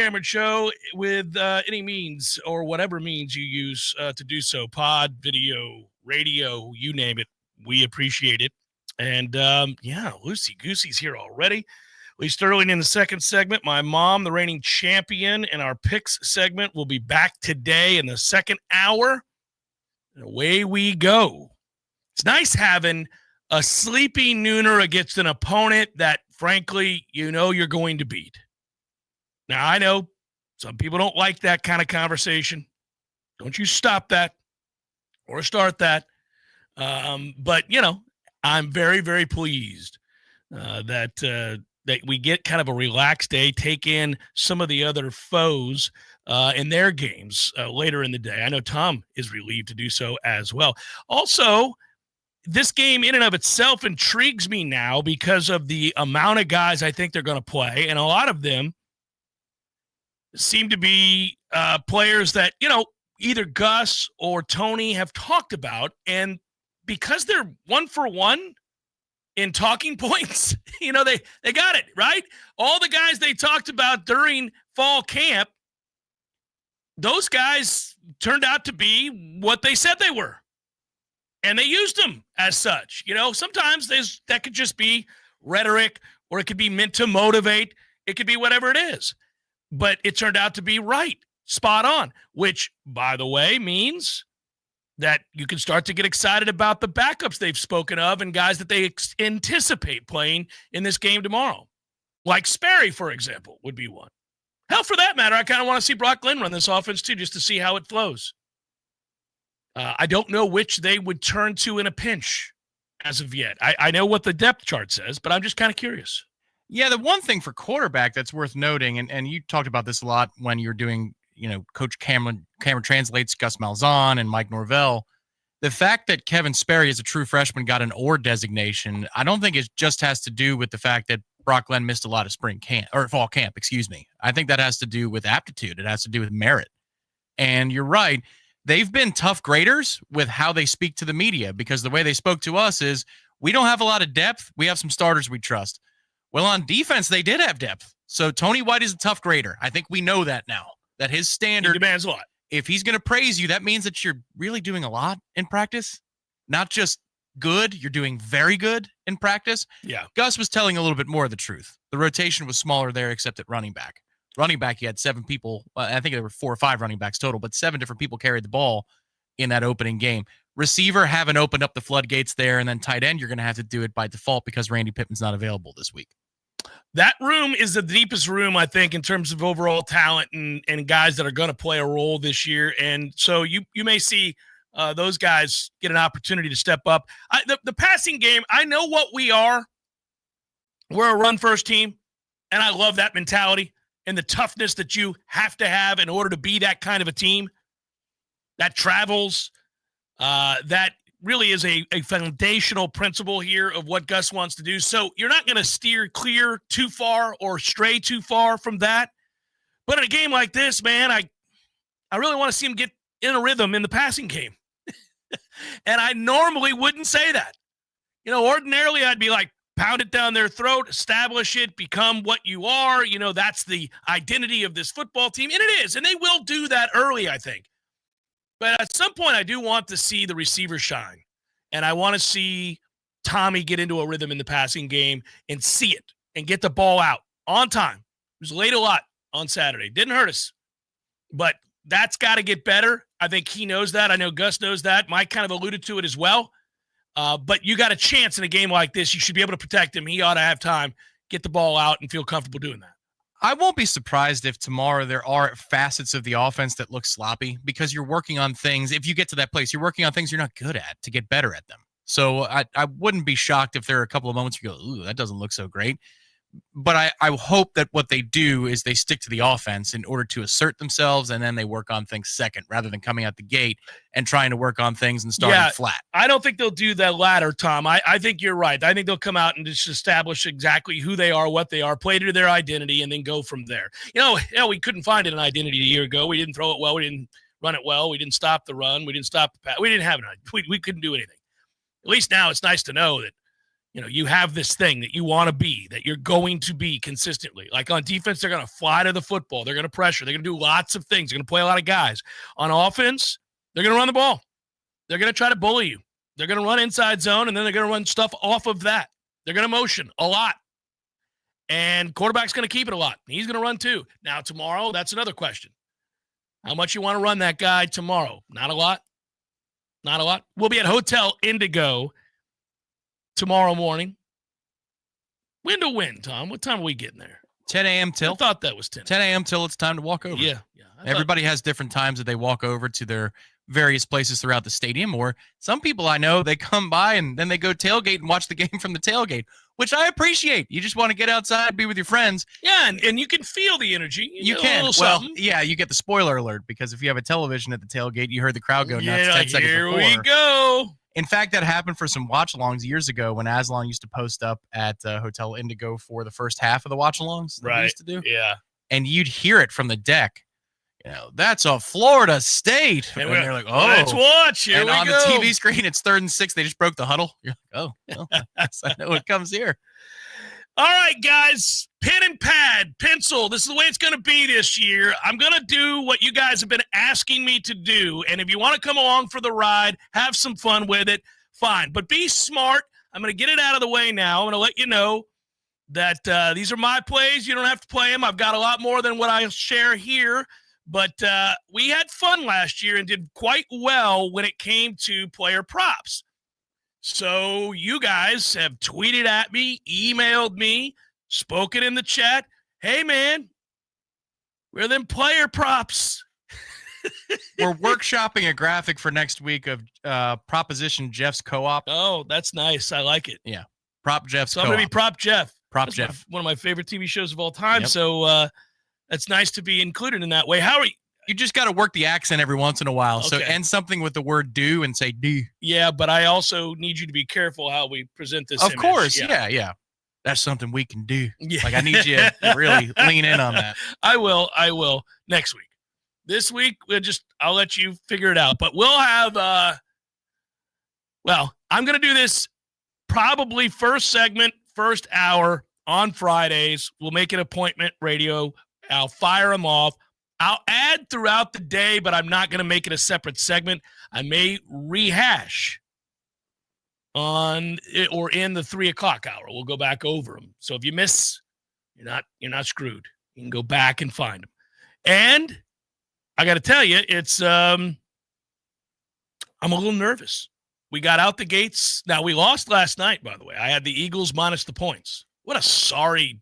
Hammered Show with any means or whatever means you use to do so. Pod, video, radio, you name it. We appreciate it. And, Lucy Goosey's here already. At least early in the second segment, my mom, the reigning champion, in our picks segment will be back today in the second hour. And away we go. It's nice having a sleepy nooner against an opponent that, frankly, you know you're going to beat. Now, I know some people don't like that kind of conversation. Don't you stop that or start that. But, I'm very, very pleased that we get kind of a relaxed day, take in some of the other foes in their games later in the day. I know Tom is relieved to do so as well. Also, this game in and of itself intrigues me now because of the amount of guys I think they're going to play, and a lot of them seem to be players that, either Gus or Tony have talked about, and because they're 1-for-1 in talking points, they got it, right? All the guys they talked about during fall camp, those guys turned out to be what they said they were. And they used them as such. Sometimes that could just be rhetoric, or it could be meant to motivate. It could be whatever it is. But it turned out to be right, spot on, which, by the way, means that you can start to get excited about the backups they've spoken of and guys that they anticipate playing in this game tomorrow. Like Sperry, for example, would be one. Hell, for that matter, I kind of want to see Brock Glenn run this offense too, just to see how it flows. I don't know which they would turn to in a pinch as of yet. I know what the depth chart says, but I'm just kind of curious. Yeah, the one thing for quarterback that's worth noting, and you talked about this a lot when you're doing, Coach Cameron translates Gus Malzahn and Mike Norvell. The fact that Kevin Sperry as a true freshman got an OR designation, I don't think it just has to do with the fact that Brock Glenn missed a lot of fall camp, excuse me. I think that has to do with aptitude. It has to do with merit. And you're right. They've been tough graders with how they speak to the media, because the way they spoke to us is, we don't have a lot of depth. We have some starters we trust. Well, on defense, they did have depth. So Tony White is a tough grader. I think we know that now, that his standard demands a lot. If he's going to praise you, that means that you're really doing a lot in practice, not just good. You're doing very good in practice. Yeah. Gus was telling a little bit more of the truth. The rotation was smaller there, except at running back. Running back, he had 7 people. I think there were 4 or 5 running backs total, but 7 different people carried the ball in that opening game. Receiver, haven't opened up the floodgates there, and then tight end, you're going to have to do it by default because Randy Pittman's not available this week. That room is the deepest room, I think, in terms of overall talent and guys that are going to play a role this year. And so you may see those guys get an opportunity to step up. The passing game, I know what we are. We're a run-first team, and I love that mentality and the toughness that you have to have in order to be that kind of a team that travels. That really is a foundational principle here of what Gus wants to do. So you're not going to steer clear too far or stray too far from that. But in a game like this, man, I really want to see him get in a rhythm in the passing game. And I normally wouldn't say that. Ordinarily I'd be like, pound it down their throat, establish it, become what you are. That's the identity of this football team. And it is. And they will do that early, I think. But at some point, I do want to see the receiver shine. And I want to see Tommy get into a rhythm in the passing game and see it and get the ball out on time. It was late a lot on Saturday. Didn't hurt us. But that's got to get better. I think he knows that. I know Gus knows that. Mike kind of alluded to it as well. But you got a chance in a game like this. You should be able to protect him. He ought to have time, get the ball out, and feel comfortable doing that. I won't be surprised if tomorrow there are facets of the offense that look sloppy, because you're working on things. If you get to that place, you're working on things you're not good at to get better at them. So I wouldn't be shocked if there are a couple of moments where you go, ooh, that doesn't look so great. But I hope that what they do is they stick to the offense in order to assert themselves, and then they work on things second, rather than coming out the gate and trying to work on things and starting flat. I don't think they'll do that latter, Tom. I think you're right. I think they'll come out and just establish exactly who they are, what they are, play to their identity, and then go from there. We couldn't find an identity a year ago. We didn't throw it well. We didn't run it well. We didn't stop the run. We didn't stop the pass. We didn't have it. We couldn't do anything. At least now it's nice to know that you have this thing that you want to be, that you're going to be consistently. Like on defense, they're going to fly to the football. They're going to pressure. They're going to do lots of things. They're going to play a lot of guys. On offense, they're going to run the ball. They're going to try to bully you. They're going to run inside zone, and then they're going to run stuff off of that. They're going to motion a lot. And quarterback's going to keep it a lot. He's going to run too. Now, tomorrow, that's another question. How much you want to run that guy tomorrow? Not a lot. Not a lot. We'll be at Hotel Indigo tomorrow morning. When to win, Tom? What time are we getting there? 10 a.m. till? I thought that was 10. 10 a.m. till it's time to walk over. Yeah. Everybody has different times that they walk over to their various places throughout the stadium, or some people I know, they come by and then they go tailgate and watch the game from the tailgate, which I appreciate. You just want to get outside, be with your friends. Yeah, and you can feel the energy. You can. Well, yeah, you get the spoiler alert because if you have a television at the tailgate, you heard the crowd go nuts 10 seconds before. Here we go. In fact, that happened for some watch-alongs years ago when Aslan used to post up at Hotel Indigo for the first half of the watch-alongs that we used to do. Yeah. And you'd hear it from the deck. That's a Florida State. And they're like, oh. Let's watch. Here and we on go. the TV screen, it's 3rd and 6. They just broke the huddle. You're like, oh, well, I know what comes here. All right, guys. Pen and pad, pencil. This is the way it's going to be this year. I'm going to do what you guys have been asking me to do. And if you want to come along for the ride, have some fun with it, fine. But be smart. I'm going to get it out of the way now. I'm going to let you know that these are my plays. You don't have to play them. I've got a lot more than what I'll share here. But we had fun last year and did quite well when it came to player props. So you guys have tweeted at me, emailed me, spoken in the chat. Hey, man, where are them player props? We're workshopping a graphic for next week of Proposition Jeff's Co-op. Oh, that's nice. I like it. Yeah. Prop Jeff's So Co-op. I'm going to be Prop Jeff. Prop Jeff. One of my favorite TV shows of all time. Yep. So it's nice to be included in that way. How are you? You just got to work the accent every once in a while. Okay. So end something with the word do and say do. Yeah, but I also need you to be careful how we present this Of image. course. Yeah. That's something we can do. Yeah. Like I need you to really lean in on that. I will next week. This week, I'll let you figure it out. But we'll have, I'm going to do this probably first segment, first hour on Fridays. We'll make an appointment radio. I'll fire them off. I'll add throughout the day, but I'm not going to make it a separate segment. I may rehash on it or in the 3:00 hour. We'll go back over them. So if you miss, you're not screwed. You can go back and find them. And I got to tell you, it's I'm a little nervous. We got out the gates. Now we lost last night, by the way. I had the Eagles minus the points. What a sorry,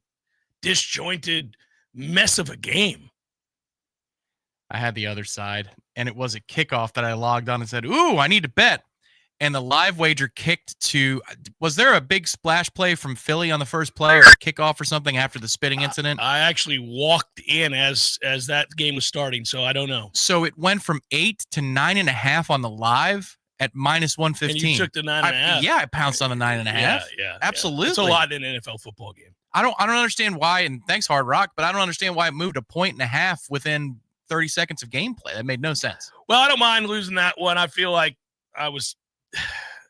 disjointed mess of a game. I had the other side, and it was a kickoff that I logged on and said, ooh, I need to bet. And the live wager kicked to – was there a big splash play from Philly on the first play or a kickoff or something after the spitting incident? I actually walked in as that game was starting, so I don't know. So it went from 8 to 9.5 on the live at minus 115. And you took the 9.5. Yeah, I pounced on the 9.5. Yeah. Absolutely. It's a lot in an NFL football game. I don't understand why, and thanks, Hard Rock, but I don't understand why it moved 1.5 within 30 seconds of gameplay. That made no sense. Well, I don't mind losing that one. I feel like I was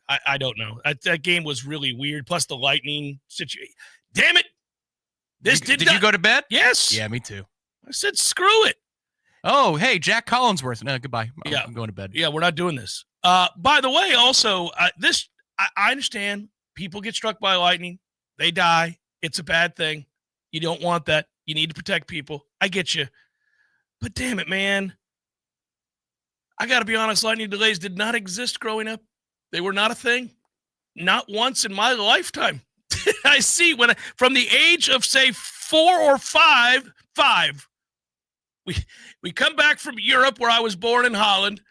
I don't know. That game was really weird. Plus the lightning situation. Damn it. Did you go to bed? Yes. Yeah, me too. I said, screw it. Oh, hey, Jack Collinsworth. No, goodbye. I'm going to bed. Yeah, we're not doing this. By the way, also, I understand people get struck by lightning. They die. It's a bad thing. You don't want that. You need to protect people. I get you. But damn it, man. I got to be honest, lightning delays did not exist growing up. They were not a thing. Not once in my lifetime. I see from the age of, say, 4 or 5, we come back from Europe where I was born in Holland,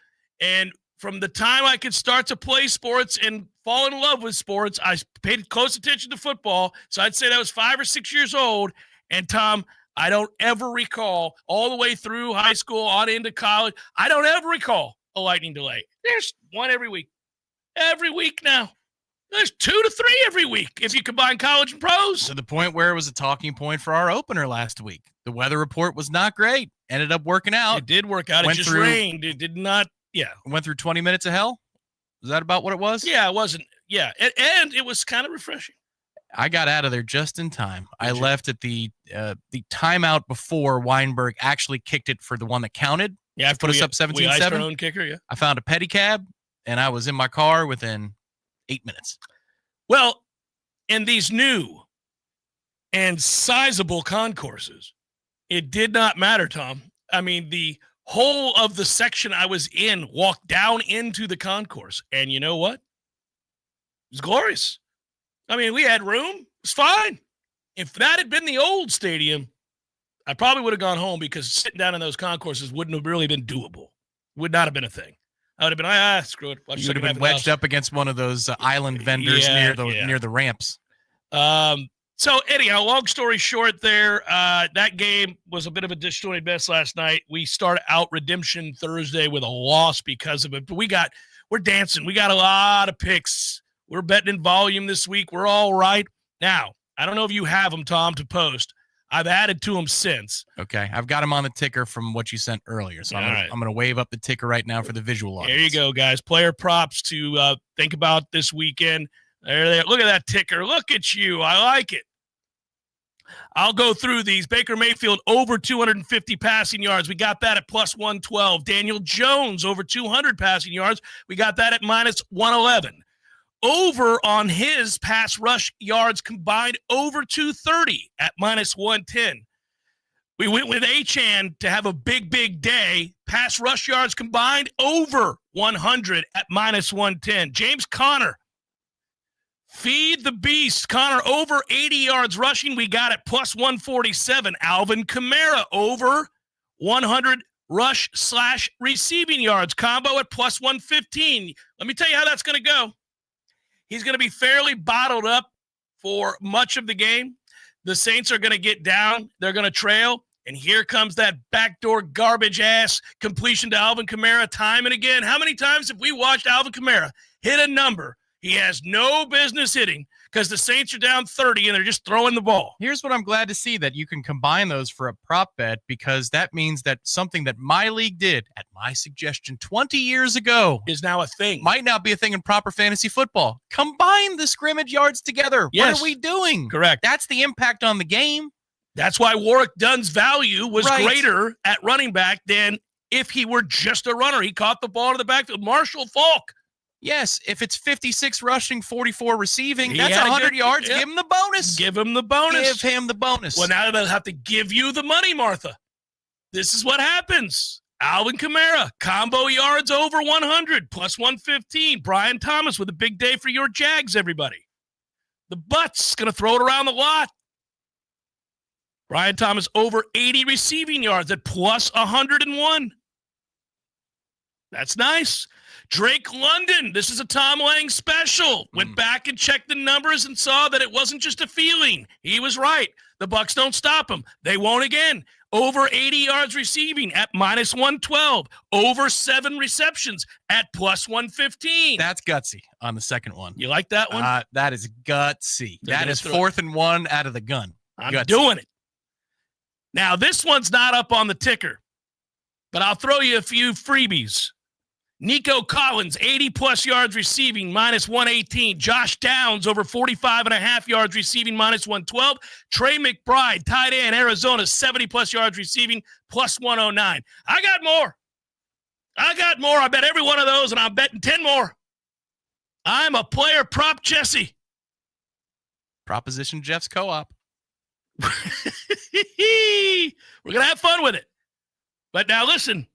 and from the time I could start to play sports and fall in love with sports, I paid close attention to football. So I'd say I was 5 or 6 years old. And Tom, I don't ever recall all the way through high school on into college. I don't ever recall a lightning delay. There's one every week. Every week now. There's 2 to 3 every week if you combine college and pros. To the point where it was a talking point for our opener last week. The weather report was not great. Ended up working out. It did work out. It just rained. It did not. Yeah. Went through 20 minutes of hell. Is that about what it was? Yeah, it wasn't. Yeah. And it was kind of refreshing. I got out of there just in time. I Did you? left at the timeout before Weinberg actually kicked it for the one that counted. Yeah, after Put us up we iced our 17-7. own kicker, yeah. I found a pedicab, and I was in my car within 8 minutes. Well, in these new and sizable concourses, it did not matter, Tom. I mean, the whole of the section I was in walked down into the concourse, and you know what? It was glorious. I mean, we had room. It was fine. If that had been the old stadium, I probably would have gone home because sitting down in those concourses wouldn't have really been doable. Would not have been a thing. I would have been, screw it. You would have been wedged up against one of those island vendors near the ramps. So anyhow, long story short there, that game was a bit of a disjointed mess last night. We started out Redemption Thursday with a loss because of it, but we're dancing. We got a lot of picks. We're betting in volume this week. We're all right. Now, I don't know if you have them, Tom, to post. I've added to them since. Okay. I've got them on the ticker from what you sent earlier. So I'm going to wave up the ticker right now for the visual audience. There you go, guys. Player props to think about this weekend. There. Look at that ticker. Look at you. I like it. I'll go through these. Baker Mayfield over 250 passing yards. We got that at plus 112. Daniel Jones over 200 passing yards. We got that at minus 111. Over on his pass rush yards combined over 230 at minus 110. We went with Achane to have a big, big day. Pass rush yards combined over 100 at minus 110. James Conner, feed the beast. Conner over 80 yards rushing. We got it plus 147. Alvin Kamara over 100 rush/receiving yards. Combo at plus 115. Let me tell you how that's going to go. He's going to be fairly bottled up for much of the game. The Saints are going to get down. They're going to trail. And here comes that backdoor garbage-ass completion to Alvin Kamara time and again. How many times have we watched Alvin Kamara hit a number he has no business hitting because the Saints are down 30 and they're just throwing the ball? Here's what I'm glad to see, that you can combine those for a prop bet, because that means that something that my league did at my suggestion 20 years ago is now a thing. Might now be a thing in proper fantasy football. Combine the scrimmage yards together. Yes. What are we doing? Correct. That's the impact on the game. That's why Warwick Dunn's value was Right. greater at running back than if he were just a runner. He caught the ball to the backfield. Marshall Faulk. Yes, if it's 56 rushing, 44 receiving, He that's had a 100 good- yards. yep. Give him the bonus. Give him the bonus. Give him the bonus. Well, now they'll have to give you the money, Martha. This is what happens. Alvin Kamara, combo yards over 100, plus 115. Brian Thomas with a big day for your Jags, everybody. The Butts going to throw it around the lot. Brian Thomas over 80 receiving yards at plus 101. That's nice. Drake London, this is a Tom Lang special. Went back and checked the numbers and saw that it wasn't just a feeling. He was right. The Bucs don't stop him. They won't again. Over 80 yards receiving at minus 112. Over 7 receptions at plus 115. That's gutsy on the second one. You like that one? That is gutsy. They're That gonna is throw 4th and 1 out of the gun. I'm Gutsy. doing it. Now, this one's not up on the ticker, but I'll throw you a few freebies. Nico Collins, 80-plus yards receiving, minus 118. Josh Downs, over 45.5 yards receiving, minus 112. Trey McBride, tight end, Arizona, 70-plus yards receiving, plus 109. I got more. I bet every one of those, and I'm betting 10 more. I'm a player prop Jesse. Proposition Jeff's co-op. We're going to have fun with it. But now listen.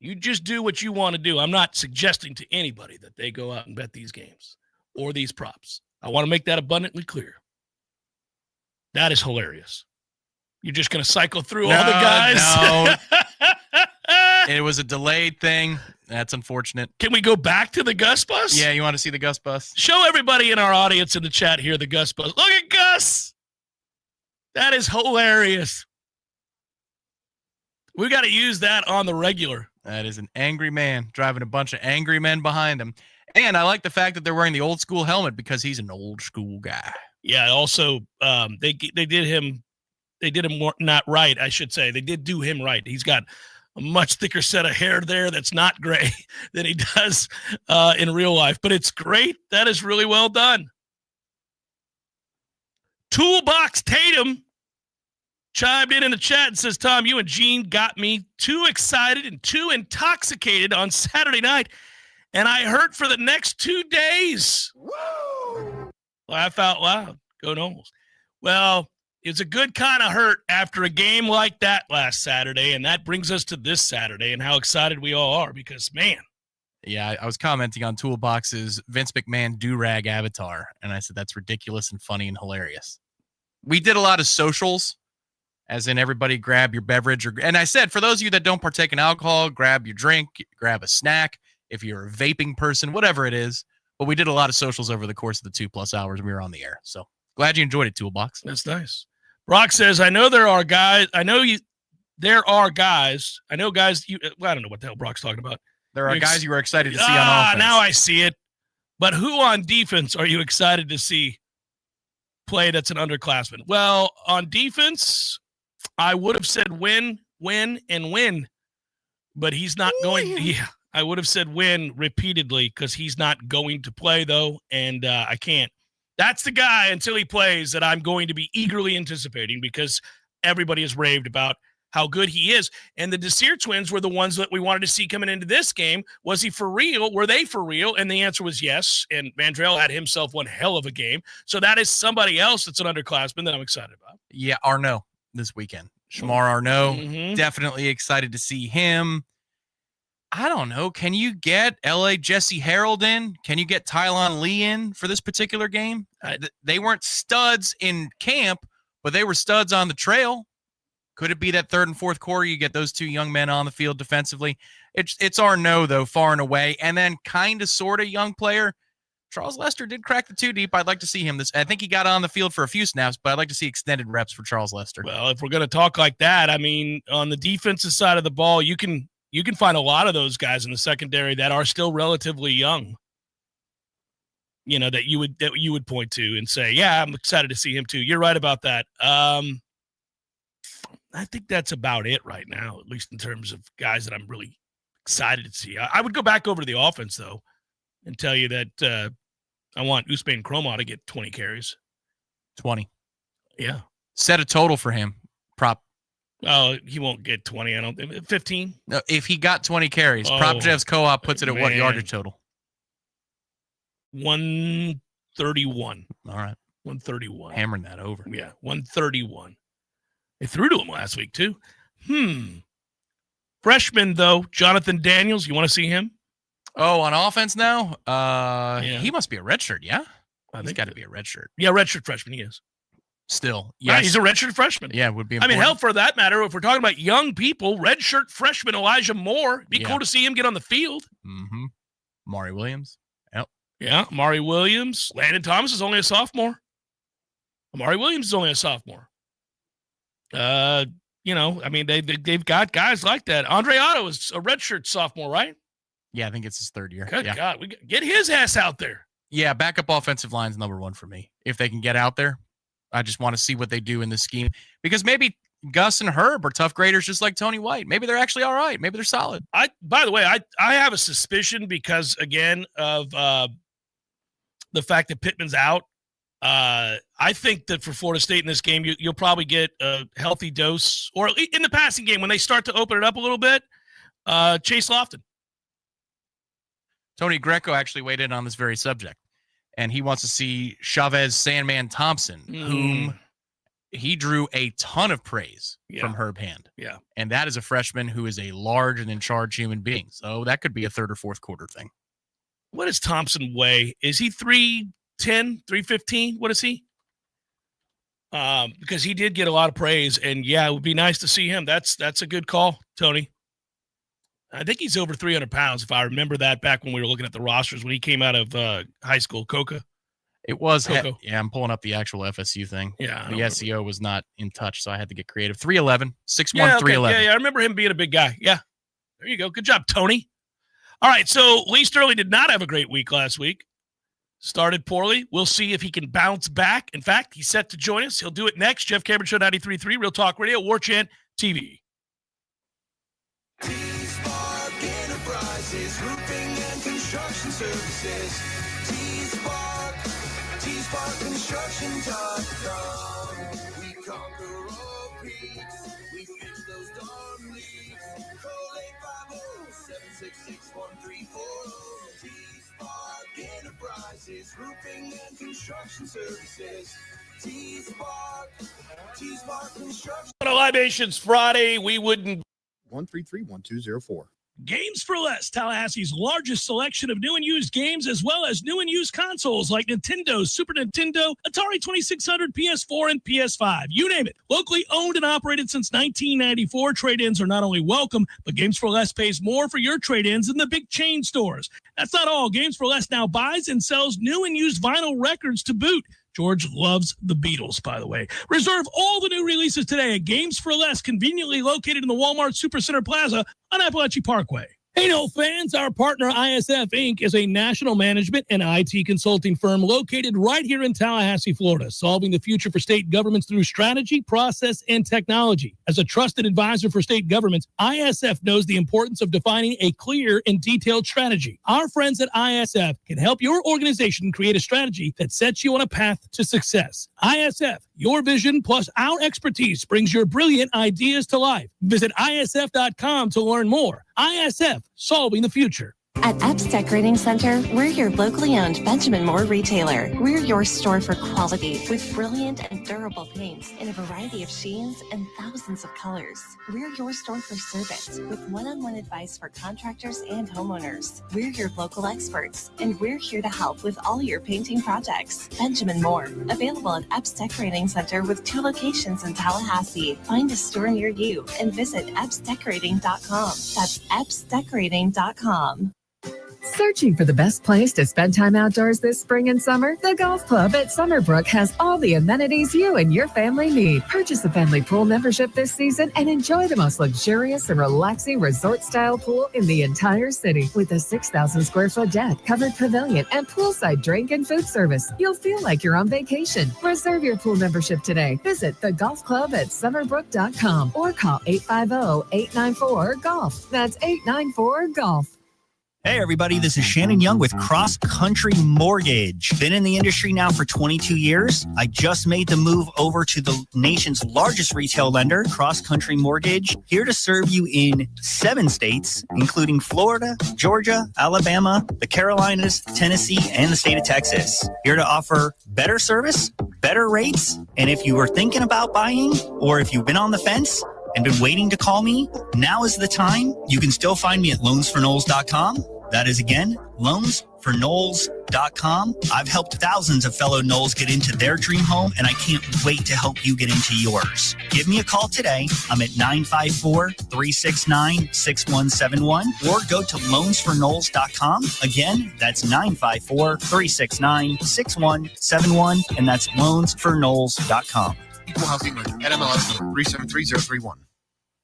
You just do what you want to do. I'm not suggesting to anybody that they go out and bet these games or these props. I want to make that abundantly clear. That is hilarious. You're just going to cycle through all the guys? No. It was a delayed thing. That's unfortunate. Can we go back to the Gus bus? Yeah, you want to see the Gus bus? Show everybody in our audience in the chat here the Gus bus. Look at Gus. That is hilarious. We got to use that on the regular. That is an angry man driving a bunch of angry men behind him. And I like the fact that they're wearing the old school helmet because he's an old school guy. Yeah, also, they did him not right, I should say. They did do him right. He's got a much thicker set of hair there that's not gray than he does in real life. But it's great. That is really well done. Toolbox Tatum chimed in the chat and says, Tom, you and Gene got me too excited and too intoxicated on Saturday night, and I hurt for the next 2 days. Woo! Laugh out loud. Go Noles. Well, it's a good kind of hurt after a game like that last Saturday, and that brings us to this Saturday and how excited we all are because, man. Yeah, I was commenting on Toolbox's Vince McMahon do-rag avatar, and I said that's ridiculous and funny and hilarious. We did a lot of socials, as in everybody grab your beverage. And I said, for those of you that don't partake in alcohol, grab your drink, grab a snack. If you're a vaping person, whatever it is. But we did a lot of socials over the course of the 2+ hours we were on the air. So glad you enjoyed it, Toolbox. That's nice. Brock says, I know guys. I know guys. I don't know what the hell Brock's talking about. There are guys you were excited to see on offense. Now I see it. But who on defense are you excited to see play that's an underclassman? Well, on defense, I would have said win. But he's not going to. Yeah, I would have said win repeatedly because he's not going to play, though, and I can't. That's the guy, until he plays, that I'm going to be eagerly anticipating because everybody has raved about how good he is. And the Desir twins were the ones that we wanted to see coming into this game. Was he for real? Were they for real? And the answer was yes. And Mandrell had himself one hell of a game. So that is somebody else that's an underclassman that I'm excited about. Yeah, Arnaud this weekend. Shamar Arnaud, definitely excited to see him. I don't know. Can you get L.A. Jesse Harold in? Can you get Tylon Lee in for this particular game? They weren't studs in camp, but they were studs on the trail. Could it be that third and fourth quarter you get those two young men on the field defensively? It's Arnaud, though, far and away. And then kind of, sort of young player, Charles Lester did crack the 2 deep. I'd like to see him. I think he got on the field for a few snaps, but I'd like to see extended reps for Charles Lester. Well, if we're going to talk like that, I mean, on the defensive side of the ball, you can find a lot of those guys in the secondary that are still relatively young, that you would point to and say, yeah, I'm excited to see him too. You're right about that. I think that's about it right now, at least in terms of guys that I'm really excited to see. I would go back over to the offense, though, and tell you that I want Ousmane Kromah to get 20 carries. 20. Yeah. Set a total for him. Prop. Oh, he won't get 20, I don't think. 15? No, if he got 20 carries, Prop Jeff's co-op puts it at what yardage total? 131. All right. 131. Hammering that over. Yeah, 131. They threw to him last week, too. Freshman, though, Jonathan Daniels, you want to see him? Oh, on offense now? He must be a redshirt, yeah? He's got to be a redshirt. Yeah, redshirt freshman, he is. Still, yes. Right, he's a redshirt freshman. Yeah, would be important. I mean, hell, for that matter, if we're talking about young people, redshirt freshman Elijah Moore, it'd be cool to see him get on the field. Mm-hmm. Amari Williams. Yep. Yeah, Amari Williams. Landon Thomas is only a sophomore. Amari Williams is only a sophomore. I mean, they've got guys like that. Andre Otto is a redshirt sophomore, right? Yeah, I think it's his third year. Good God, we get his ass out there. Yeah, backup offensive line's number one for me. If they can get out there, I just want to see what they do in this scheme. Because maybe Gus and Herb are tough graders just like Tony White. Maybe they're actually all right. Maybe they're solid. By the way, I have a suspicion because, again, of the fact that Pittman's out. I think that for Florida State in this game, you'll probably get a healthy dose, or in the passing game when they start to open it up a little bit, Chase Lofton. Tony Greco actually weighed in on this very subject, and he wants to see Chavez Sandman Thompson, whom he drew a ton of praise from Herb Hand. Yeah. And that is a freshman who is a large and in charge human being. So that could be a third or fourth quarter thing. What does Thompson weigh? Is he 310, 315? What is he? Because he did get a lot of praise, and it would be nice to see him. That's a good call, Tony. I think he's over 300 pounds, if I remember that back when we were looking at the rosters when he came out of high school. Coca. It was. I'm pulling up the actual FSU thing. Yeah. The SEO was not in touch, so I had to get creative. 311, 6'1", 311. Yeah, I remember him being a big guy. Yeah. There you go. Good job, Tony. All right, so Lee Sterling did not have a great week last week. Started poorly. We'll see if he can bounce back. In fact, he's set to join us. He'll do it next. Jeff Cameron Show 93.3, Real Talk Radio, Warchant TV. Roofing and construction services. T-Spark TSparkConstruction.com. We conquer all peaks. We fix those darn leaks. Call 850-766-1340. T-Spark Enterprises, roofing and construction services. T-Spark Construction. On a Libations Friday, we wouldn't. 133-1204. Games for Less, Tallahassee's largest selection of new and used games, as well as new and used consoles like Nintendo, Super Nintendo, Atari 2600, PS4, and PS5. You name it. Locally owned and operated since 1994, trade-ins are not only welcome, but Games for Less pays more for your trade-ins than the big chain stores. That's not all. Games for Less now buys and sells new and used vinyl records to boot. George loves the Beatles, by the way. Reserve all the new releases today at Games for Less, conveniently located in the Walmart Supercenter Plaza on Appalachia Parkway. Hey, no fans, our partner ISF Inc. is a national management and IT consulting firm located right here in Tallahassee, Florida, solving the future for state governments through strategy, process, and technology. As a trusted advisor for state governments, ISF knows the importance of defining a clear and detailed strategy. Our friends at ISF can help your organization create a strategy that sets you on a path to success. ISF, your vision plus our expertise brings your brilliant ideas to life. Visit ISF.com to learn more. ISF, solving the future. At Epps Decorating Center, we're your locally owned Benjamin Moore retailer. We're your store for quality with brilliant and durable paints in a variety of sheens and thousands of colors. We're your store for service with one-on-one advice for contractors and homeowners. We're your local experts, and we're here to help with all your painting projects. Benjamin Moore, available at Epps Decorating Center with 2 locations in Tallahassee. Find a store near you and visit EppsDecorating.com. That's EppsDecorating.com. Searching for the best place to spend time outdoors this spring and summer? The Golf Club at Summerbrook has all the amenities you and your family need. Purchase a family pool membership this season and enjoy the most luxurious and relaxing resort-style pool in the entire city. With a 6,000 square foot deck, covered pavilion, and poolside drink and food service, you'll feel like you're on vacation. Reserve your pool membership today. Visit the Golf Club at Summerbrook.com or call 850-894-GOLF. That's 894-GOLF. Hey everybody, this is Shannon Young with Cross Country Mortgage. Been in the industry now for 22 years. I just made the move over to the nation's largest retail lender, Cross Country Mortgage, here to serve you in 7 states, including Florida, Georgia, Alabama, the Carolinas, Tennessee, and the state of Texas. Here to offer better service, better rates, and if you were thinking about buying or if you've been on the fence and been waiting to call me, now is the time. You can still find me at loansforknowles.com. That is, again, loansforknowles.com. I've helped thousands of fellow Knowles get into their dream home, and I can't wait to help you get into yours. Give me a call today. I'm at 954-369-6171, or go to loansforknowles.com. Again, that's 954-369-6171, and that's loansforknowles.com. Equal housing lender. NMLS number 373031.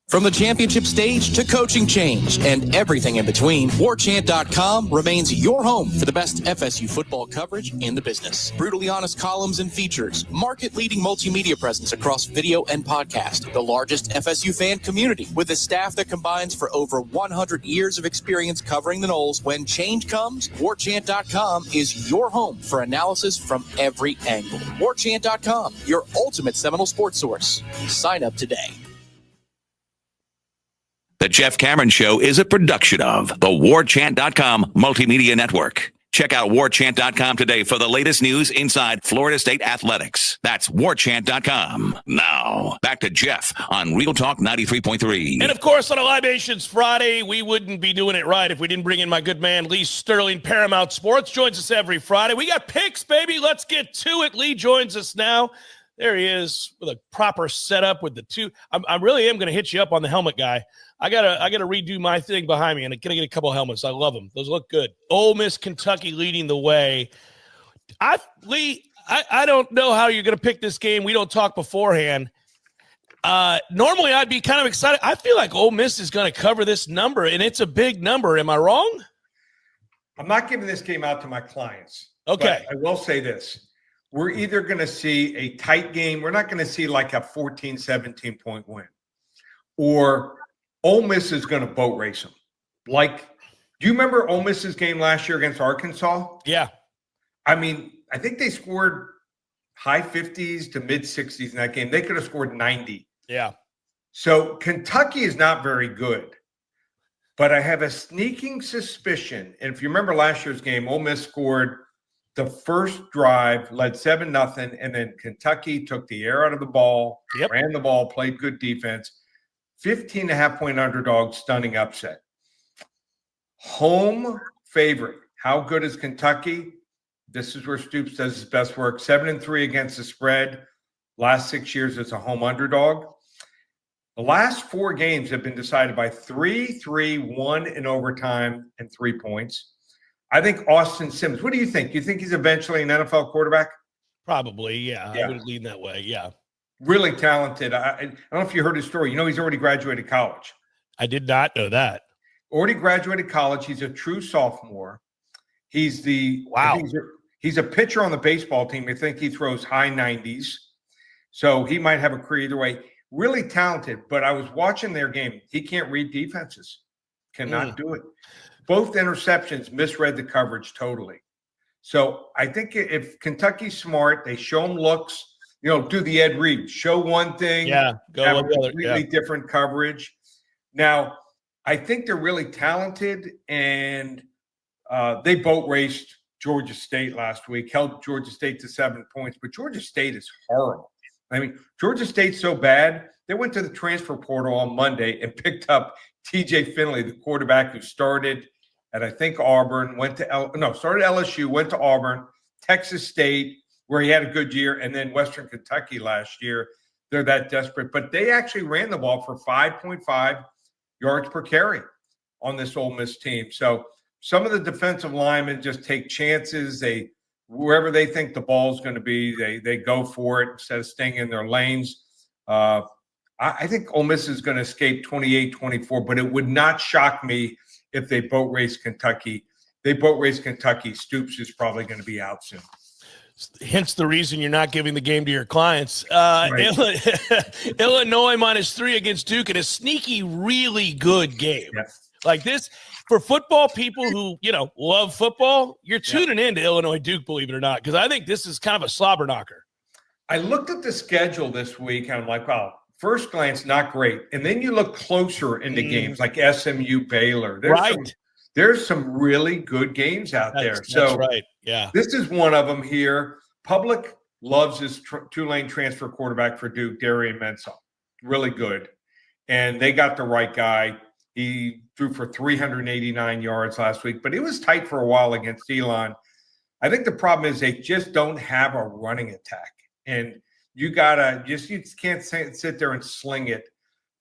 From the championship stage to coaching change and everything in between, Warchant.com remains your home for the best FSU football coverage in the business. Brutally honest columns and features, market-leading multimedia presence across video and podcast, the largest FSU fan community with a staff that combines for over 100 years of experience covering the Noles. When change comes, Warchant.com is your home for analysis from every angle. Warchant.com, your ultimate Seminole sports source. Sign up today. The Jeff Cameron Show is a production of the Warchant.com Multimedia Network. Check out Warchant.com today for the latest news inside Florida State athletics. That's Warchant.com. Now, back to Jeff on Real Talk 93.3. And, of course, on a Libations Friday, we wouldn't be doing it right if we didn't bring in my good man, Lee Sterling. Paramount Sports joins us every Friday. We got picks, baby. Let's get to it. Lee joins us now. There he is with a proper setup with the two. I really am going to hit you up on the helmet guy. I gotta redo my thing behind me, and I'm gonna get a couple helmets. I love them; those look good. Ole Miss, Kentucky leading the way. Lee, I don't know how you're gonna pick this game. We don't talk beforehand. Normally, I'd be kind of excited. I feel like Ole Miss is gonna cover this number, and it's a big number. Am I wrong? I'm not giving this game out to my clients. Okay, but I will say this: we're either gonna see a tight game. We're not gonna see like a 14, 17 point win, or Ole Miss is going to boat race them. Like, do you remember Ole Miss's game last year against Arkansas? Yeah. I mean, I think they scored high 50s to mid 60s in that game. They could have scored 90. Yeah. So Kentucky is not very good. But I have a sneaking suspicion. And if you remember last year's game, Ole Miss scored the first drive, led 7-0, and then Kentucky took the air out of the ball, ran the ball, played good defense. 15.5-point underdog, stunning upset. Home favorite. How good is Kentucky? This is where Stoops does his best work. 7-3 against the spread. Last 6 years as a home underdog. The last 4 games have been decided by 3-3, 1 in overtime, and 3 points. I think Austin Simmons. What do you think? You think he's eventually an NFL quarterback? Probably, yeah. I would lean that way, yeah. Really talented. I don't know if you heard his story. You know, he's already graduated college. I did not know that. Already graduated college. He's a true sophomore. He's he's a pitcher on the baseball team. I think he throws high 90s. So he might have a career either way. Really talented, but I was watching their game. He can't read defenses. Cannot do it. Both interceptions misread the coverage totally. So I think if Kentucky's smart, they show him looks, you know, do the Ed Reed. Show one thing, have a completely different coverage. Now, I think they're really talented, and they boat raced Georgia State last week, held Georgia State to 7 points, but Georgia State is horrible. I mean, Georgia State's so bad, they went to the transfer portal on Monday and picked up TJ Finley, the quarterback who started at, I think, Auburn, started LSU, went to Auburn, Texas State, where he had a good year, and then Western Kentucky last year. They're that desperate. But they actually ran the ball for 5.5 yards per carry on this Ole Miss team. So some of the defensive linemen just take chances. Wherever they think the ball's going to be, they go for it instead of staying in their lanes. I think Ole Miss is going to escape 28-24, but it would not shock me if they boat race Kentucky. They boat race Kentucky. Stoops is probably going to be out soon. Hence the reason you're not giving the game to your clients. Illinois -3 against Duke in a sneaky, really good game. Yes. Like this. For football people who, love football, you're tuning in to Illinois Duke, believe it or not, because I think this is kind of a slobber knocker. I looked at the schedule this week, and I'm like, wow, first glance, not great. And then you look closer into games like SMU, Baylor. There's some really good games out there. That's right, yeah. This is one of them here. Public loves his Tulane transfer quarterback for Duke, Darian Mensah. Really good. And they got the right guy. He threw for 389 yards last week, but it was tight for a while against Elon. I think the problem is they just don't have a running attack. And you can't sit there and sling it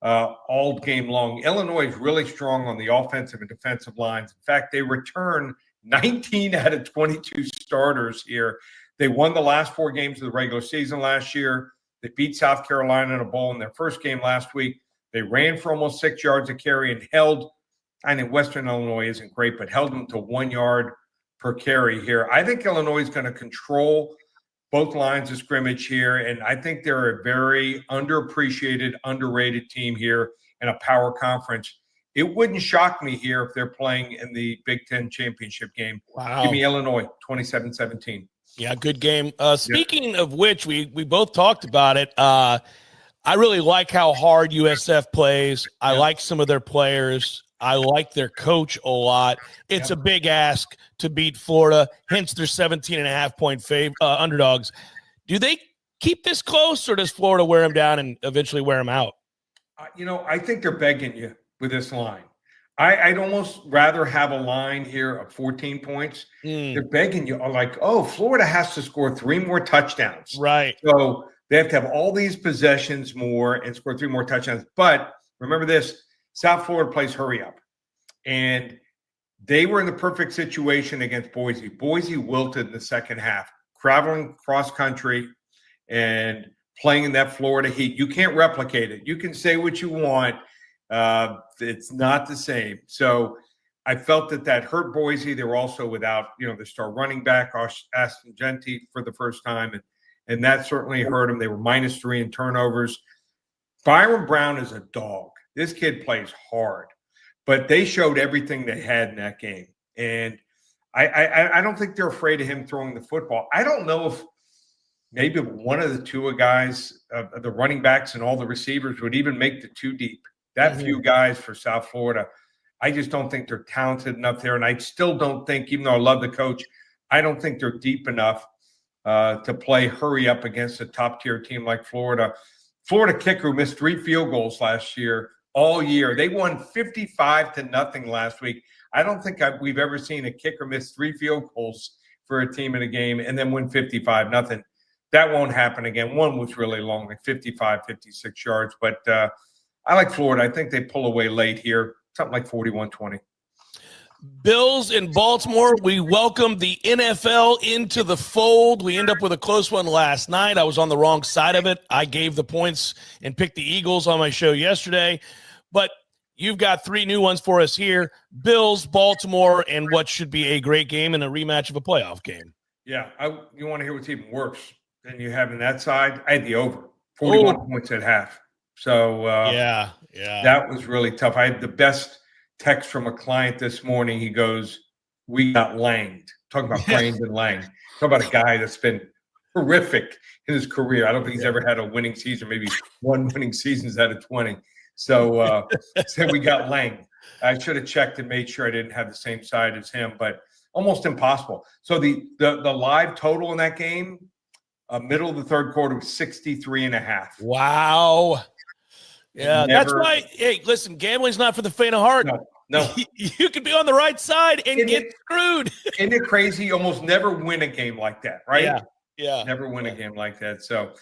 all game long. Illinois is really strong on the offensive and defensive lines. In fact, they return 19 out of 22 starters here. They won the last 4 games of the regular season last year. They beat South Carolina in a bowl in their first game last week. They ran for almost 6 yards a carry and held, I think Western Illinois isn't great, but held them to 1 yard per carry here. I think Illinois is going to control both lines of scrimmage here, and I think they're a very underappreciated, underrated team here in a power conference. It wouldn't shock me here if they're playing in the Big Ten championship game. Wow. Give me Illinois, 27-17. Yeah, good game. Speaking of which, we both talked about it. I really like how hard USF plays. I like some of their players. I like their coach a lot. It's a big ask to beat Florida, hence their 17.5-point underdogs. Do they keep this close, or does Florida wear them down and eventually wear them out? I think they're begging you with this line. I'd almost rather have a line here of 14 points. They're begging you, like, Florida has to score 3 more touchdowns. Right. So they have to have all these possessions more and score 3 more touchdowns. But remember this, South Florida plays hurry up. And they were in the perfect situation against Boise. Boise wilted in the second half, traveling cross country and playing in that Florida heat. You can't replicate it. You can say what you want. It's not the same. So I felt that hurt Boise. They were also without, their star running back, Ashton Genty, for the first time. And that certainly hurt them. They were -3 in turnovers. Byron Brown is a dog. This kid plays hard, but they showed everything they had in that game. And I don't think they're afraid of him throwing the football. I don't know if maybe one of the two guys, the running backs and all the receivers would even make the two deep. That few guys for South Florida, I just don't think they're talented enough there. And I still don't think, even though I love the coach, I don't think they're deep enough to play hurry up against a top-tier team like Florida. Florida kicker who missed 3 field goals last year, all year. They won 55-0 last week. I don't think we've ever seen a kicker miss 3 field goals for a team in a game and then win 55-0. That won't happen again. One was really long, like 55, 56 yards. But I like Florida. I think they pull away late here, something like 41-20. Bills in Baltimore. We welcome the NFL into the fold. We end up with a close one last night. I was on the wrong side of it. I gave the points and picked the Eagles on my show yesterday. But you've got 3 new ones for us here. Bills, Baltimore, and what should be a great game and a rematch of a playoff game. Yeah, you want to hear what's even worse than you have in that side? I had the over, 41 points at half. So yeah, that was really tough. I had the best text from a client this morning. He goes, "We got langed." Talking about Brandon Lang. Talking about a guy that's been horrific in his career. I don't think he's ever had a winning season. Maybe 1 winning seasons out of 20. So said we got langed. I should have checked and made sure I didn't have the same side as him, but almost impossible. So the live total in that game, middle of the third quarter, was 63.5. Wow. Yeah, that's why. Hey, listen, gambling's not for the faint of heart. No. You could be on the right side and get screwed. Isn't it crazy? You almost never win a game like that, right? Yeah. Never win a game like that. So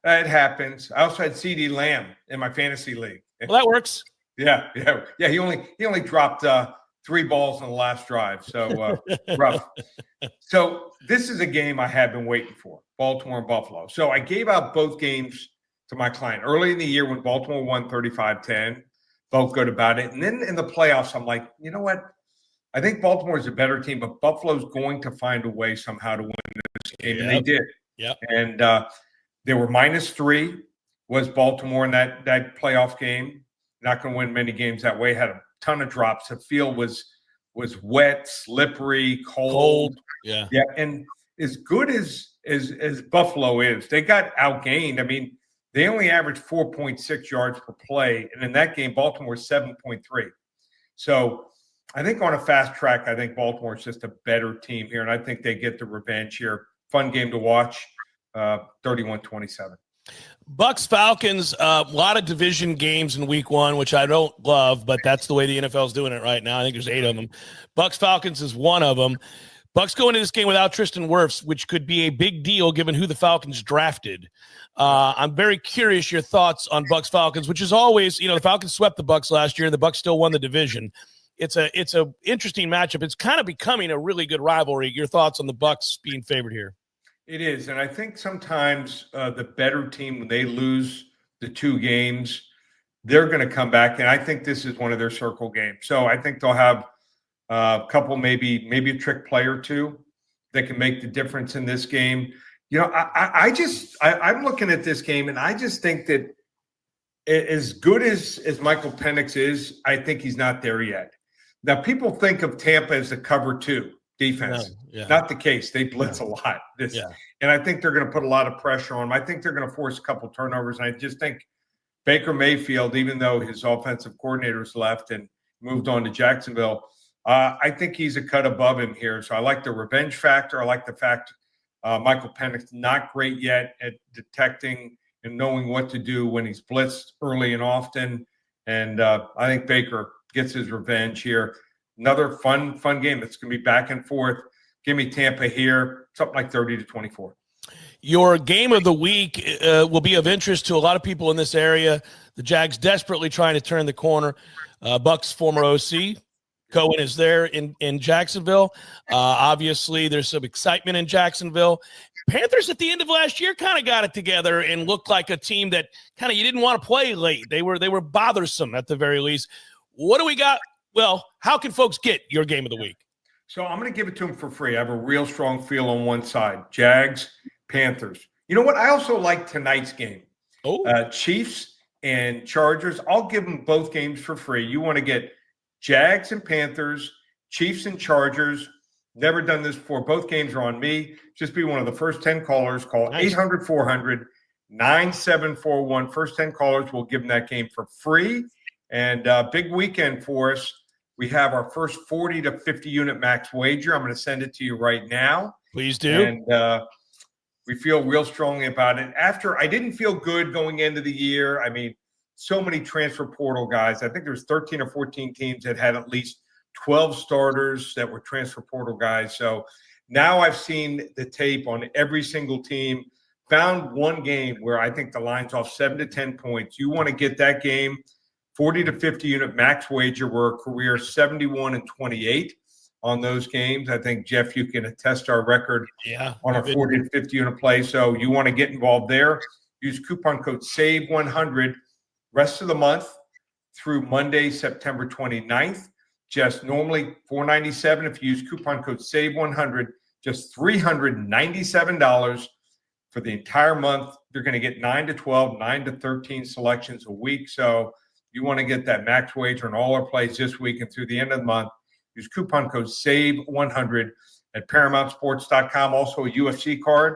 it happens. I also had CeeDee Lamb in my fantasy league. Well, that works. Yeah. He only dropped 3 balls in the last drive. So rough. So this is a game I have been waiting for, Baltimore and Buffalo. So I gave out both games to my client early in the year when Baltimore won 35-10. Both good about it. And then in the playoffs, I'm like, you know what? I think Baltimore is a better team, but Buffalo's going to find a way somehow to win this game. And they did. Yep. And they were -3 was Baltimore in that playoff game. Not going to win many games that way. Had a ton of drops. The field was wet, slippery, cold. Yeah. And as good as Buffalo is, they got outgained. I mean, they only averaged 4.6 yards per play. And in that game, Baltimore was 7.3. So I think on a fast track, I think Baltimore is just a better team here. And I think they get the revenge here. Fun game to watch, 31-27. Bucks Falcons, a lot of division games in week 1, which I don't love, but that's the way the NFL is doing it right now. I think there's 8 of them. Bucks Falcons is one of them. Bucks go into this game without Tristan Wirfs, which could be a big deal given who the Falcons drafted. I'm very curious your thoughts on Bucks Falcons, which is always, the Falcons swept the Bucks last year and the Bucks still won the division. It's a interesting matchup. It's kind of becoming a really good rivalry. Your thoughts on the Bucks being favored here? It is, and I think sometimes the better team, when they lose the 2 games, they're going to come back, and I think this is one of their circle games. So I think they'll have a couple, maybe a trick play or 2 that can make the difference in this game. I'm looking at this game, and I just think that as good as Michael Penix is, I think he's not there yet. Now, people think of Tampa as a cover 2 defense. Not the case. They blitz a lot. And I think they're going to put a lot of pressure on them. I think they're going to force a couple turnovers. And I just think Baker Mayfield, even though his offensive coordinator's left and moved on to Jacksonville, I think he's a cut above him here. So I like the revenge factor. I like the fact Michael Penix not great yet at detecting and knowing what to do when he's blitzed early and often. And I think Baker gets his revenge here. Another fun game. It's going to be back and forth. Give me Tampa here, something like 30-24. Your game of the week will be of interest to a lot of people in this area. The Jags desperately trying to turn the corner. Bucks former OC, Cohen, is there in Jacksonville. Obviously, there's some excitement in Jacksonville. Panthers at the end of last year kind of got it together and looked like a team that kind of you didn't want to play late. They were bothersome at the very least. What do we got? Well, how can folks get your game of the week? So I'm going to give it to them for free. I have a real strong feel on one side. Jags, Panthers. You know what? I also like tonight's game. Chiefs and Chargers. I'll give them both games for free. You want to get Jags and Panthers, Chiefs and Chargers. Never done this before. Both games are on me. Just be one of the first 10 callers. Call 800-400-9741. First 10 callers, we'll give them that game for free. And big weekend for us. We have our first 40 to 50 unit max wager. I'm going to send it to you right now. Please do. And we feel real strongly about it. After I didn't feel good going into the year. I mean, so many transfer portal guys. I think there's 13 or 14 teams that had at least 12 starters that were transfer portal guys. So now I've seen the tape on every single team, found one game where I think the line's off 7 to 10 points. You want to get that game, 40 to 50 unit max wager. We're a career 71-28 on those games. I think, Jeff, you can attest our record on our 40 to 50 unit play. So you want to get involved there. Use coupon code SAVE100 rest of the month through Monday, September 29th. Just normally $497. If you use coupon code SAVE100, just $397 for the entire month. You're going to get 9 to 12, 9 to 13 selections a week. So you want to get that max wager on all our plays this week and through the end of the month. Use coupon code SAVE100 at ParamountSports.com. Also a UFC card.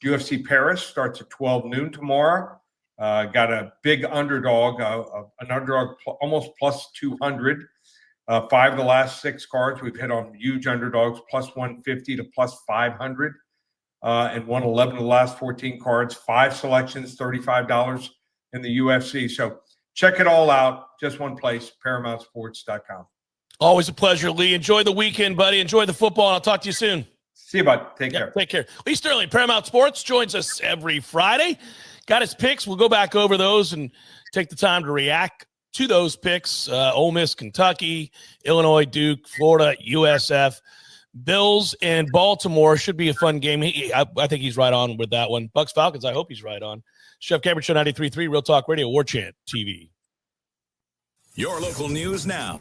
UFC Paris starts at 12 noon tomorrow. Got a big underdog, an underdog almost plus 200. 5 of the last 6 cards we've hit on huge underdogs, plus 150 to plus 500, and won 11 of the last 14 cards. 5 selections, $35 in the UFC. So check it all out. Just one place, ParamountSports.com. Always a pleasure, Lee. Enjoy the weekend, buddy. Enjoy the football. I'll talk to you soon. See you, bud. Take care. Take care. Lee Sterling, Paramount Sports, joins us every Friday. Got his picks. We'll go back over those and take the time to react to those picks. Ole Miss, Kentucky, Illinois, Duke, Florida, USF, Bills, and Baltimore. Should be a fun game. I think he's right on with that one. Bucks, Falcons, I hope he's right on. Chef Cameron Show 93.3, Real Talk Radio, Warchant TV. Your local news now.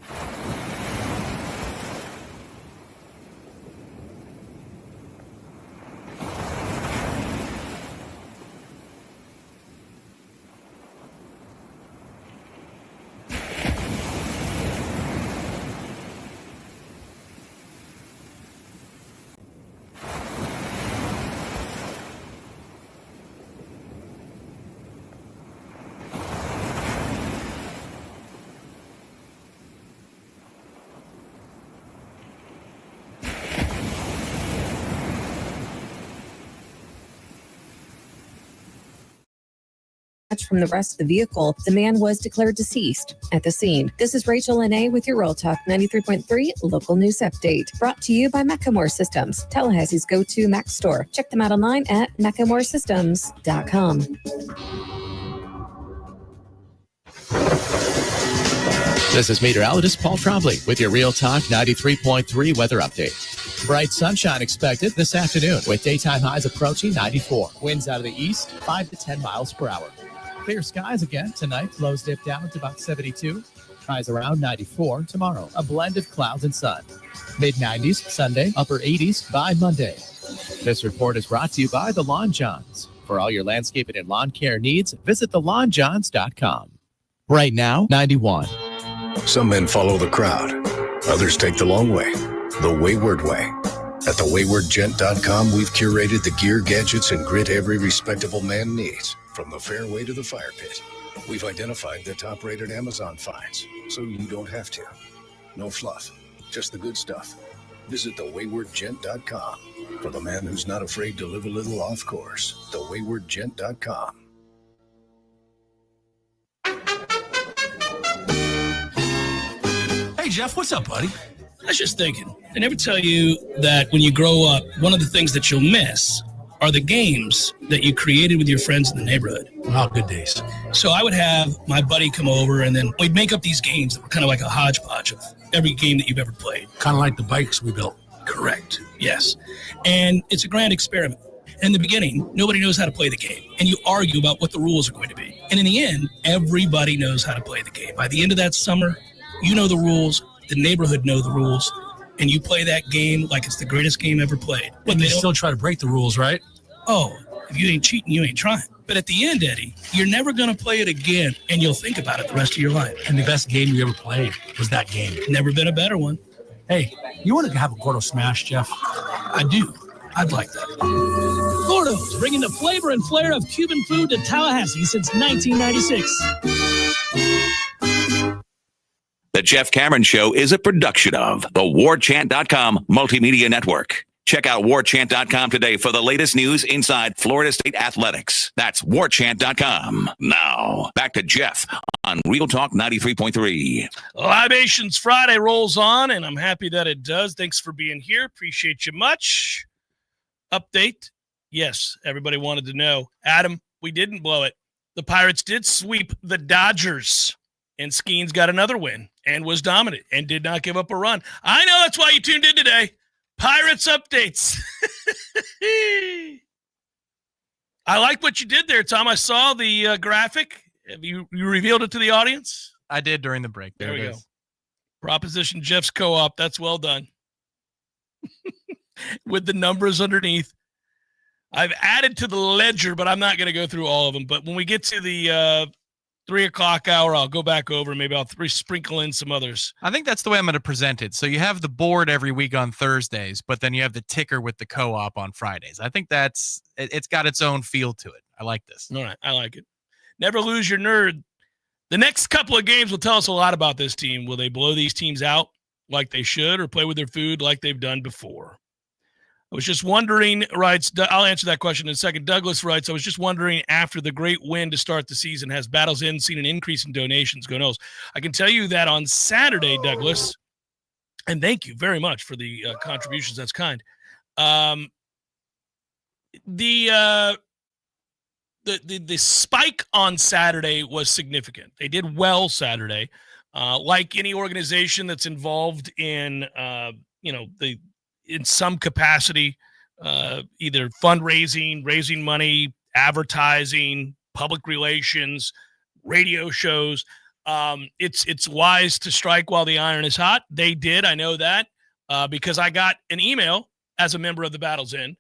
From the rest of the vehicle, the man was declared deceased at the scene. This is Rachel Lene with your Real Talk 93.3 local news update, brought to you by Macklemore Systems, Tallahassee's go-to Mac store. Check them out online at MacklemoreSystems.com. This is meteorologist Paul Trombley with your Real Talk 93.3 weather update. Bright sunshine expected this afternoon with daytime highs approaching 94. Winds out of the east, 5 to 10 miles per hour. Clear skies again tonight. Lows dip down to about 72. Highs around 94 tomorrow. A blend of clouds and sun. Mid-90s Sunday, upper 80s by Monday. This report is brought to you by The Lawn Johns. For all your landscaping and lawn care needs, visit thelawnjohns.com. Right now, 91. Some men follow the crowd. Others take the long way, the wayward way. At thewaywardgent.com, we've curated the gear, gadgets, and grit every respectable man needs. From the fairway to the fire pit, we've identified the top-rated Amazon finds, so you don't have to. No fluff, just the good stuff. Visit thewaywardgent.com for the man who's not afraid to live a little off course. Thewaywardgent.com. Hey, Jeff, what's up, buddy? I was just thinking, they never tell you that when you grow up, one of the things that you'll miss are the games that you created with your friends in the neighborhood. Wow, good days. So I would have my buddy come over, and then we'd make up these games that were kind of like a hodgepodge of every game that you've ever played. Kind of like the bikes we built. Correct, yes. And it's a grand experiment. In the beginning, nobody knows how to play the game, and you argue about what the rules are going to be. And in the end, everybody knows how to play the game. By the end of that summer, you know the rules, the neighborhood know the rules, and you play that game like it's the greatest game ever played. But they still try to break the rules, right? Oh, if you ain't cheating, you ain't trying. But at the end, Eddie, you're never going to play it again, and you'll think about it the rest of your life. And the best game you ever played was that game. Never been a better one. Hey, you want to have a Gordo smash, Jeff? I do. I'd like that. Gordo's, bringing the flavor and flair of Cuban food to Tallahassee since 1996. The Jeff Cameron Show is a production of the Warchant.com Multimedia Network. Check out Warchant.com today for the latest news inside Florida State athletics. That's Warchant.com. Now, back to Jeff on Real Talk 93.3. Libations Friday rolls on, and I'm happy that it does. Thanks for being here. Appreciate you much. Update. Yes, everybody wanted to know. Adam, we didn't blow it. The Pirates did sweep the Dodgers, and Skeens got another win and was dominant and did not give up a run. I know that's why you tuned in today. Pirates updates. I like what you did there, Tom. I saw the graphic. Have you revealed it to the audience? I did during the break. There we go. Proposition Jeff's co-op. That's well done. With the numbers underneath. I've added to the ledger, but I'm not going to go through all of them. But when we get to the 3 o'clock hour, I'll go back over. Maybe I'll sprinkle in some others. I think that's the way I'm going to present it. So you have the board every week on Thursdays, but then you have the ticker with the co-op on Fridays. I think it's got its own feel to it. I like this. All right. I like it. Never lose your nerd. The next couple of games will tell us a lot about this team. Will they blow these teams out like they should or play with their food like they've done before? I was just wondering, writes, I'll answer that question in a second. Douglas writes, I was just wondering, after the great win to start the season, has Battles Inn seen an increase in donations? Go knows. I can tell you that on Saturday, Douglas, and thank you very much for the contributions. That's kind. The spike on Saturday was significant. They did well Saturday. Like any organization that's involved in, in some capacity, either fundraising, raising money, advertising, public relations, radio shows. It's wise to strike while the iron is hot. They did. I know that because I got an email as a member of the Battles Inn,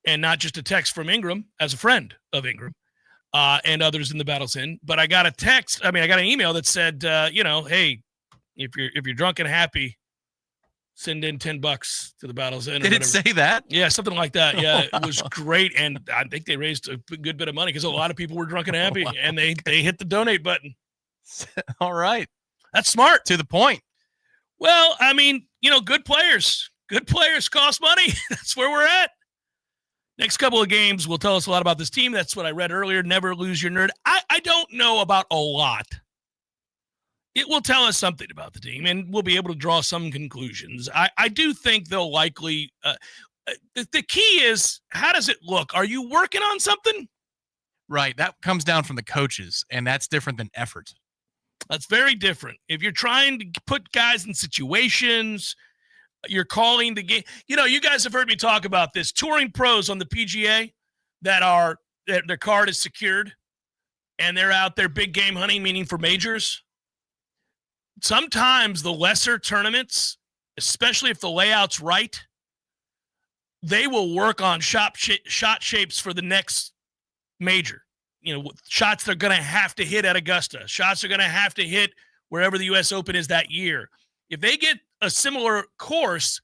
and not just a text from Ingram as a friend of Ingram and others in the Battles Inn. But I got I got an email that said, hey, if you're drunk and happy, send in $10 to the Battles Inn. Did it say that? Yeah, something like that. Yeah, it was great. And I think they raised a good bit of money because a lot of people were drunk and happy, and they hit the donate button. All right. That's smart. To the point. Well, good players. Good players cost money. That's where we're at. Next couple of games will tell us a lot about this team. That's what I read earlier. Never lose your nerd. I don't know about a lot. It will tell us something about the team, and we'll be able to draw some conclusions. I do think they'll likely the key is, how does it look? Are you working on something? Right. That comes down from the coaches, and that's different than effort. That's very different. If you're trying to put guys in situations, you're calling the game. You guys have heard me talk about this. Touring pros on the PGA that their card is secured and they're out there big game hunting, meaning for majors. Sometimes the lesser tournaments, especially if the layout's right, they will work on shot shapes for the next major. Shots they're going to have to hit at Augusta. Shots they're going to have to hit wherever the U.S. Open is that year. If they get a similar course,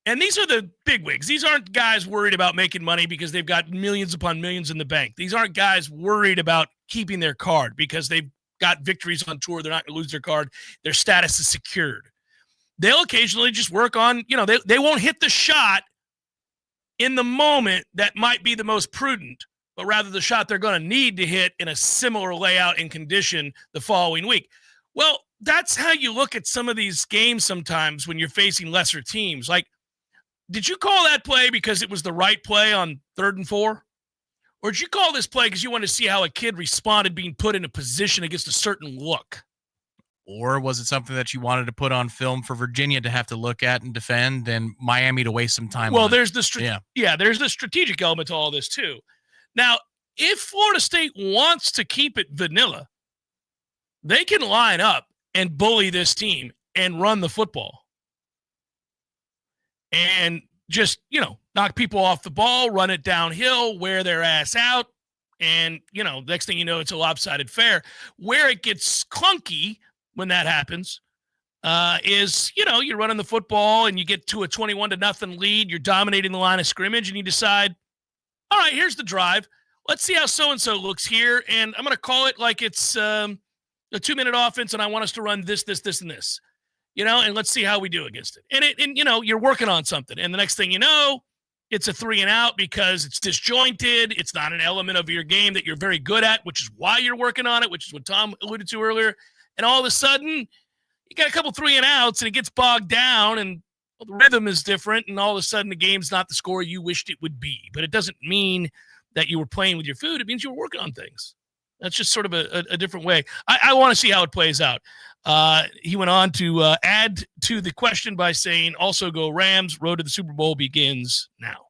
and these are the bigwigs. These aren't guys worried about making money because they've got millions upon millions in the bank. These aren't guys worried about keeping their card because they've got victories on tour. They're not going to lose their card. Their status is secured. They'll occasionally just work on, they won't hit the shot in the moment that might be the most prudent, but rather the shot they're going to need to hit in a similar layout and condition the following week. Well, that's how you look at some of these games sometimes when you're facing lesser teams. Like, did you call that play because it was the right play on 3rd and 4? Or did you call this play because you wanted to see how a kid responded being put in a position against a certain look? Or was it something that you wanted to put on film for Virginia to have to look at and defend, and Miami to waste some time on? Well, there's the strategic element to all this too. Now, if Florida State wants to keep it vanilla, they can line up and bully this team and run the football. And just, knock people off the ball, run it downhill, wear their ass out. And, next thing you know, it's a lopsided affair. Where it gets clunky when that happens is, you're running the football and you get to a 21-0 lead. You're dominating the line of scrimmage and you decide, all right, here's the drive. Let's see how so-and-so looks here. And I'm going to call it like it's a 2-minute offense and I want us to run this, and this, and let's see how we do against it. And you're working on something. And the next thing you know, it's a 3-and-out because it's disjointed. It's not an element of your game that you're very good at, which is why you're working on it, which is what Tom alluded to earlier. And all of a sudden, you got a couple 3-and-outs and it gets bogged down and the rhythm is different. And all of a sudden the game's not the score you wished it would be, but it doesn't mean that you were playing with your food. It means you were working on things. That's just sort of a different way. I want to see how it plays out. He went on to add to the question by saying, also go Rams, road to the Super Bowl begins now.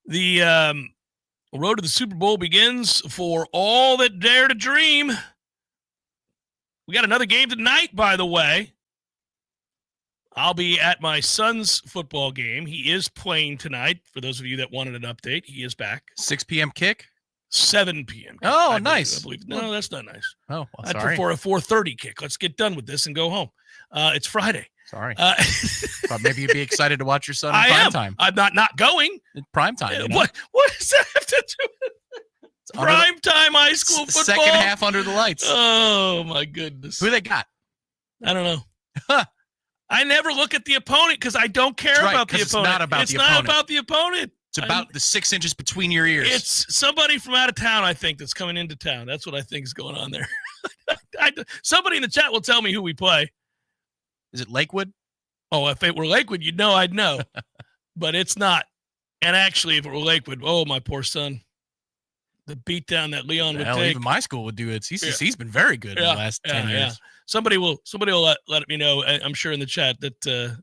The road to the Super Bowl begins for all that dare to dream. We got another game tonight, by the way. I'll be at my son's football game. He is playing tonight. For those of you that wanted an update, he is back. 6 p.m. kick? 7 p.m. kick, Oh, I nice. believe. No, that's not nice. Oh, well, I'd sorry. prefer a 4:30 kick. Let's get done with this and go home. It's Friday. Sorry. Thought maybe you'd be excited to watch your son in I prime am. time. I'm not going. In prime time. What does that have to do with prime time high school football? Second half under the lights. Oh, my goodness. Who they got? I don't know. I never look at the opponent because I don't care about the opponent. It's not about the opponent. It's not about the opponent. It's about the 6 inches between your ears. It's somebody from out of town, I think, that's coming into town. That's what I think is going on there. Somebody in the chat will tell me who we play. Is it Lakewood? Oh, if it were Lakewood, you'd know I'd know. But it's not. And actually, if it were Lakewood, oh, my poor son. The beatdown that Leon would take. Even my school would do it. He's been very good in the last 10 years. Yeah. Somebody will let me know. I'm sure in the chat that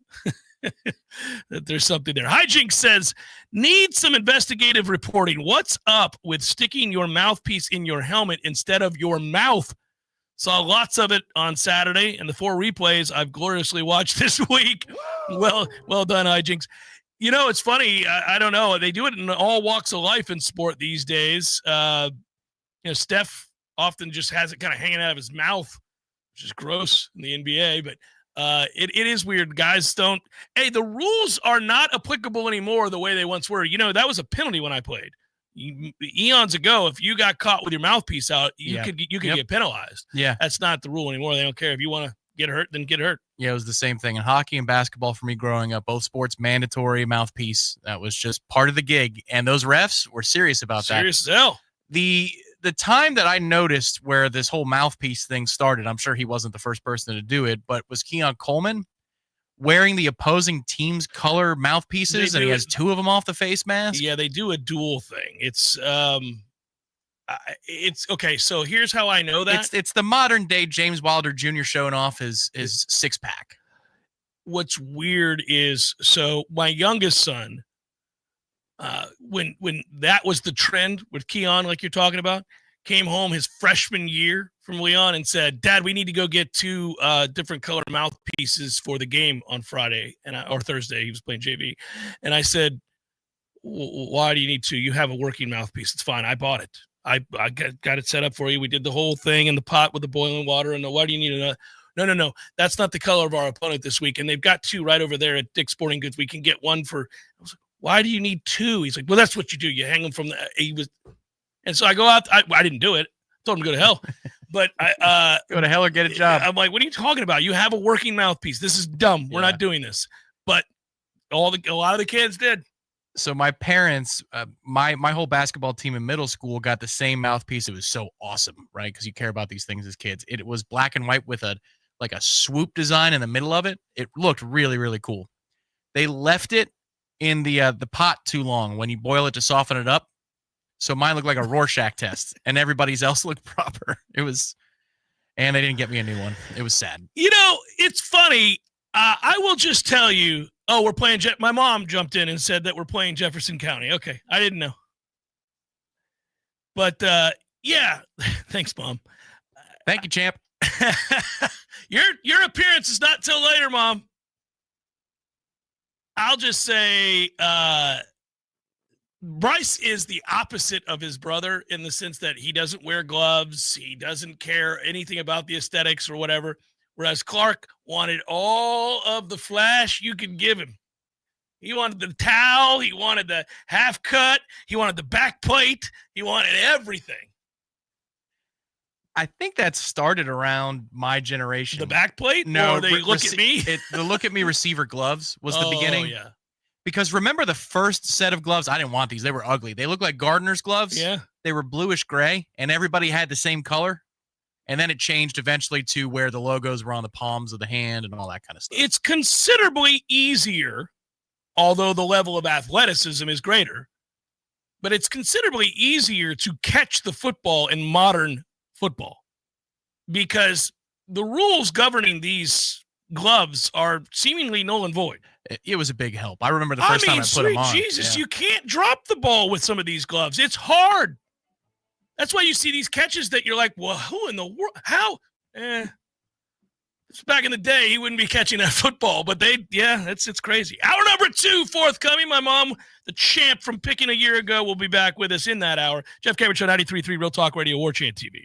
that there's something there. Hijinks says, need some investigative reporting. What's up with sticking your mouthpiece in your helmet instead of your mouth? Saw lots of it on Saturday, and the 4 replays I've gloriously watched this week. Well done, Hijinks. It's funny. I don't know. They do it in all walks of life in sport these days. Steph often just has it kind of hanging out of his mouth, which is gross in the NBA. But it is weird. Guys don't. Hey, the rules are not applicable anymore the way they once were. That was a penalty when I played. Eons ago, if you got caught with your mouthpiece out, you could get penalized. Yeah, that's not the rule anymore. They don't care if you want to get hurt, then get hurt. Yeah, it was the same thing in hockey and basketball for me growing up. Both sports, mandatory mouthpiece. That was just part of the gig. And those refs were serious about that. Serious as hell. The time that I noticed where this whole mouthpiece thing started, I'm sure he wasn't the first person to do it, but was Keon Coleman wearing the opposing team's color mouthpieces, and he has 2 of them off the face mask. Yeah, they do a dual thing. It's okay. So here's how I know that it's the modern day James Wilder Jr. showing off his 6-pack. What's weird is, so my youngest son, when that was the trend with Keon, like you're talking about, came home his freshman year from Leon and said, "Dad, we need to go get 2 different color mouthpieces for the game on Friday or Thursday." He was playing JV, and I said, "Why do you need 2? You have a working mouthpiece. It's fine. I bought it. I got it set up for you. We did the whole thing in the pot with the boiling water. And why do you need another?" No. That's not the color of our opponent this week. And they've got 2 right over there at Dick's Sporting Goods. We can get 1 for. I was like, "Why do you need 2?" He's like, "Well, that's what you do. You hang them from the." And so I go out. I didn't do it. I told him to go to hell. But I go to hell or get a job. I'm like, "What are you talking about? You have a working mouthpiece. This is dumb. We're not doing this." But a lot of the kids did. So my parents, my whole basketball team in middle school got the same mouthpiece. It was so awesome, right? Because you care about these things as kids. It was black and white with a swoop design in the middle of it. It looked really, really cool. They left it in the pot too long when you boil it to soften it up. So mine looked like a Rorschach test, and everybody's else looked proper. And they didn't get me a new one. It was sad. It's funny. I will just tell you. Oh, we're playing. My mom jumped in and said that we're playing Jefferson County. Okay, I didn't know. But yeah, thanks, Mom. Thank you, champ. Your appearance is not till later, Mom. I'll just say Bryce is the opposite of his brother in the sense that he doesn't wear gloves. He doesn't care anything about the aesthetics or whatever. Whereas Clark wanted all of the flash you could give him. He wanted the towel. He wanted the half cut. He wanted the back plate. He wanted everything. I think that started around my generation. The back plate? No, or they look at me? The look at me receiver gloves was the beginning. Oh, yeah. Because remember the first set of gloves? I didn't want these. They were ugly. They looked like gardener's gloves. Yeah. They were bluish gray, and everybody had the same color. And then it changed eventually to where the logos were on the palms of the hand and all that kind of stuff. It's considerably easier, although the level of athleticism is greater, but it's considerably easier to catch the football in modern football because the rules governing these gloves are seemingly null and void. It was a big help. I remember the first time I put them on. Jesus, yeah. You can't drop the ball with some of these gloves. It's hard. That's why you see these catches that you're like, well, who in the world? How? It's back in the day, he wouldn't be catching that football, but it's crazy. Hour number 2 forthcoming. My mom, the champ from picking a year ago, will be back with us in that hour. Jeff Cameron Show, 93.3 Real Talk Radio, Warchant TV.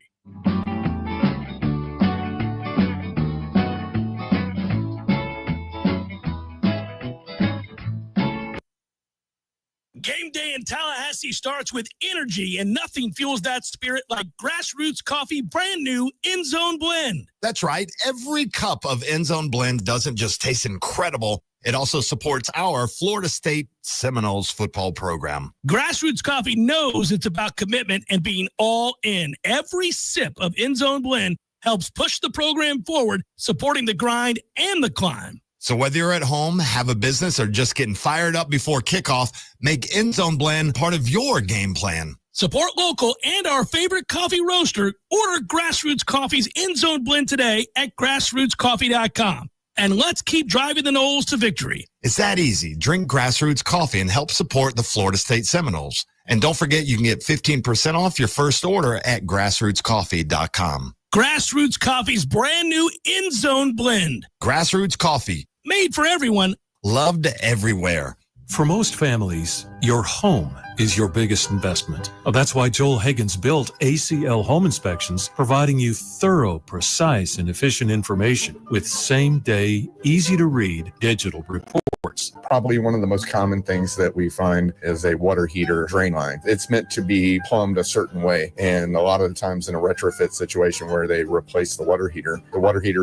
Game day in Tallahassee starts with energy, and nothing fuels that spirit like Grassroots Coffee brand new End Zone Blend. That's right. Every cup of End Zone Blend doesn't just taste incredible. It also supports our Florida State Seminoles football program. Grassroots Coffee knows it's about commitment and being all in. Every sip of End Zone Blend helps push the program forward, supporting the grind and the climb. So whether you're at home, have a business, or just getting fired up before kickoff, make End Zone Blend part of your game plan. Support local and our favorite coffee roaster. Order Grassroots Coffee's End Zone Blend today at grassrootscoffee.com. And let's keep driving the Noles to victory. It's that easy. Drink Grassroots Coffee and help support the Florida State Seminoles. And don't forget, you can get 15% off your first order at grassrootscoffee.com. Grassroots Coffee's brand new End Zone Blend. Grassroots Coffee. Made for everyone. Loved everywhere. For most families, your home is your biggest investment. That's why Joel Higgins built ACL Home Inspections, providing you thorough, precise, and efficient information with same-day, easy-to-read digital reports. Probably one of the most common things that we find is a water heater drain line. It's meant to be plumbed a certain way, and a lot of the times in a retrofit situation where they replace the water heater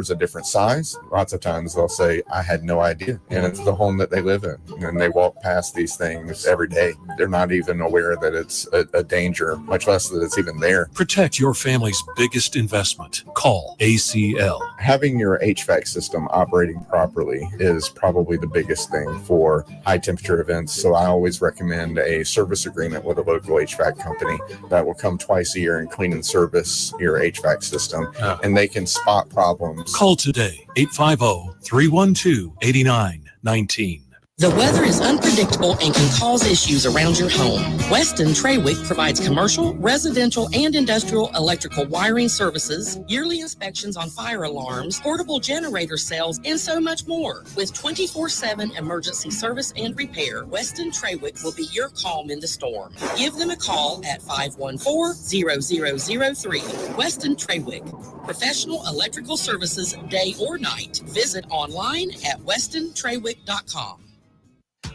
is a different size. Lots of times they'll say, I had no idea, and it's the home that they live in, and they walk past these things every day. They're not even aware that it's a danger, much less that it's even there. Protect your family's biggest investment. Call ACL. Having your HVAC system operating properly is probably the biggest thing for high temperature events. So I always recommend a service agreement with a local HVAC company that will come twice a year and clean and service your HVAC system, and they can spot problems. Call today, 850-312-8919. The weather is unpredictable and can cause issues around your home. Weston Trawick provides commercial, residential, and industrial electrical wiring services, yearly inspections on fire alarms, portable generator sales, and so much more. With 24/7 emergency service and repair, Weston Trawick will be your calm in the storm. Give them a call at 514-0003. Weston Trawick, professional electrical services day or night. Visit online at westontrawick.com.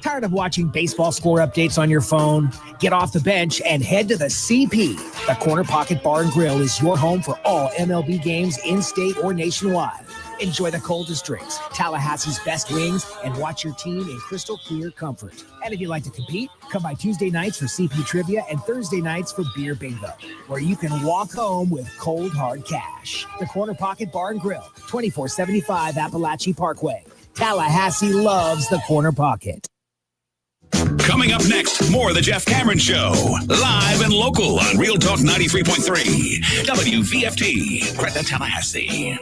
Tired of watching baseball score updates on your phone? Get off the bench and head to the CP. The Corner Pocket Bar and Grill is your home for all MLB games in-state or nationwide. Enjoy the coldest drinks, Tallahassee's best wings, and watch your team in crystal clear comfort. And if you'd like to compete, come by Tuesday nights for CP Trivia and Thursday nights for Beer Bingo, where you can walk home with cold, hard cash. The Corner Pocket Bar and Grill, 2475 Appalachie Parkway. Tallahassee loves the Corner Pocket. Coming up next, more of the Jeff Cameron Show. Live and local on Real Talk 93.3. WVFT, Greta, Tallahassee.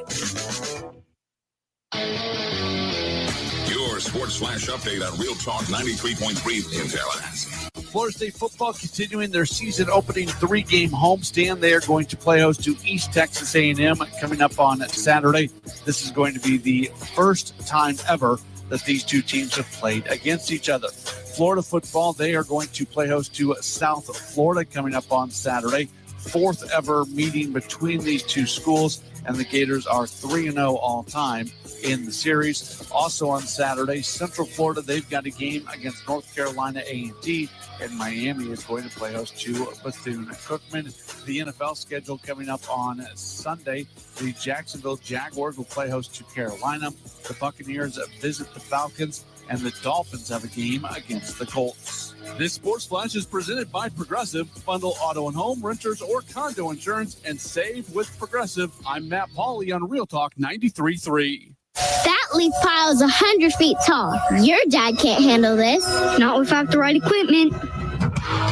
Your Sports Flash update on Real Talk 93.3 in Tallahassee. Florida State football continuing their season opening 3-game homestand. They are going to play host to East Texas A&M coming up on Saturday. This is going to be the first time ever that these two teams have played against each other. Florida football, they are going to play host to South Florida coming up on Saturday. Fourth ever meeting between these two schools. and the Gators are 3-0 all time in the series. Also on Saturday, Central Florida, they've got a game against North Carolina A&T, and Miami is going to play host to Bethune-Cookman. The NFL schedule coming up on Sunday, the Jacksonville Jaguars will play host to Carolina. The Buccaneers visit the Falcons, and the Dolphins have a game against the Colts. This Sports Flash is presented by Progressive. Bundle auto and home, renters, or condo insurance and save with Progressive. I'm Matt Pauley on Real Talk 93.3. That leaf pile is 100 feet tall. Your dad can't handle this. Not without the right equipment.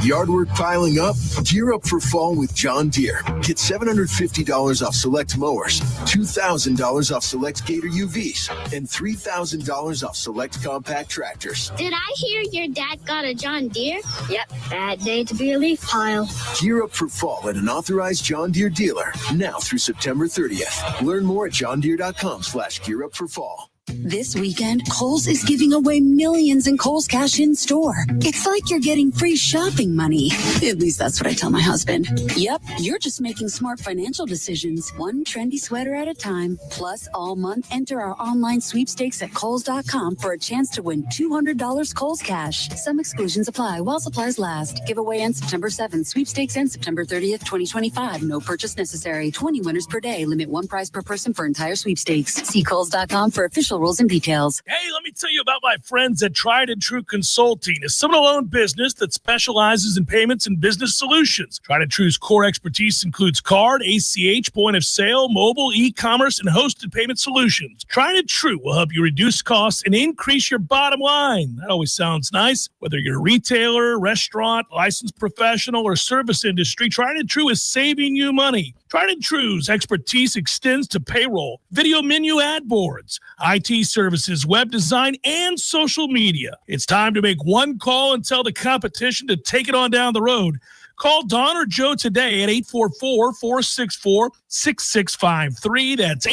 Yard work piling up? Gear up for fall with John Deere. Get $750 off select mowers, $2,000 off select Gator UVs, and $3,000 off select compact tractors. Did I hear your dad got a John Deere? Yep, bad day to be a leaf pile. Gear up for fall at an authorized John Deere dealer now through September 30th. Learn more at johndeere.com/gearupforfall. This weekend, Kohl's is giving away millions in Kohl's Cash in Store. It's like you're getting free shopping money. At least that's what I tell my husband. Yep, you're just making smart financial decisions, one trendy sweater at a time. Plus, all month, enter our online sweepstakes at Kohl's.com for a chance to win $200 Kohl's Cash. Some exclusions apply while supplies last. Giveaway ends September 7th. Sweepstakes ends September 30th, 2025. No purchase necessary. 20 winners per day. Limit one prize per person for entire sweepstakes. See Kohl's.com for official rules and details. Hey, let me tell you about my friends at Tried and True Consulting, a Seminole-owned business that specializes in payments and business solutions. Tried and True's core expertise includes card, ACH, point of sale, mobile, e-commerce, and hosted payment solutions. Tried and True will help you reduce costs and increase your bottom line. That always sounds nice. Whether you're a retailer, restaurant, licensed professional, or service industry, Tried and True is saving you money. Tried and True's expertise extends to payroll, video menu ad boards, IT services, web design, and social media. It's time to make one call and tell the competition to take it on down the road. Call Don or Joe today at 844-464-6653. That's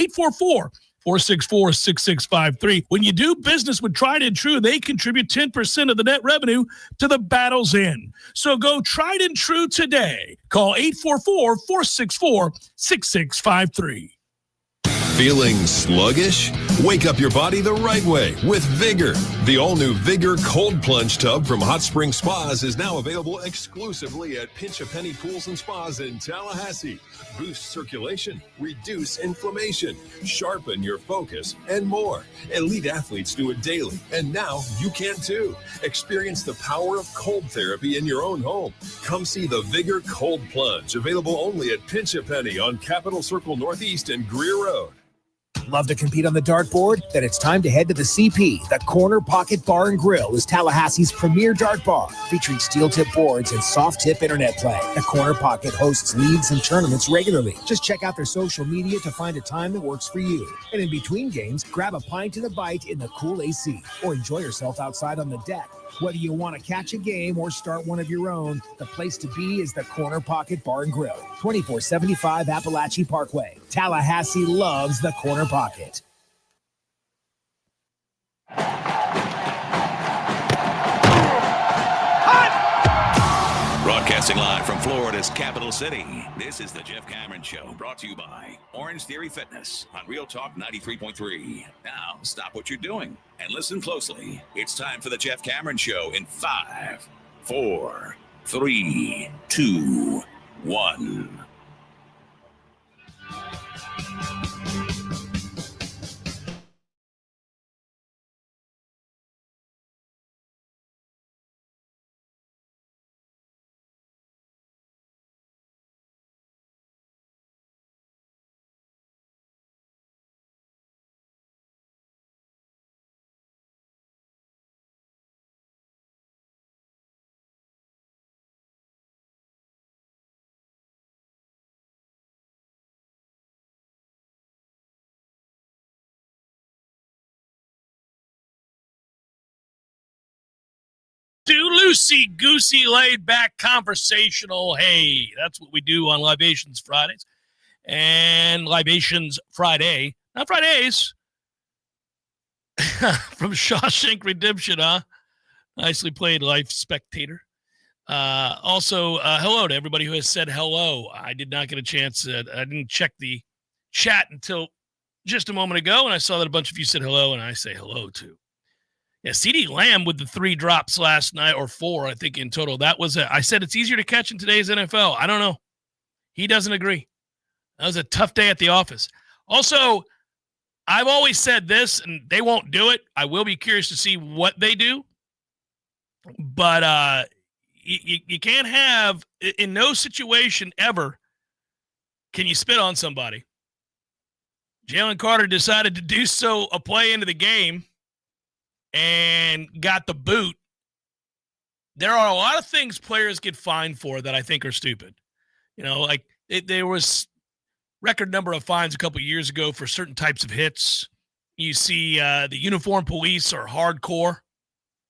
844-464-6653. When you do business with Tried and True, they contribute 10% of the net revenue to the battle's end. So go Tried and True today. Call 844-464-6653. Feeling sluggish? Wake up your body the right way with Vigor. The all-new Vigor Cold Plunge Tub from Hot Spring Spas is now available exclusively at Pinch a Penny Pools and Spas in Tallahassee. Boost circulation, reduce inflammation, sharpen your focus, and more. Elite athletes do it daily, and now you can too. Experience the power of cold therapy in your own home. Come see the Vigor Cold Plunge, available only at Pinch a Penny on Capitol Circle Northeast and Greer Road. Love to compete on the dartboard? Then it's time to head to the CP. The Corner Pocket Bar and Grill is Tallahassee's premier dart bar, featuring steel tip boards and soft tip internet play. The Corner Pocket hosts leagues and tournaments regularly. Just check out their social media to find a time that works for you. And in between games, grab a pint and a bite in the cool AC, or enjoy yourself outside on the deck. Whether you want to catch a game or start one of your own, the place to be is the Corner Pocket Bar and Grill, 2475 Appalachie Parkway. Tallahassee loves the Corner Pocket. Broadcasting live from Florida's capital city, this is the Jeff Cameron Show, brought to you by Orange Theory Fitness on Real Talk 93.3. Now, stop what you're doing and listen closely. It's time for the Jeff Cameron Show in 5, 4, 3, 2, 1. Loosey-goosey, laid-back, conversational. Hey, that's what we do on Libations Fridays. And Libations Friday, not Fridays, from Shawshank Redemption, huh? Nicely played, Life Spectator. Also, hello to everybody who has said hello. I did not get a chance. I didn't check the chat until just a moment ago, and I saw that a bunch of you said hello, and I say hello too. Yeah, CeeDee Lamb with the 3 drops last night, or 4, I think in total. That was I said it's easier to catch in today's NFL. I don't know. He doesn't agree. That was a tough day at the office. Also, I've always said this, and they won't do it. I will be curious to see what they do. But you can't have, in no situation ever, can you spit on somebody. Jalen Carter decided to do so a play into the game and got the boot. There are a lot of things players get fined for that I think are stupid. You know, like there was record number of fines a couple of years ago for certain types of hits. You see the uniform police are hardcore.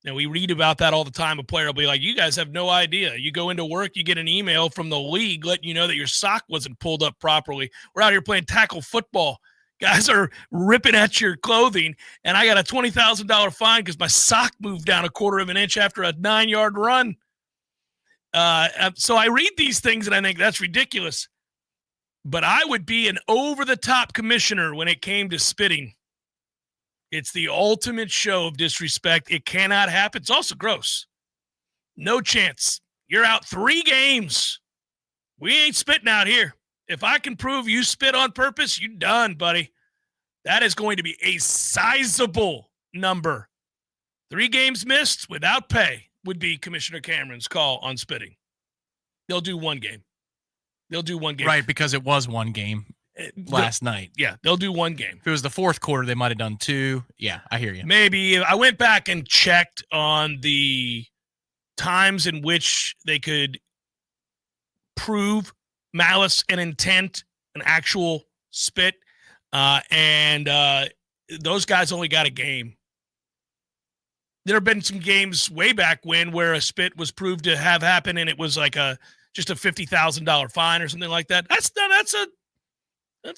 You know, we read about that all the time. A player will be like, you guys have no idea. You go into work, you get an email from the league letting you know that your sock wasn't pulled up properly. We're out here playing tackle football. Guys are ripping at your clothing, and I got a $20,000 fine because my sock moved down a quarter of an inch after a 9-yard run. So I read these things, and I think that's ridiculous. But I would be an over-the-top commissioner when it came to spitting. It's the ultimate show of disrespect. It cannot happen. It's also gross. No chance. You're out 3 games. We ain't spitting out here. If I can prove you spit on purpose, you're done, buddy. That is going to be a sizable number. 3 games missed without pay would be Commissioner Cameron's call on spitting. They'll do 1 game. They'll do 1 game. Right, because it was 1 game last night. Yeah, they'll do 1 game. If it was the 4th quarter, they might have done 2. Yeah, I hear you. Maybe. I went back and checked on the times in which they could prove malice and intent, an actual spit, and those guys only got a game. There have been some games way back when where a spit was proved to have happened, and it was like just a $50,000 fine or something like that. That's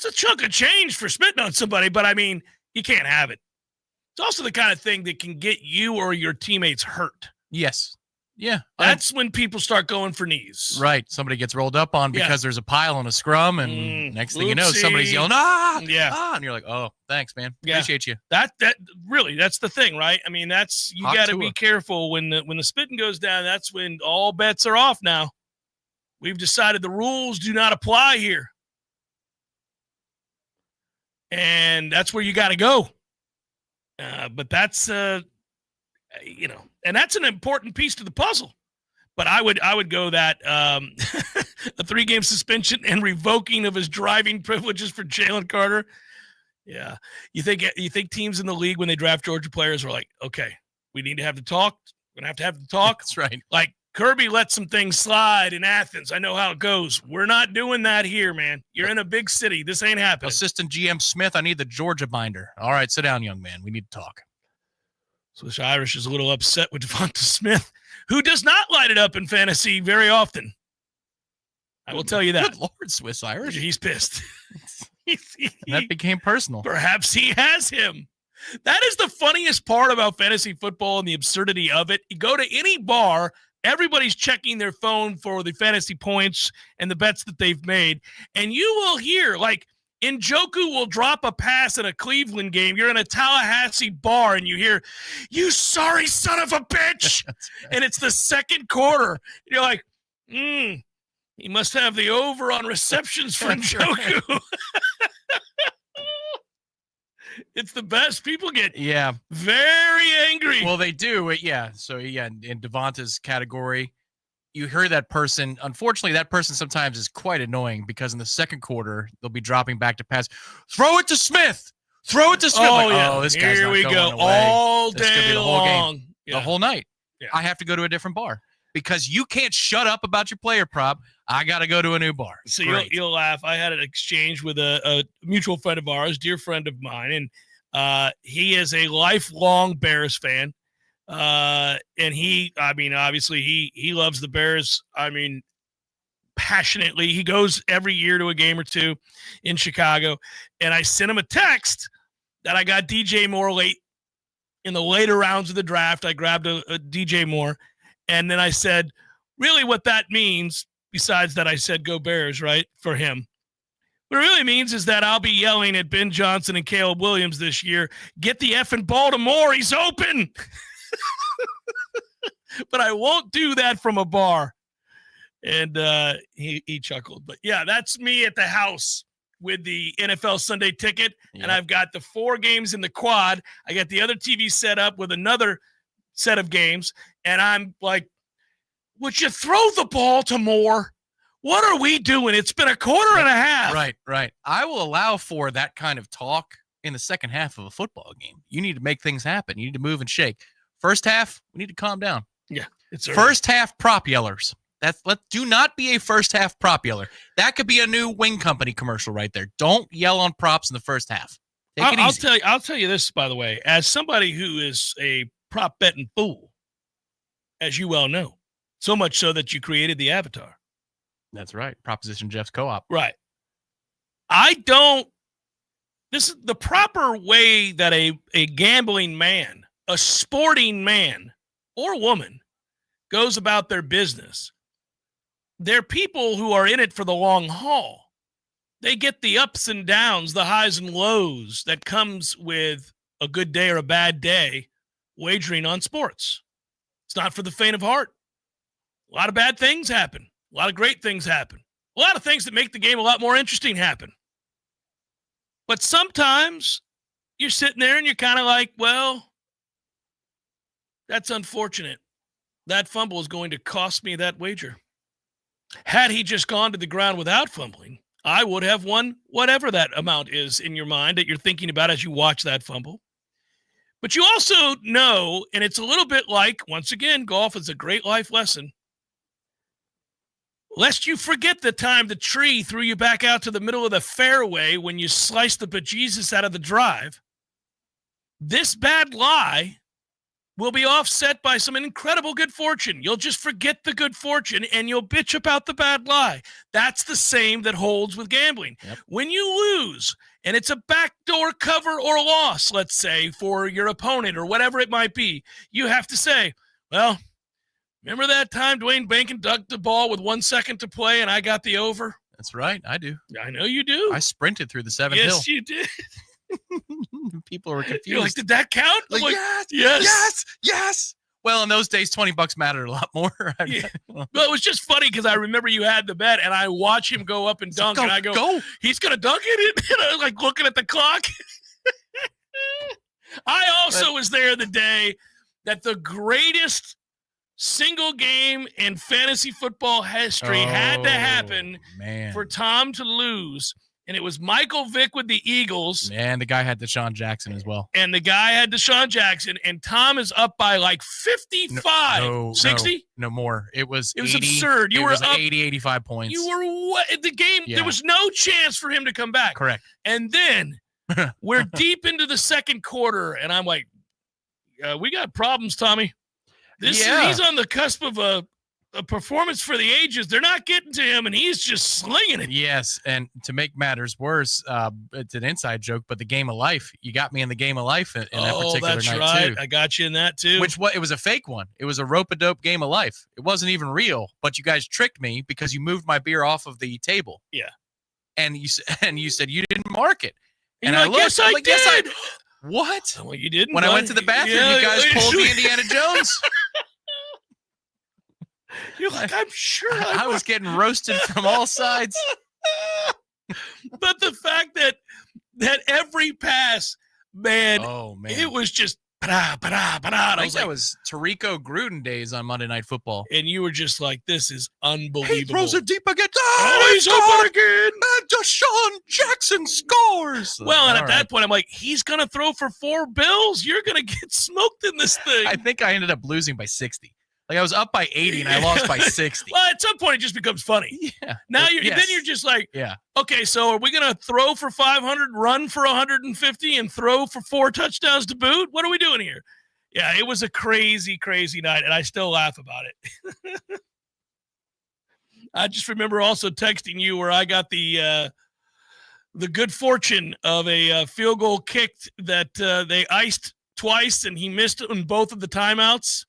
a chunk of change for spitting on somebody, but I mean, you can't have it. It's also the kind of thing that can get you or your teammates hurt. Yes. Yeah. That's when people start going for knees. Right. Somebody gets rolled up on because there's a pile on a scrum, and next thing you know, somebody's yelling, "Ah!" Yeah. Ah! And you're like, "Oh, thanks, man. Appreciate you." That really, that's the thing, right? I mean, that's you Hot got to tour. be careful when the spitting goes down. That's when all bets are off. Now, we've decided the rules do not apply here, and that's where you got to go. But that's and that's an important piece to the puzzle. But I would go that a 3-game suspension and revoking of his driving privileges for Jalen Carter. Yeah, you think teams in the league when they draft Georgia players are like, okay, we need to have the talk. We're gonna have the talk. That's right. Like Kirby let some things slide in Athens. I know how it goes. We're not doing that here, man. You're in a big city. This ain't happening. Assistant GM Smith, I need the Georgia binder. All right, sit down, young man. We need to talk. Swiss Irish is a little upset with Devonta Smith, who does not light it up in fantasy very often. I will tell you that. Good Lord, Swiss Irish. He's pissed. That became personal. Perhaps he has him. That is the funniest part about fantasy football and the absurdity of it. You go to any bar, everybody's checking their phone for the fantasy points and the bets that they've made, and you will hear, like, Njoku will drop a pass in a Cleveland game. You're in a Tallahassee bar and you hear, "You sorry son of a bitch." And it's the 2nd quarter. You're like, he must have the over on receptions for Njoku. It's the best. People get very angry. Well, they do. Yeah. So, in Devonta's category, you hear that person. Unfortunately, that person sometimes is quite annoying because in the 2nd quarter, they'll be dropping back to pass. Throw it to Smith. Throw it to Smith. Oh, this guy's here not we going go. away. All This could be day the whole long. game, the whole night. Yeah. I have to go to a different bar because you can't shut up about your player prop. I got to go to a new bar. So Great. you'll laugh. I had an exchange with a mutual friend of ours, dear friend of mine, and he is a lifelong Bears fan. And obviously he loves the Bears. I mean, passionately. He goes every year to a game or two in Chicago. And I sent him a text that I got DJ Moore late in the later rounds of the draft. I grabbed a DJ Moore. And then I said, really what that means, besides that I said go Bears, right, for him, What it really means is that I'll be yelling at Ben Johnson and Caleb Williams this year, get the effing ball to Moore, he's open. But I won't do that from a bar. And he chuckled. But, yeah, that's me at the house with the NFL Sunday Ticket. Yep. And I've got the 4 games in the quad. I got the other TV set up with another set of games. And I'm like, would you throw the ball to Moore? What are we doing? It's been a quarter and a half. Right. I will allow for that kind of talk in the second half of a football game. You need to make things happen. You need to move and shake. First half, we need to calm down. Yeah. It's first half prop yellers. Do not be a first half prop yeller. That could be a new wing company commercial right there. Don't yell on props in the first half. Take it easy. I'll tell you this, by the way, as somebody who is a prop betting fool, as you well know, so much so that you created the avatar. That's right. Proposition Jeff's co-op. Right. This is the proper way that a gambling man, a sporting man or woman goes about their business. They're people who are in it for the long haul. They get the ups and downs, the highs and lows that comes with a good day or a bad day wagering on sports. It's not for the faint of heart. A lot of bad things happen. A lot of great things happen. A lot of things that make the game a lot more interesting happen. But sometimes you're sitting there and you're kind of like, well, that's unfortunate. That fumble is going to cost me that wager. Had he just gone to the ground without fumbling, I would have won whatever that amount is in your mind that you're thinking about as you watch that fumble. But you also know, and it's a little bit like, once again, golf is a great life lesson. Lest you forget the time the tree threw you back out to the middle of the fairway when you sliced the bejesus out of the drive. This bad lie will be offset by some incredible good fortune. You'll just forget the good fortune and you'll bitch about the bad lie. That's the same that holds with gambling. Yep. When you lose and it's a backdoor cover or loss, let's say, for your opponent or whatever it might be, you have to say, well, remember that time Dwayne Bankin dunked the ball with 1 second to play and I got the over? That's right. I do. I know you do. I sprinted through the 7th hill. Yes, you did. People were confused. You're like, did that count? Like, yes. Well, in those days, $20 mattered a lot more. Yeah. Well, it was just funny because I remember you had the bet, and I watch him go up and dunk, and I go, he's going to dunk it? And I was like looking at the clock. I also was there the day that the greatest single game in fantasy football history had to happen for Tom to lose. And it was Michael Vick with the Eagles. And the guy had Deshaun Jackson as well. And the guy had Deshaun Jackson. And Tom is up by like 55, 60? No more. It was 80, absurd. You were up 80, 85 points. You were the game. Yeah. There was no chance for him to come back. Correct. And then we're deep into the second quarter. And I'm like, we got problems, Tommy. He's on the cusp of a performance for the ages. They're not getting to him, and he's just slinging it. Yes, and to make matters worse, it's an inside joke, but the game of life. You got me in the game of life in that particular that's night, right. too. I got you in that, too. It was a fake one. It was a rope-a-dope game of life. It wasn't even real, but you guys tricked me because you moved my beer off of the table. Yeah. And you said you didn't mark it. And I looked, yes, I did. Yes, I did. What? Well, you didn't. When I went to the bathroom, you guys pulled the Indiana Jones. You're like, I'm sure I was getting roasted from all sides. But the fact that every pass, man, it was just I think that was Tirico Gruden days on Monday Night Football. And you were just like, this is unbelievable. He throws it deep again. He's open again. And Deshaun Jackson scores. Well, and at that point, I'm like, he's going to throw for 4 bills. You're going to get smoked in this thing. I think I ended up losing by 60. Like I was up by 80 and I lost by 60. Well, at some point it just becomes funny. Yeah. Now then you're just like, okay, so are we going to throw for 500, run for 150, and throw for 4 touchdowns to boot? What are we doing here? Yeah, it was a crazy, crazy night, and I still laugh about it. I just remember also texting you where I got the good fortune of a field goal kicked that they iced twice, and he missed on both of the timeouts.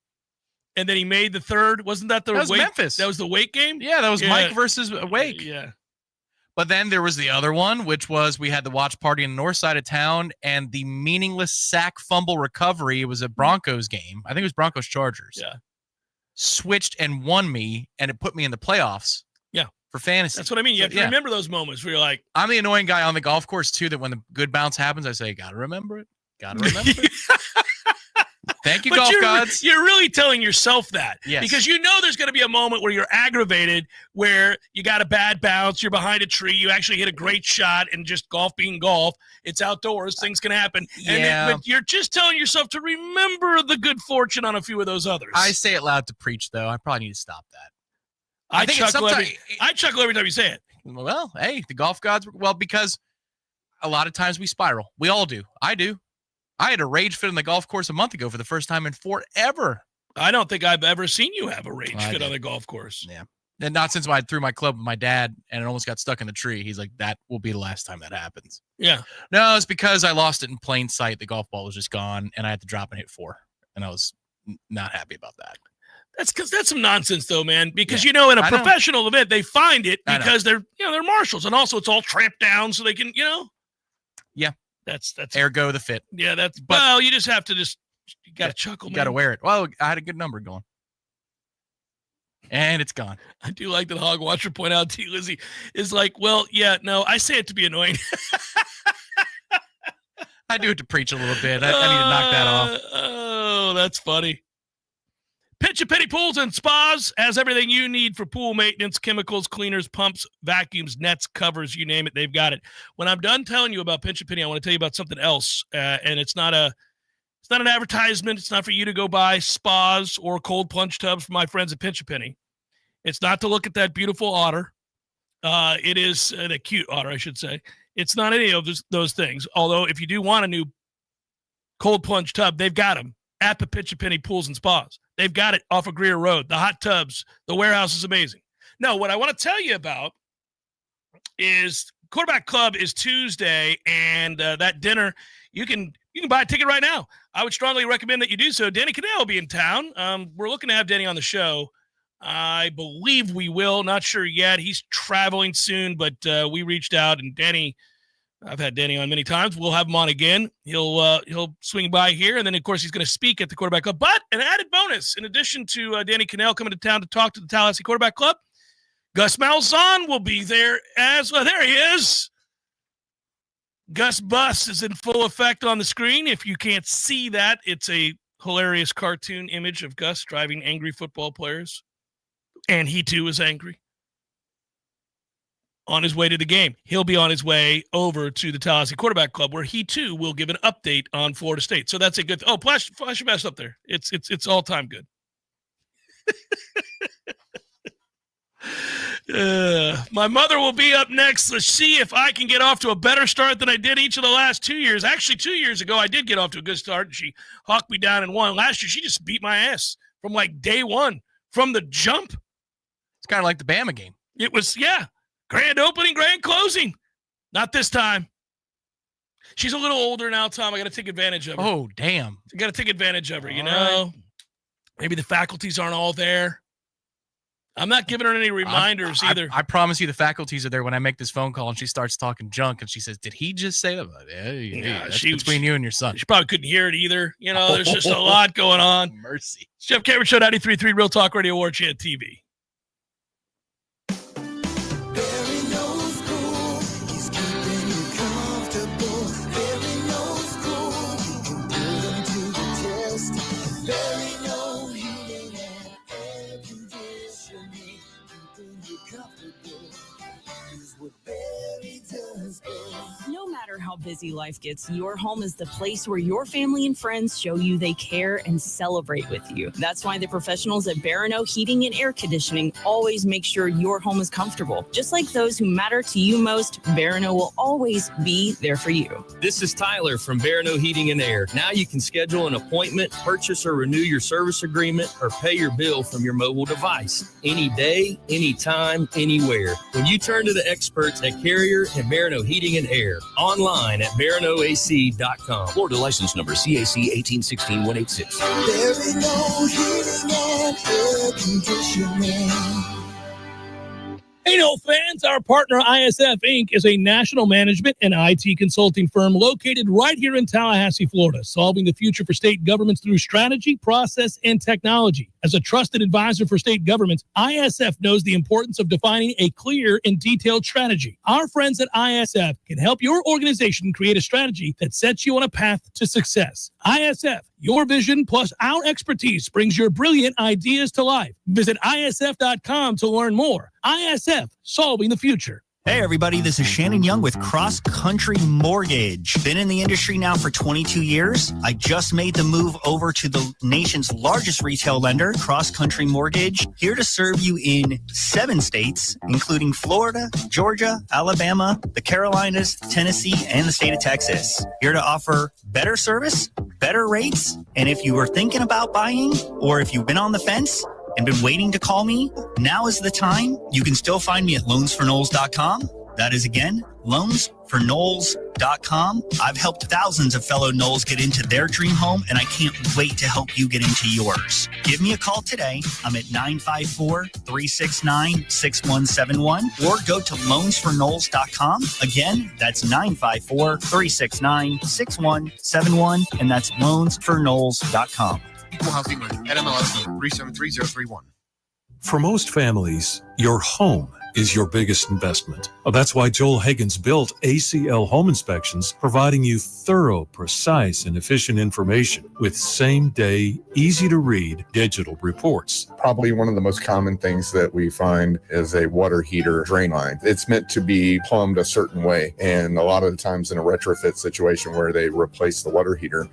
And then he made the third. Wasn't that the Memphis? That was the Wake game? Yeah, that was Mike versus Wake. Yeah. But then there was the other one, which was we had the watch party in the north side of town, and the meaningless sack fumble recovery. It was a Broncos game. I think it was Broncos Chargers. Yeah. Switched and won me, and it put me in the playoffs. Yeah. For fantasy. That's what I mean. You have to remember those moments where you're like, I'm the annoying guy on the golf course too, that when the good bounce happens, I say, gotta remember it. Gotta remember it. Thank you, golf gods. You're really telling yourself that. Yes. Because you know there's going to be a moment where you're aggravated, where you got a bad bounce, you're behind a tree, you actually hit a great shot, and just golf being golf, it's outdoors, things can happen. And but you're just telling yourself to remember the good fortune on a few of those others. I say it loud to preach, though. I probably need to stop that. I chuckle every time you say it. Well, hey, the golf gods, because a lot of times we spiral. We all do. I do. I had a rage fit on the golf course a month ago for the first time in forever. I don't think I've ever seen you have a rage fit on the golf course. Yeah. And not since I threw my club with my dad and it almost got stuck in the tree. He's like, that will be the last time that happens. Yeah. No, it's because I lost it in plain sight. The golf ball was just gone and I had to drop and hit 4. And I was not happy about that. That's some nonsense though, man. Because in a professional event, they find it because they're marshals, and also it's all tramped down so they can, Yeah. That's ergo the fit. Yeah, well, you just have to you gotta chuckle. You gotta wear it. Well, I had a good number going. And it's gone. I do like that Hog Watcher point out to you, Lizzie, is like, well, yeah, no, I say it to be annoying. I do it to preach a little bit. I need to knock that off. Oh, that's funny. Pinch a Penny Pools and Spas has everything you need for pool maintenance, chemicals, cleaners, pumps, vacuums, nets, covers, you name it, they've got it. When I'm done telling you about Pinch a Penny, I want to tell you about something else, and it's not an advertisement. It's not for you to go buy spas or cold plunge tubs from my friends at Pinch a Penny. It's not to look at that beautiful otter. It is the cute otter, I should say. It's not any of those things. Although, if you do want a new cold plunge tub, they've got them at the Pinch a Penny Pools and Spas. They've got it off of Greer Road. The hot tubs, the warehouse is amazing. No, what I want to tell you about is Quarterback Club is Tuesday, and that dinner, you can buy a ticket right now. I would strongly recommend that you do so. Danny Cannell will be in town. We're looking to have Danny on the show. I believe we will. Not sure yet. He's traveling soon, but we reached out, and Danny, I've had Danny on many times. We'll have him on again. He'll swing by here, and then, of course, he's going to speak at the Quarterback Club. But an added bonus, in addition to Danny Cannell coming to town to talk to the Tallahassee Quarterback Club, Gus Malzahn will be there as well. There he is. Gus Bus is in full effect on the screen. If you can't see that, it's a hilarious cartoon image of Gus driving angry football players. And he, too, is angry. On his way to the game. He'll be on his way over to the Tallahassee Quarterback Club, where he, too, will give an update on Florida State. So that's a good – flash your best up there. It's all-time good. My mother will be up next. Let's see if I can get off to a better start than I did each of the last 2 years. Actually, 2 years ago, I did get off to a good start, and she hawked me down and won. Last year, she just beat my ass from, day one, from the jump. It's kind of like the Bama game. It was, yeah. Grand opening, grand closing. Not this time. She's a little older now, Tom. I got to take advantage of her. Oh, damn. I got to take advantage of her, you know? Right. Maybe the faculties aren't all there. I'm not giving her any reminders either. I promise you the faculties are there when I make this phone call and she starts talking junk and she says, did he just say that? Yeah, that's between you and your son. She probably couldn't hear it either. You know, there's just a lot going on. Mercy. It's Jeff Cameron Show, 93.3 Real Talk Radio, Warchant TV. No matter how busy life gets, your home is the place where your family and friends show you they care and celebrate with you. That's why the professionals at Barano Heating and Air Conditioning always make sure your home is comfortable. Just like those who matter to you most, Barano will always be there for you. This is Tyler from Barano Heating and Air. Now you can schedule an appointment, purchase or renew your service agreement, or pay your bill from your mobile device. Any day, anytime, anywhere. When you turn to the experts at Carrier and Barano Heating and Air. Online at baranoac.com. Florida license number CAC 1816186. Barano Heating and Air Conditioning. Hey, no fans, our partner ISF Inc. is a national management and IT consulting firm located right here in Tallahassee, Florida, solving the future for state governments through strategy, process, and technology. As a trusted advisor for state governments, ISF knows the importance of defining a clear and detailed strategy. Our friends at ISF can help your organization create a strategy that sets you on a path to success. ISF, your vision plus our expertise brings your brilliant ideas to life. Visit ISF.com to learn more. ISF, solving the future. Hey everybody, this is Shannon Young with Cross Country Mortgage. Been in the industry now for 22 years. I just made the move over to the nation's largest retail lender, Cross Country Mortgage, here to serve you in 7 states, including Florida, Georgia, Alabama, the Carolinas, Tennessee, and the state of Texas. Here to offer better service, better rates, and if you were thinking about buying or if you've been on the fence and been waiting to call me, now is the time. You can still find me at loansforknowles.com. That is, again, loansforknowles.com. I've helped thousands of fellow Knowles get into their dream home, and I can't wait to help you get into yours. Give me a call today. I'm at 954-369-6171, or go to loansforknowles.com. Again, that's 954-369-6171, and that's loansforknowles.com. Equal housing lender, NMLS number 373031. For most families, your home is your biggest investment. That's why Joel Higgins built ACL Home Inspections, providing you thorough, precise, and efficient information with same-day, easy-to-read digital reports. Probably one of the most common things that we find is a water heater drain line. It's meant to be plumbed a certain way, and a lot of the times in a retrofit situation where they replace the water heater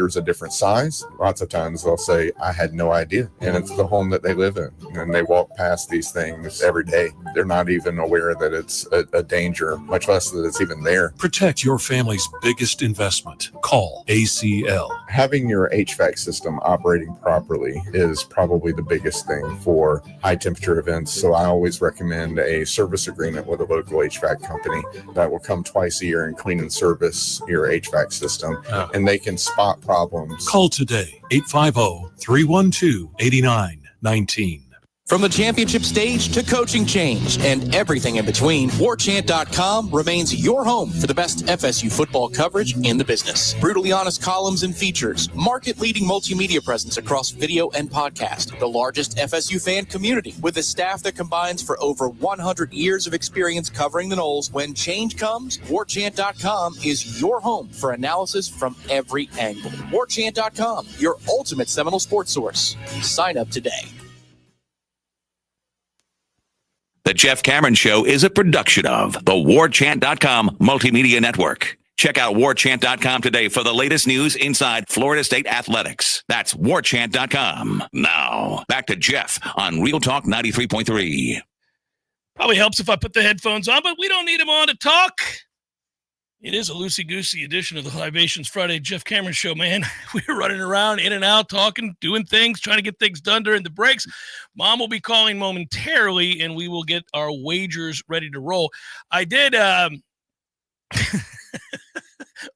is a different size. Lots of times they'll say, I had no idea, and it's the home that they live in, and they walk past these things every day. They're not even aware that it's a danger, much less that it's even there. Protect your family's biggest investment. Call ACL. Having your HVAC system operating properly is probably the biggest thing for high temperature events. So I always recommend a service agreement with a local HVAC company that will come twice a year and clean and service your HVAC system. And they can spot problems. Call today, 850-312-8919. From the championship stage to coaching change and everything in between, Warchant.com remains your home for the best FSU football coverage in the business. Brutally honest columns and features, market-leading multimedia presence across video and podcast, the largest FSU fan community with a staff that combines for over 100 years of experience covering the Noles. When change comes, Warchant.com is your home for analysis from every angle. Warchant.com, your ultimate Seminole sports source. Sign up today. The Jeff Cameron Show is a production of the Warchant.com Multimedia Network. Check out Warchant.com today for the latest news inside Florida State athletics. That's Warchant.com. Now, back to Jeff on Real Talk 93.3. Probably helps if I put the headphones on, but we don't need them on to talk. It is a loosey-goosey edition of the Libations Friday Jeff Cameron Show, man. We're running around, in and out, talking, doing things, trying to get things done during the breaks. Mom will be calling momentarily, and we will get our wagers ready to roll. I did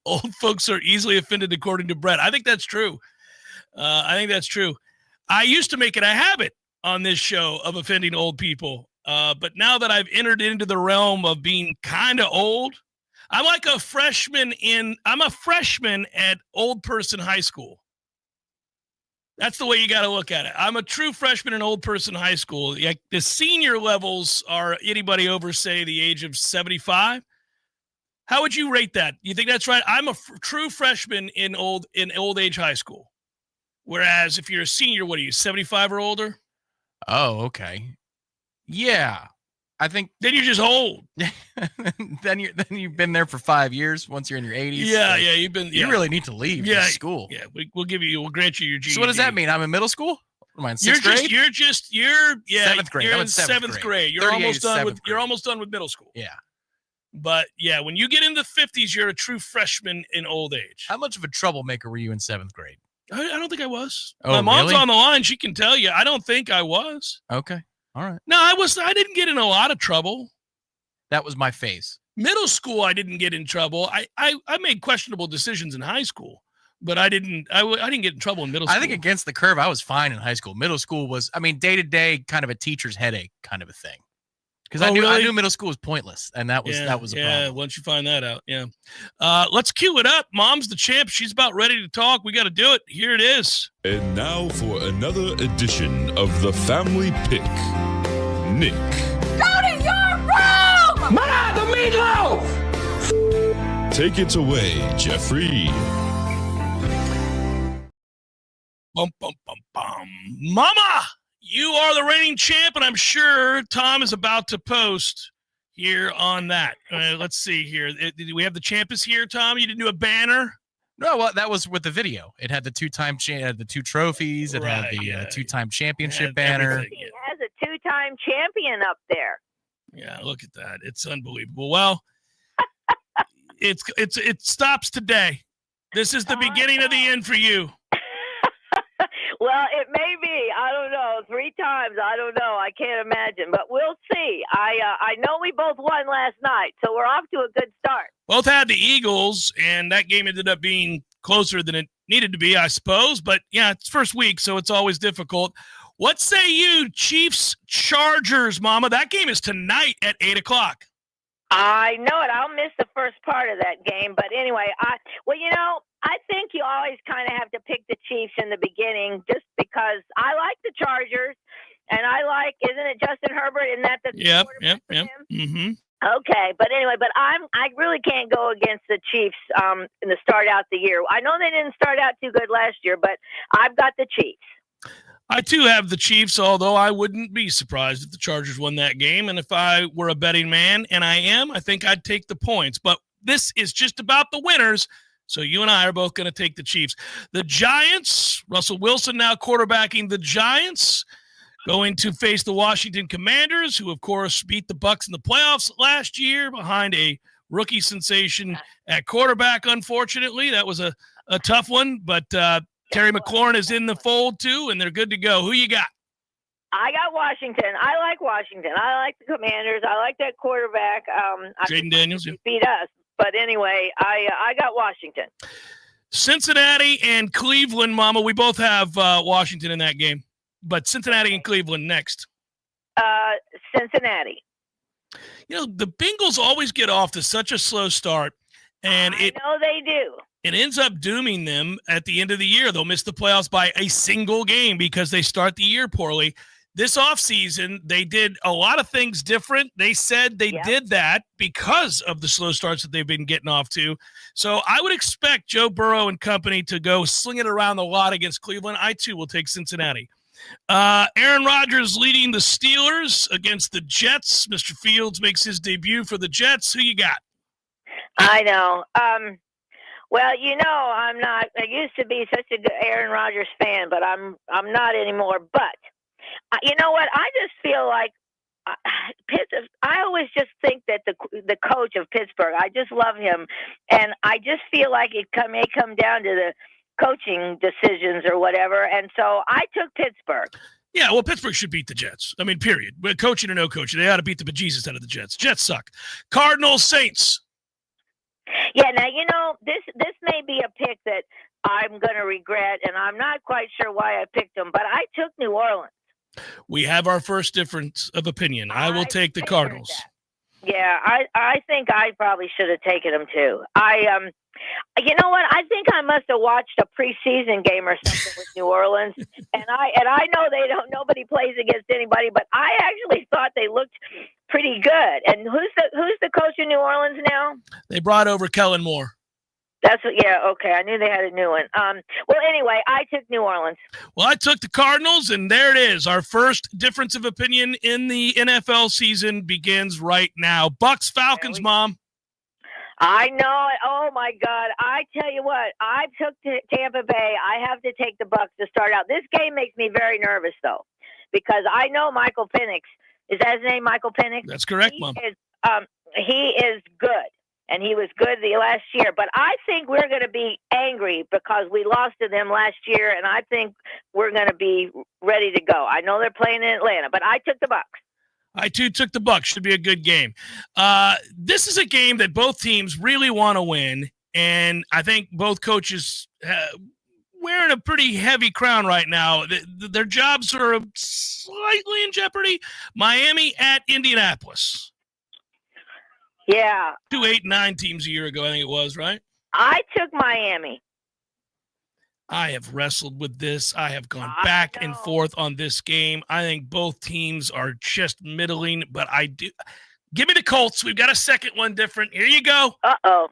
old folks are easily offended, according to Brett. I think that's true. I used to make it a habit on this show of offending old people, but now that I've entered into the realm of being kind of old, I'm like a freshman at Old Person High School. That's the way you got to look at it. I'm a true freshman in Old Person High School. Like the senior levels are anybody over, say, the age of 75. How would you rate that? You think that's right? I'm a true freshman in old age high school. Whereas if you're a senior, what are you, 75 or older? Oh, okay. Yeah. I think then you're just old. then you've been there for 5 years. Once you're in your 80s, yeah, you've been. Yeah. You really need to leave school. Yeah, we'll grant you your GED. So what does that mean? I'm in middle school. Am I in you're 6th grade? You're 7th grade. You're in 7th grade. You're almost done with. You're almost done with middle school. Yeah. But yeah, when you get into the 50s, you're a true freshman in old age. How much of a troublemaker were you in 7th grade? I don't think I was. Oh, my mom's really? on the line. She can tell you. I don't think I was. Okay. All right. No, I didn't get in a lot of trouble. That was my phase. Middle school, I didn't get in trouble. I made questionable decisions in high school, but I didn't get in trouble in middle school. I think against the curve, I was fine in high school. Middle school was, day to day, kind of a teacher's headache kind of a thing. Because I knew middle school was pointless, and that was a problem. Yeah, once you find that out, yeah. Let's cue it up. Mom's the champ. She's about ready to talk. We got to do it. Here it is. And now for another edition of the Family Pick. Nick. Go to your room! Ma, the meatloaf! Take it away, Jeffrey. Bum, bum, bum, bum. Mama, you are the reigning champ, and I'm sure Tom is about to post here on that. Let's see here. Do we have the champ is here, Tom? You didn't do a banner? No, well, that was with the video. It had the two-time had the 2 trophies. It had the 2-time championship banner. He has a 2-time champion up there. Yeah, look at that. It's unbelievable. Well, it stops today. This is the beginning of the end for you. Well, it may be. I don't know. 3 times. I don't know. I can't imagine. But we'll see. I know we both won last night, so we're off to a good start. Both had the Eagles, and that game ended up being closer than it needed to be, I suppose. But, yeah, it's first week, so it's always difficult. What say you, Chiefs-Chargers, Mama? That game is tonight at 8 o'clock. I know it. I'll miss the first part of that game. But anyway, I think you always kind of have to pick the Chiefs in the beginning just because I like the Chargers, and isn't it Justin Herbert? Isn't that the quarterback for him? Mm-hmm. Okay, but anyway, I really can't go against the Chiefs in the start out the year. I know they didn't start out too good last year, but I've got the Chiefs. I, too, have the Chiefs, although I wouldn't be surprised if the Chargers won that game. And if I were a betting man, and I am, I think I'd take the points. But this is just about the winners, so you and I are both going to take the Chiefs. The Giants, Russell Wilson now quarterbacking the Giants, going to face the Washington Commanders, who, of course, beat the Bucs in the playoffs last year behind a rookie sensation at quarterback, unfortunately. That was a tough one, but Terry McLaurin is in the fold, too, and they're good to go. Who you got? I got Washington. I like Washington. I like the Commanders. I like that quarterback. Jaden Daniels. Yeah. Beat us. But anyway, I got Washington. Cincinnati and Cleveland, Mama. We both have Washington in that game. But Cincinnati and Cleveland next. Cincinnati. You know, the Bengals always get off to such a slow start. And I know they do. It ends up dooming them at the end of the year. They'll miss the playoffs by a single game because they start the year poorly. This offseason, they did a lot of things different. They said they did that because of the slow starts that they've been getting off to. So I would expect Joe Burrow and company to go sling it around the lot against Cleveland. I, too, will take Cincinnati. Aaron Rodgers leading the Steelers against the Jets. Mr. Fields makes his debut for the Jets. Who you got? I know. Well, I used to be such a good Aaron Rodgers fan, but I'm not anymore. But you know what? I just feel like I always just think that the coach of Pittsburgh, I just love him, and I just feel like it may come down to the coaching decisions or whatever. And so I took Pittsburgh. Yeah, well, Pittsburgh should beat the Jets. I mean, period. Coaching or no coaching, they ought to beat the bejesus out of the Jets. Jets suck. Cardinals, Saints. Yeah, now, this may be a pick that I'm going to regret, and I'm not quite sure why I picked them, but I took New Orleans. We have our first difference of opinion. I will take the Cardinals. Yeah, I think I probably should have taken them too. You know what? I think I must have watched a preseason game or something with New Orleans, and I know nobody plays against anybody, but I actually thought they looked pretty good. And who's the coach in New Orleans now? They brought over Kellen Moore. Okay. I knew they had a new one. Well, anyway, I took New Orleans. Well, I took the Cardinals, and there it is. Our first difference of opinion in the NFL season begins right now. Bucks, Falcons, Mom. I know it. Oh, my God. I tell you what, I took Tampa Bay. I have to take the Bucks to start out. This game makes me very nervous, though, because I know Michael Penix. Is that his name, Michael Penix? That's correct, Mom. He is good. And he was good the last year. But I think we're going to be angry because we lost to them last year, and I think we're going to be ready to go. I know they're playing in Atlanta, but I took the Bucks. I, too, took the Bucks. Should be a good game. This is a game that both teams really want to win, and I think both coaches wearing a pretty heavy crown right now. Their jobs are slightly in jeopardy. Miami at Indianapolis. Yeah. 2 8-9 teams a year ago, I think it was, right? I took Miami. I have wrestled with this. I have gone back and forth on this game. I think both teams are just middling, but I do. Give me the Colts. We've got a second one different. Here you go. Uh-oh.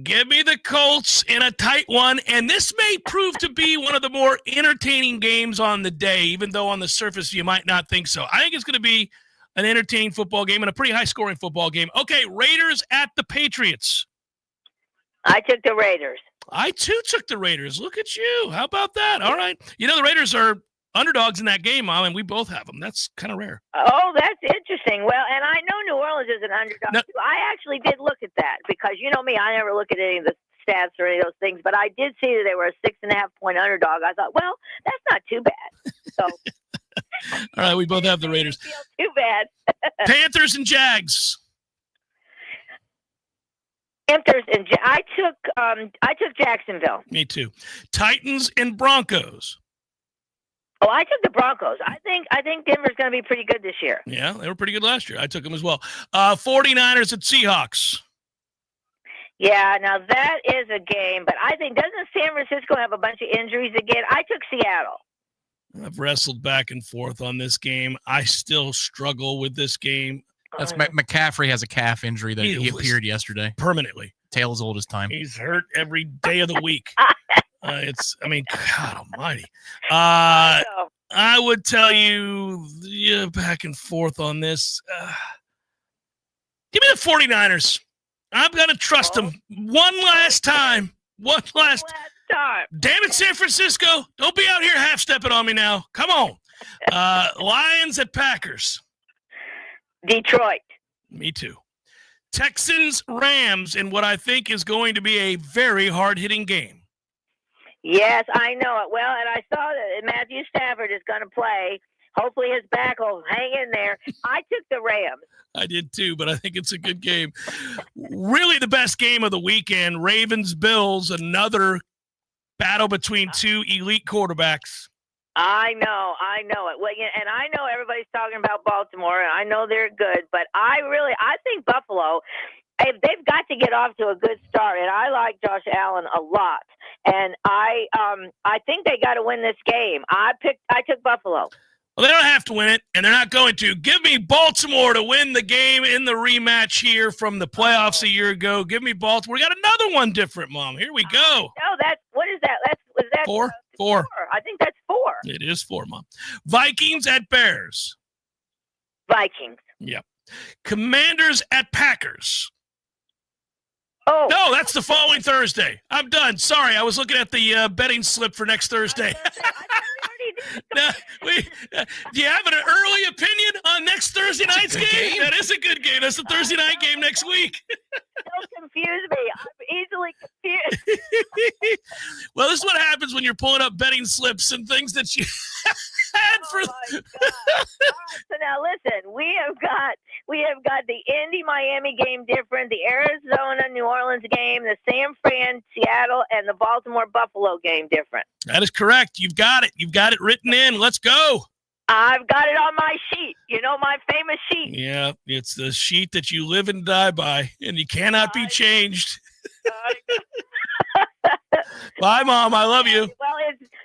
Give me the Colts in a tight one, and this may prove to be one of the more entertaining games on the day, even though on the surface you might not think so. I think it's going to be an entertaining football game and a pretty high-scoring football game. Okay, Raiders at the Patriots. I took the Raiders. I, too, took the Raiders. Look at you. How about that? All right. You know, the Raiders are underdogs in that game, Mom, and we both have them. That's kind of rare. Oh, that's interesting. Well, and I know New Orleans is an underdog, too. I actually did look at that because, you know me, I never look at any of the stats or any of those things, but I did see that they were a 6.5-point underdog. I thought, well, that's not too bad. So, all right, we both have the Raiders. Feel too bad. Panthers and Jags. Panthers and I took Jacksonville. Me too. Titans and Broncos. Oh, I took the Broncos. I think Denver's going to be pretty good this year. Yeah, they were pretty good last year. I took them as well. 49ers and Seahawks. Yeah, now that is a game, but I think, doesn't San Francisco have a bunch of injuries again? I took Seattle. I've wrestled back and forth on this game. I still struggle with this game. That's McCaffrey has a calf injury that he appeared yesterday. Permanently. Tale as old as time. He's hurt every day of the week. God almighty. I would tell you, back and forth on this. Give me the 49ers. I'm going to trust them one last time. One last time. Damn it, San Francisco. Don't be out here half-stepping on me now. Come on. Lions at Packers. Detroit. Me too. Texans, Rams, in what I think is going to be a very hard-hitting game. Yes, I know it. Well, and I saw that Matthew Stafford is going to play. Hopefully his back will hang in there. I took the Rams. I did too, but I think it's a good game. Really the best game of the weekend. Ravens-Bills, another battle between two elite quarterbacks. I know it. Well, and I know everybody's talking about Baltimore, and I know they're good, but I think Buffalo, they've got to get off to a good start, and I like Josh Allen a lot, and I think they got to win this game. I took Buffalo. Well, they don't have to win it, and they're not going to. Give me Baltimore to win the game in the rematch here from the playoffs a year ago. Give me Baltimore. We got another one different, Mom. Here we go. No, what is that? Was that 4? 4. I think that's 4. It is 4, Mom. Vikings at Bears. Vikings. Yep. Commanders at Packers. Oh. No, that's the following Thursday. I'm done. Sorry, I was looking at the betting slip for next Thursday. Now, do you have an early opinion on next Thursday night's game? That is a good game. That's the Thursday night game next week. Don't confuse me. I'm easily confused. Well, this is what happens when you're pulling up betting slips and things that you had for. Right, so now listen, we have got the Indy-Miami game different, the Arizona-New Orleans game, the San Fran, Seattle, and the Baltimore-Buffalo game different. That is correct. You've got it. You've got it written in. Let's go. I've got it on my sheet. You know, my famous sheet. Yeah, it's the sheet that you live and die by, and you cannot be changed. Bye, Mom. I love you. Well,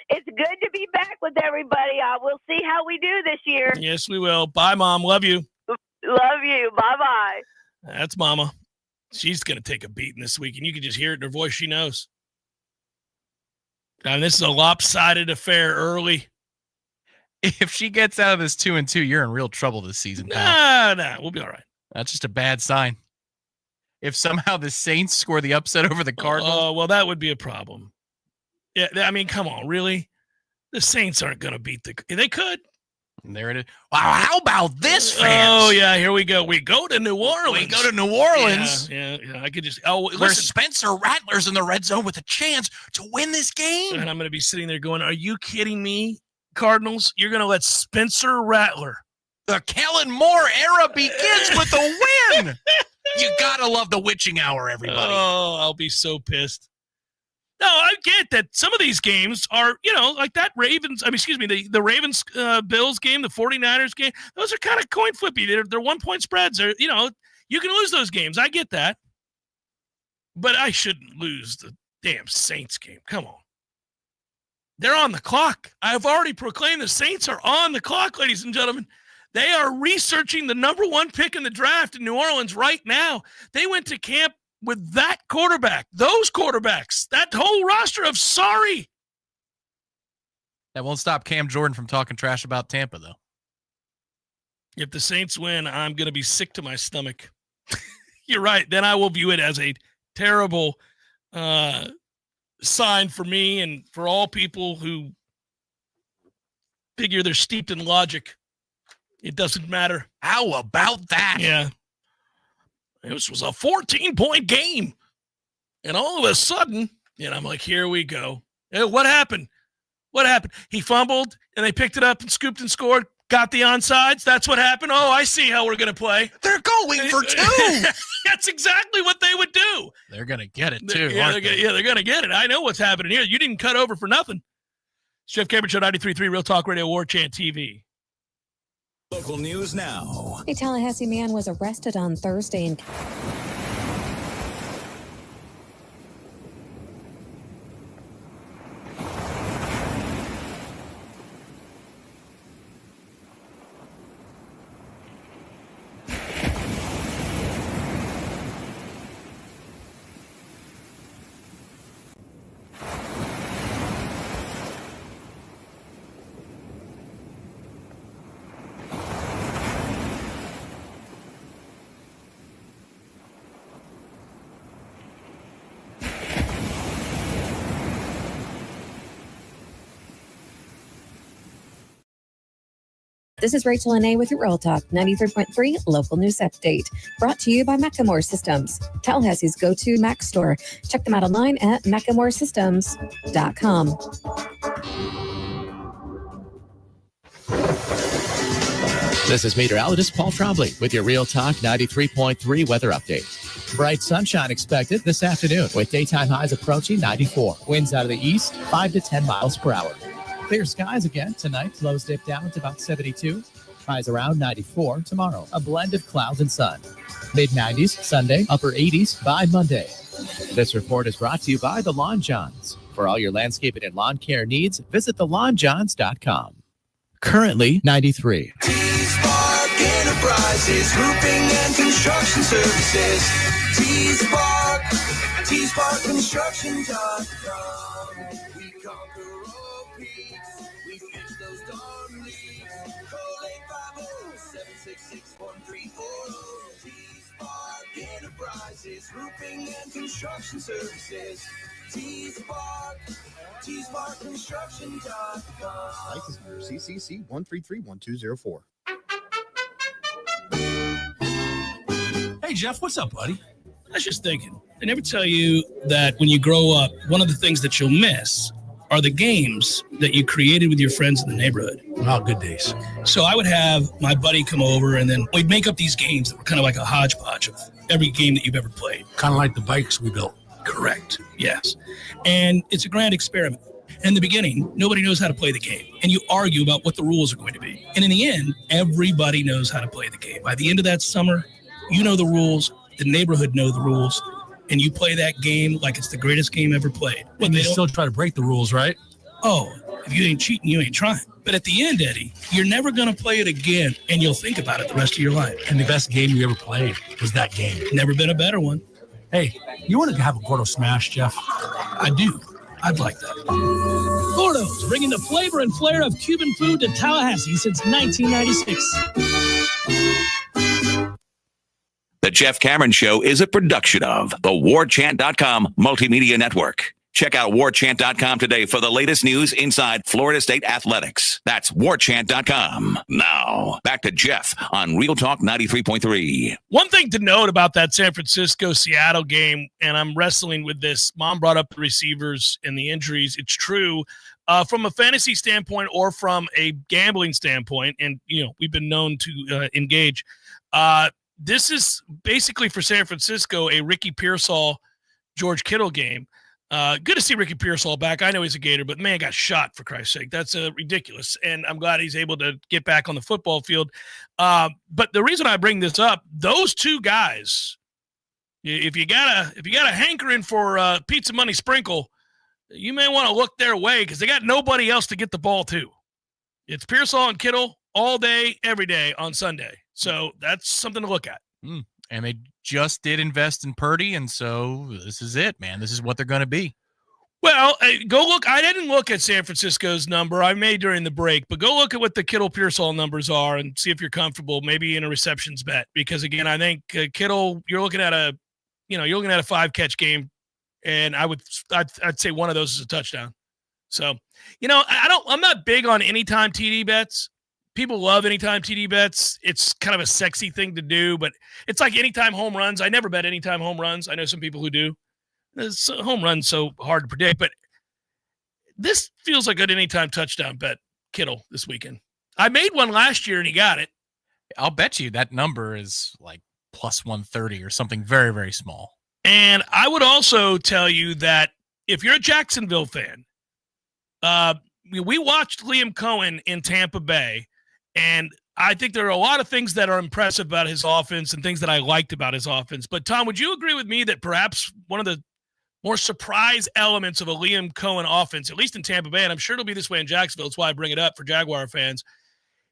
it's good to be back with everybody. We'll see how we do this year. Yes, we will. Bye, Mom. Love you. Love you. Bye-bye. That's Mama. She's going to take a beating this week, and you can just hear it in her voice. She knows. And this is a lopsided affair early. If she gets out of this 2-2, you're in real trouble this season, pal. Nah, we'll be all right. That's just a bad sign. If somehow the Saints score the upset over the Cardinals. Oh, well, that would be a problem. Yeah, I mean, come on, really? The Saints aren't going to beat they could. And there it is. Wow, how about this, fans? Oh, yeah, here we go. We go to New Orleans. Yeah. I could just. Where Spencer Rattler's in the red zone with a chance to win this game. And I'm going to be sitting there going, are you kidding me, Cardinals? You're going to let Spencer Rattler. The Kellen Moore era begins with a win. You got to love the witching hour, everybody. Oh, I'll be so pissed. No, I get that some of these games are, like that the Ravens Bills game, the 49ers game. Those are kind of coin flippy. They're 1-point spreads. You can lose those games. I get that. But I shouldn't lose the damn Saints game. Come on. They're on the clock. I've already proclaimed the Saints are on the clock, ladies and gentlemen. They are researching the number 1 pick in the draft in New Orleans right now. They went to camp with that quarterback, those quarterbacks, that whole roster of sorry. That won't stop Cam Jordan from talking trash about Tampa, though. If the Saints win, I'm going to be sick to my stomach. You're right. Then I will view it as a terrible sign for me and for all people who figure they're steeped in logic. It doesn't matter. How about that? Yeah. This was a 14-point game. And all of a sudden, I'm like, here we go. Hey, what happened? What happened? He fumbled, and they picked it up and scooped and scored, got the onside. That's what happened. Oh, I see how we're going to play. They're going for 2. That's exactly what they would do. They're going to get it, too. They're going to get it. I know what's happening here. You didn't cut over for nothing. Jeff Cameron Show, 93.3 Real Talk Radio, Warchant TV. Local news now. A Tallahassee man was arrested on Thursday in This is Rachel Anay with your Real Talk 93.3 local news update. Brought to you by Macklemore Systems, Tallahassee's go-to Mac store. Check them out online at MaclemoreSystems.com. This is meteorologist Paul Trombley with your Real Talk 93.3 weather update. Bright sunshine expected this afternoon with daytime highs approaching 94. Winds out of the east 5 to 10 miles per hour. Clear skies again tonight. Lows dip down to about 72. Highs around 94 tomorrow. A blend of clouds and sun. Mid-90s Sunday, upper 80s by Monday. This report is brought to you by The Lawn Johns. For all your landscaping and lawn care needs, visit thelawnjohns.com. Currently 93. T-Spark Enterprises, roofing and construction services. T-Spark Construction.com. We conquer all peaks. We fix those darn leaks. Call 850-766-1340. T-Spark Enterprises, roofing and construction services. T-Spark Construction.com. License number CCC 1331204. Hey, Jeff, what's up, buddy? I was just thinking, they never tell you that when you grow up, one of the things that you'll miss are the games that you created with your friends in the neighborhood. Oh, good days. So I would have my buddy come over, and then we'd make up these games that were kind of like a hodgepodge of every game that you've ever played. Kind of like the bikes we built. Correct. Yes. And it's a grand experiment. In the beginning, nobody knows how to play the game, and you argue about what the rules are going to be. And in the end, everybody knows how to play the game. By the end of that summer, you know the rules, the neighborhood know the rules, and you play that game like it's the greatest game ever played. But they still try to break the rules, right? Oh, if you ain't cheating, you ain't trying. But at the end, Eddie, you're never going to play it again, and you'll think about it the rest of your life. And the best game you ever played was that game. Never been a better one. Hey, you want to have a Gordo Smash, Jeff? I do. I'd like that. Gordo's, bringing the flavor and flair of Cuban food to Tallahassee since 1996. The Jeff Cameron Show is a production of the Warchant.com Multimedia Network. Check out Warchant.com today for the latest news inside Florida State athletics. That's Warchant.com. Now, back to Jeff on Real Talk 93.3. One thing to note about that San Francisco-Seattle game, and I'm wrestling with this, Mom brought up the receivers and the injuries. It's true. From a fantasy standpoint or from a gambling standpoint, and, we've been known to engage, this is basically for San Francisco a Ricky Pearsall, George Kittle game. Good to see Ricky Pearsall back. I know he's a Gator, but man got shot, for Christ's sake. That's ridiculous. And I'm glad he's able to get back on the football field. But the reason I bring this up, those two guys, if you got a hankering for pizza money sprinkle, you may want to look their way because they got nobody else to get the ball to. It's Pearsall and Kittle all day, every day on Sunday. So that's something to look at. And they just did invest in Purdy, and so this is it, man. This is what they're going to be. Well, go look. I didn't look at San Francisco's number. I may during the break, but go look at what the Kittle-Pearsall numbers are and see if you're comfortable maybe in a receptions bet. Because, again, I think Kittle, you're looking at a 5-catch game, and I'd say one of those is a touchdown. So, I'm not big on anytime TD bets. People love anytime TD bets. It's kind of a sexy thing to do, but it's like anytime home runs. I never bet anytime home runs. I know some people who do. It's home runs so hard to predict, but this feels like an anytime touchdown bet, Kittle, this weekend. I made one last year and he got it. I'll bet you that number is like plus 130 or something very, very small. And I would also tell you that if you're a Jacksonville fan, we watched Liam Cohen in Tampa Bay, and I think there are a lot of things that are impressive about his offense and things that I liked about his offense. But, Tom, would you agree with me that perhaps one of the more surprise elements of a Liam Cohen offense, at least in Tampa Bay, and I'm sure it'll be this way in Jacksonville, that's why I bring it up for Jaguar fans,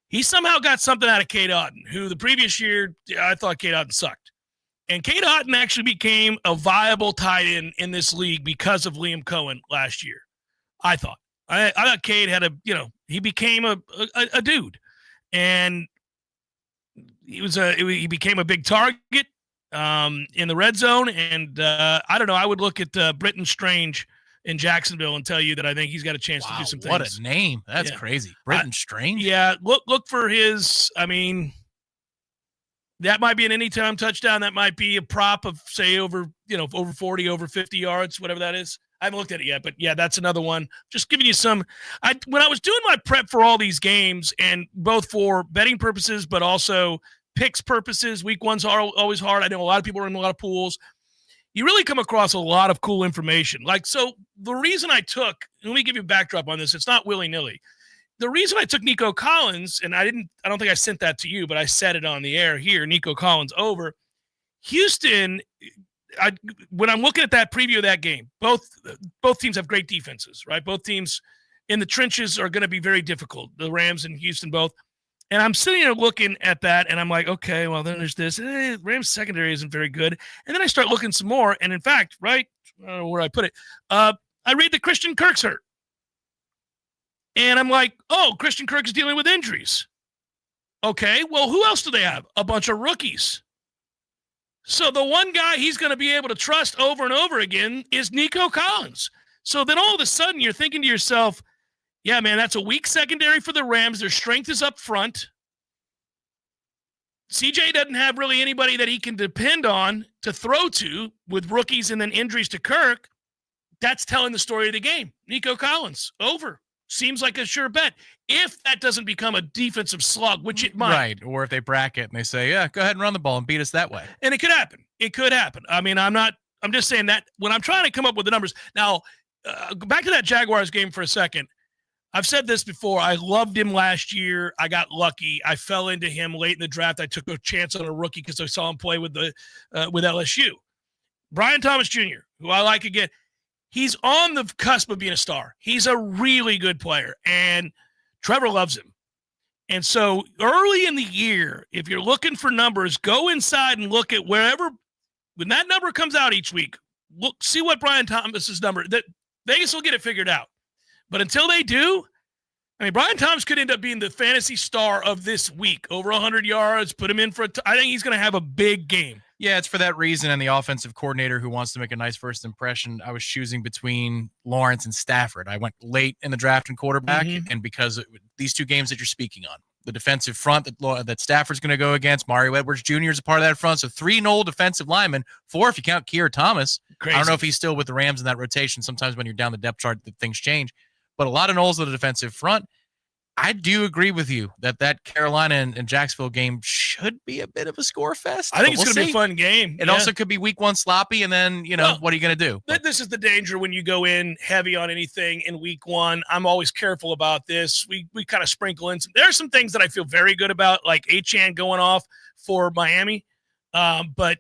he somehow got something out of Cade Otton, who the previous year I thought Cade Otton sucked. And Cade Otton actually became a viable tight end in this league because of Liam Cohen last year, I thought. I thought Cade had he became a dude. And he became a big target in the red zone. And I don't know, I would look at Britton Strange in Jacksonville and tell you that I think he's got a chance to do some things. What a name. That's crazy. Britton Strange? Yeah, look for his, that might be an anytime touchdown. That might be a prop of, say, over 40, over 50 yards, whatever that is. I haven't looked at it yet, but yeah, that's another one. Just giving you some. When I was doing my prep for all these games, and both for betting purposes, but also picks purposes, week ones are always hard. I know a lot of people are in a lot of pools. You really come across a lot of cool information. So the reason I took, let me give you a backdrop on this. It's not willy-nilly. The reason I took Nico Collins, and I don't think I sent that to you, but I said it on the air here, Nico Collins over. Houston, when I'm looking at that preview of that game, both teams have great defenses, right? Both teams in the trenches are going to be very difficult, the Rams and Houston both. And I'm sitting there looking at that, and I'm like, okay, well, then there's this. Rams secondary isn't very good. And then I start looking some more, and in fact, right, I don't know where I put it, I read that Christian Kirk's hurt. And I'm like, oh, Christian Kirk is dealing with injuries. Okay, well, who else do they have? A bunch of rookies. So the one guy he's going to be able to trust over and over again is Nico Collins. So then all of a sudden you're thinking to yourself, yeah, man, that's a weak secondary for the Rams. Their strength is up front. CJ doesn't have really anybody that he can depend on to throw to with rookies and then injuries to Kirk. That's telling the story of the game. Nico Collins, over. Seems like a sure bet. If that doesn't become a defensive slug, which it might. Right, or if they bracket and they say, yeah, go ahead and run the ball and beat us that way. And it could happen. It could happen. I'm just saying that when I'm trying to come up with the numbers. Now, back to that Jaguars game for a second. I've said this before. I loved him last year. I got lucky. I fell into him late in the draft. I took a chance on a rookie because I saw him play with LSU. Brian Thomas Jr., who I like again. He's on the cusp of being a star. He's a really good player, and Trevor loves him. And so early in the year, if you're looking for numbers, go inside and look at wherever – when that number comes out each week, see what Brian Thomas's number – that Vegas will get it figured out. But until they do, Brian Thomas could end up being the fantasy star of this week. Over 100 yards, put him in for I think he's going to have a big game. Yeah, it's for that reason. And the offensive coordinator who wants to make a nice first impression, I was choosing between Lawrence and Stafford. I went late in the draft in quarterback, and because these two games that you're speaking on, the defensive front that Stafford's going to go against, Mario Edwards Jr. is a part of that front. So 3 Knoll defensive linemen, 4 if you count Keir Thomas. Crazy. I don't know if he's still with the Rams in that rotation. Sometimes when you're down the depth chart, things change. But a lot of Knolls on the defensive front. I do agree with you that Carolina and Jacksonville game should be a bit of a score fest. I think it's we'll going to be a fun game. It also could be week one sloppy, and then, what are you going to do? This is the danger when you go in heavy on anything in week one. I'm always careful about this. We kind of sprinkle in there are some things that I feel very good about, like Achane going off for Miami. But,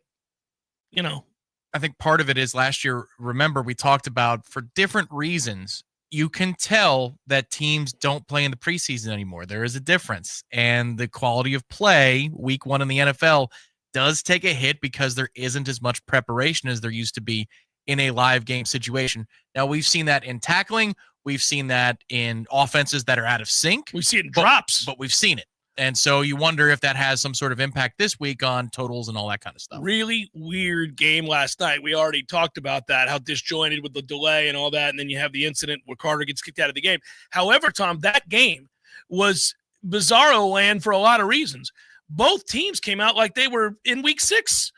I think part of it is last year, remember, we talked about for different reasons, you can tell that teams don't play in the preseason anymore. There is a difference. And the quality of play week one in the NFL does take a hit because there isn't as much preparation as there used to be in a live game situation. Now, we've seen that in tackling. We've seen that in offenses that are out of sync. We see it in drops. But we've seen it. And so you wonder if that has some sort of impact this week on totals and all that kind of stuff. Really weird game last night. We already talked about that, how disjointed with the delay and all that. And then you have the incident where Carter gets kicked out of the game. However, Tom, that game was bizarro land for a lot of reasons. Both teams came out like they were in week 6.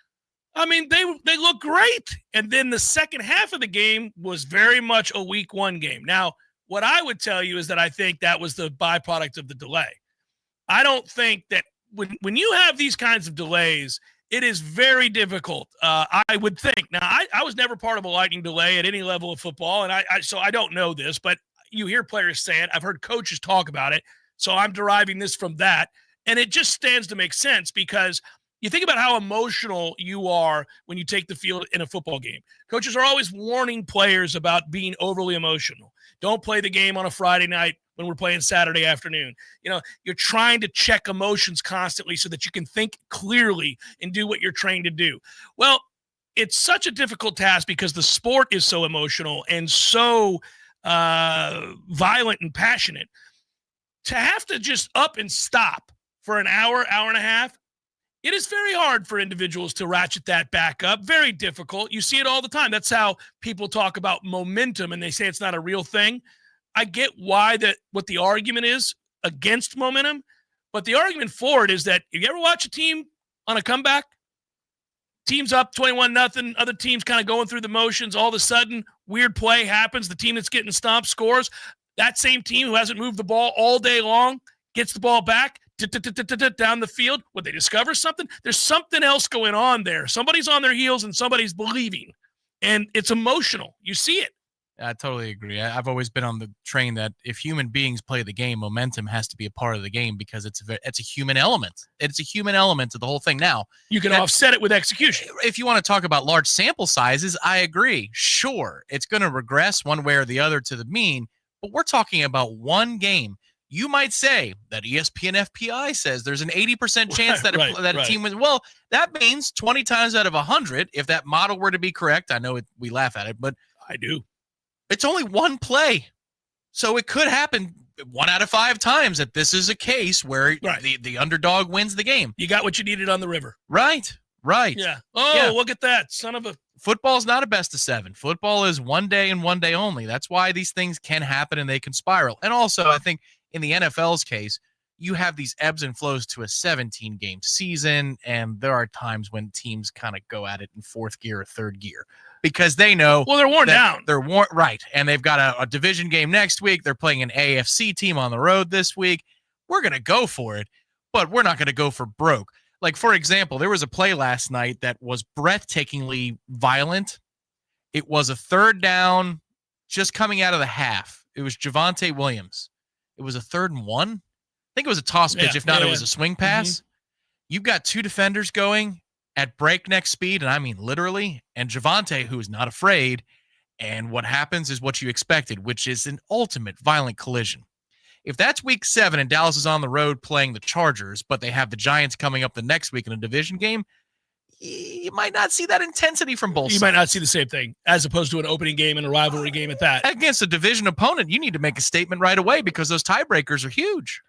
I mean, they look great. And then the second half of the game was very much a week 1 game. Now, what I would tell you is that I think that was the byproduct of the delay. I don't think that when you have these kinds of delays, it is very difficult. I would think. Now, I was never part of a lightning delay at any level of football, and so I don't know this, but you hear players say it. I've heard coaches talk about it, so I'm deriving this from that, and it just stands to make sense because you think about how emotional you are when you take the field in a football game. Coaches are always warning players about being overly emotional. Don't play the game on a Friday night when we're playing Saturday afternoon. You're trying to check emotions constantly so that you can think clearly and do what you're trained to do. Well, it's such a difficult task because the sport is so emotional and so violent and passionate. To have to just up and stop for an hour, hour and a half, it is very hard for individuals to ratchet that back up. Very difficult. You see it all the time. That's how people talk about momentum and they say it's not a real thing. I get why what the argument is against momentum, but the argument for it is that if you ever watch a team on a comeback, team's up 21-0, other team's kind of going through the motions, all of a sudden, weird play happens, the team that's getting stomped scores, that same team who hasn't moved the ball all day long gets the ball back, down the field. Would they discover something? There's something else going on there. Somebody's on their heels and somebody's believing, and it's emotional. You see it. I totally agree. I've always been on the train that if human beings play the game, momentum has to be a part of the game because it's a human element. It's a human element to the whole thing. Now, you can offset it with execution. If you want to talk about large sample sizes, I agree. Sure, it's going to regress one way or the other to the mean, but we're talking about one game. You might say that ESPN FPI says there's an 80% chance that a team wins. Well, that means 20 times out of 100, if that model were to be correct, I know we laugh at it, but I do. It's only one play. So it could happen 1 out of 5 times that this is a case where the underdog wins the game. You got what you needed on the river. Right. Yeah. Oh, look at that. Son of a... Football's not a best of 7. Football is one day and one day only. That's why these things can happen and they can spiral. And also, I think in the NFL's case, you have these ebbs and flows to a 17-game season, and there are times when teams kind of go at it in 4th gear or 3rd gear because they know. Well, they're worn down. They're worn, right, and they've got a division game next week. They're playing an AFC team on the road this week. We're going to go for it, but we're not going to go for broke. Like, for example, there was a play last night that was breathtakingly violent. It was a 3rd down just coming out of the half. It was Javonte Williams. It was a 3rd and 1. I think it was a toss pitch. If not, it was a swing pass. Mm-hmm. You've got 2 defenders going at breakneck speed, and I mean literally, and Javonte, who is not afraid, and what happens is what you expected, which is an ultimate violent collision. If that's week 7 and Dallas is on the road playing the Chargers, but they have the Giants coming up the next week in a division game, you might not see that intensity from both sides. You might not see the same thing as opposed to an opening game and a rivalry game at that. Against a division opponent, you need to make a statement right away because those tiebreakers are huge.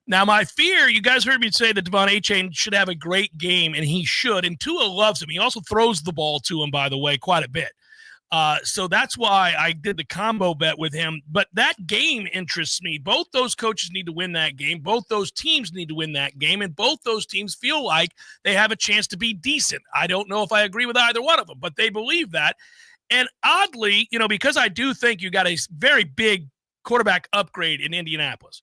Now, my fear, you guys heard me say that Devon Achane should have a great game, and he should. And Tua loves him. He also throws the ball to him, by the way, quite a bit. So that's why I did the combo bet with him. But that game interests me. Both those coaches need to win that game. Both those teams need to win that game. And both those teams feel like they have a chance to be decent. I don't know if I agree with either one of them, but they believe that. And oddly, because I do think you got a very big quarterback upgrade in Indianapolis.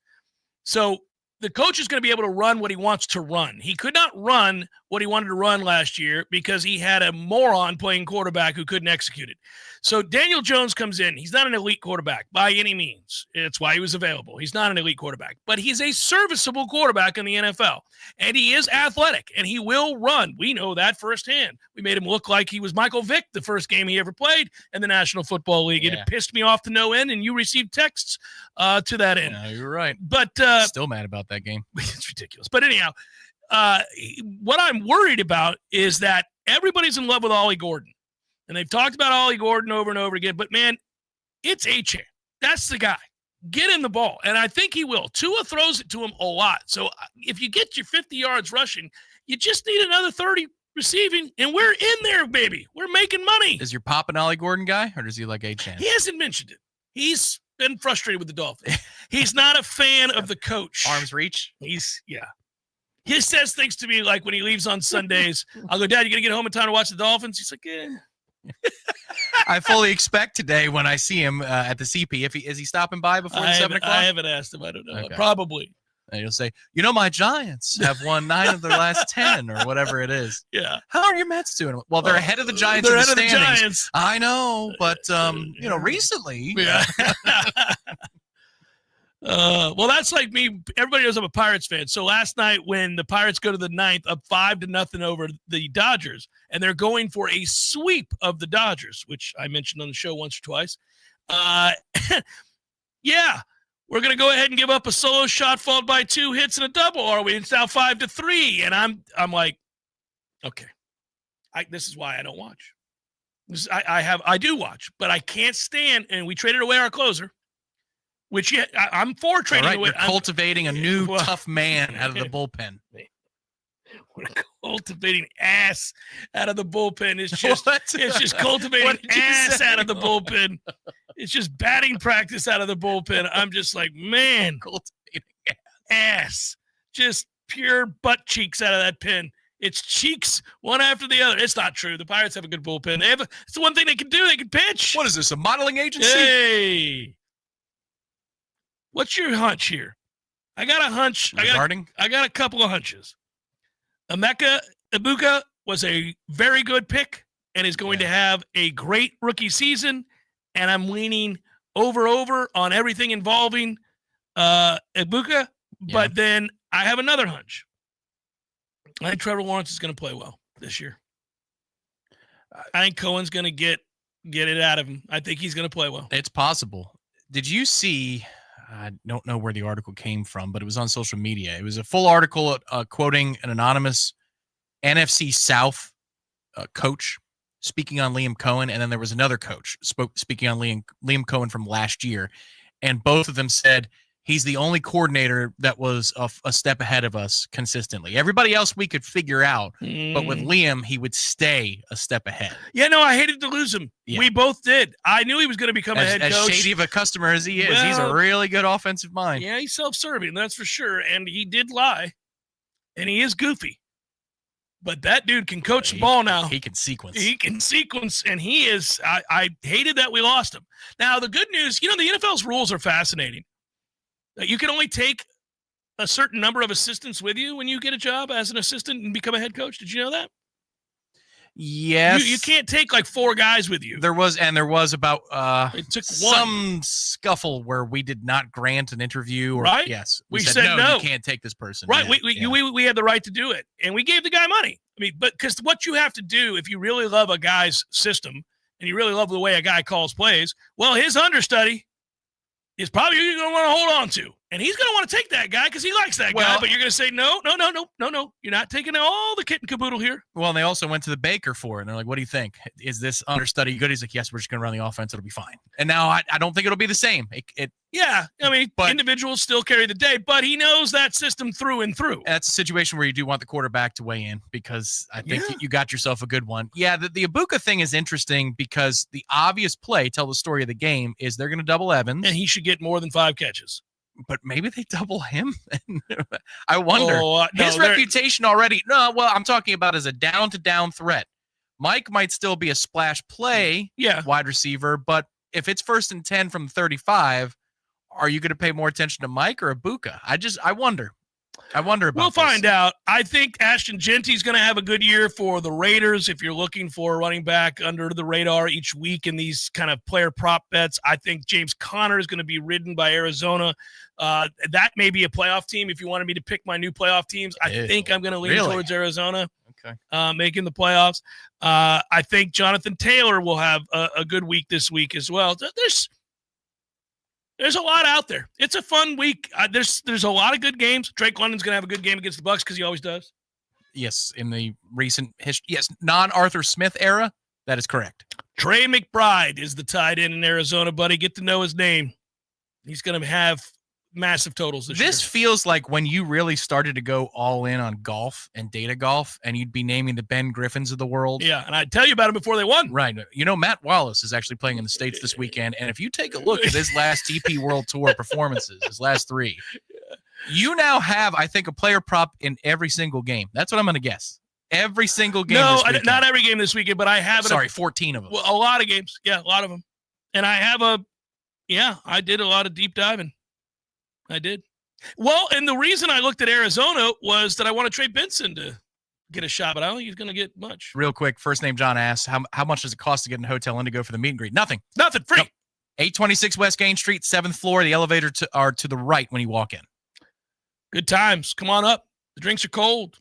So the coach is going to be able to run what he wants to run. He could not run what he wanted to run last year because he had a moron playing quarterback who couldn't execute it. So Daniel Jones comes in. He's not an elite quarterback by any means. It's why he was available. He's not an elite quarterback, but he's a serviceable quarterback in the NFL, and he is athletic, and he will run. We know that firsthand. We made him look like he was Michael Vick the first game he ever played in the National Football League, and it pissed me off to no end, and you received texts to that end. No, you're right. But still mad about that game. It's ridiculous. But anyhow, what I'm worried about is that everybody's in love with Ollie Gordon. And they've talked about Ollie Gordon over and over again. But, man, it's A-Chan. That's the guy. Get him the ball. And I think he will. Tua throws it to him a lot. So if you get your 50 yards rushing, you just need another 30 receiving, and we're in there, baby. We're making money. Is your Pop an Ollie Gordon guy, or does he like A-Chan? He hasn't mentioned it. He's been frustrated with the Dolphins. He's not a fan of the coach. Arms reach? He says things to me like when he leaves on Sundays, I'll go, Dad, you going to get home in time to watch the Dolphins? He's like, yeah. I fully expect today when I see him at the CP, is he stopping by before 7 o'clock? I haven't asked him. I don't know. Okay. Probably. And he'll say, my Giants have won 9 of their last 10 or whatever it is. Yeah. How are your Mets doing? Well, they're ahead of the Giants. They're in the ahead of the standings. Giants. I know, but recently. Yeah. Well, that's like me. Everybody knows I'm a Pirates fan. So last night when the Pirates go to the 9th up 5-0 over the Dodgers, and they're going for a sweep of the Dodgers, which I mentioned on the show once or twice. Yeah, we're going to go ahead and give up a solo shot followed by 2 hits and a double, are we? It's now 5-3. And I'm like, okay, this is why I don't watch. I do watch, but I can't stand, and we traded away our closer. Which I'm for trading away. You're cultivating a new tough man out of the bullpen. We're cultivating ass out of the bullpen. It's just cultivating ass out of the bullpen. It's just batting practice out of the bullpen. I'm just like, man, cultivating ass. Just pure butt cheeks out of that pen. It's cheeks one after the other. It's not true. The Pirates have a good bullpen. It's the one thing they can do. They can pitch. What is this, a modeling agency? Hey. What's your hunch here? I got a hunch. I got a couple of hunches. Emeka Ibuka was a very good pick and is going to have a great rookie season. And I'm leaning over on everything involving Ibuka. But then I have another hunch. I think Trevor Lawrence is going to play well this year. I think Cohen's going to get it out of him. I think he's going to play well. It's possible. Did you see... I don't know where the article came from, but it was on social media. It was a full article quoting an anonymous NFC South coach speaking on Liam Cohen, and then there was another coach speaking on Liam Cohen from last year, and both of them said he's the only coordinator that was a step ahead of us consistently. Everybody else we could figure out, but with Liam, he would stay a step ahead. Yeah, no, I hated to lose him. Yeah. We both did. I knew he was going to become a head coach. As shady of a customer as he is, he's a really good offensive mind. Yeah, he's self-serving, that's for sure, and he did lie, and he is goofy. But that dude can coach the ball now. He can sequence. And he is – I hated that we lost him. Now, the good news, the NFL's rules are fascinating. You can only take a certain number of assistants with you when you get a job as an assistant and become a head coach. Did you know that? Yes. You can't take like 4 guys with you. There was about it took some scuffle where we did not grant an interview. Right? Yes. We said no. You can't take this person. Right. We had the right to do it. And we gave the guy money. But because what you have to do if you really love a guy's system and you really love the way a guy calls plays, well, his understudy is probably you're going to want to hold on to. And he's going to want to take that guy because he likes that guy. But you're going to say, no. You're not taking all the kit and caboodle here. Well, and they also went to the Baker for it. And they're like, what do you think? Is this understudy good? He's like, yes, we're just going to run the offense. It'll be fine. And now I don't think it'll be the same. Yeah. Individuals still carry the day, but he knows that system through and through. That's a situation where you do want the quarterback to weigh in because I think you got yourself a good one. Yeah, the Ibuka thing is interesting because the obvious play, tell the story of the game, is they're going to double Evans. And he should get more than 5 catches. But maybe they double him. I wonder. His reputation already. No, well, I'm talking about as a down-to-down threat. Mike might still be a splash play wide receiver, but if it's 1st and 10 from 35, are you going to pay more attention to Mike or Ibuka? I wonder. I wonder about We'll this. find out. I think Ashton Genty's going to have a good year for the Raiders. If you're looking for a running back under the radar each week in these kind of player prop bets, I think James Conner is going to be ridden by Arizona. That may be a playoff team. If you wanted me to pick my new playoff teams, I think I'm going to lean towards Arizona. Okay. Making the playoffs. I think Jonathan Taylor will have a good week this week as well. There's a lot out there. It's a fun week. There's a lot of good games. Drake London's going to have a good game against the Bucs because he always does. Yes, in the recent history. Yes, non-Arthur Smith era. That is correct. Trey McBride is the tight end in Arizona, buddy. Get to know his name. He's going to have massive totals this year. This feels like when you really started to go all in on golf and data golf, and you'd be naming the Ben Griffins of the world. Yeah, and I'd tell you about him before they won. Right. You know, Matt Wallace is actually playing in the States this weekend, and if you take a look at his last DP World Tour performances, his last 3, you now have, I think, a player prop in every single game. That's what I'm going to guess. Every single game. No, not every game this weekend, but I have. 14 of them. A lot of games. Yeah, a lot of them. And I have I did a lot of deep diving. I did. Well, and the reason I looked at Arizona was that I want to trade Benson to get a shot, but I don't think he's going to get much. Real quick, first name John asks, how much does it cost to get in a hotel and to go for the meet and greet? Nothing. Free. Nope. 826 West Gain Street, 7th floor. The elevator are to the right when you walk in. Good times. Come on up. The drinks are cold.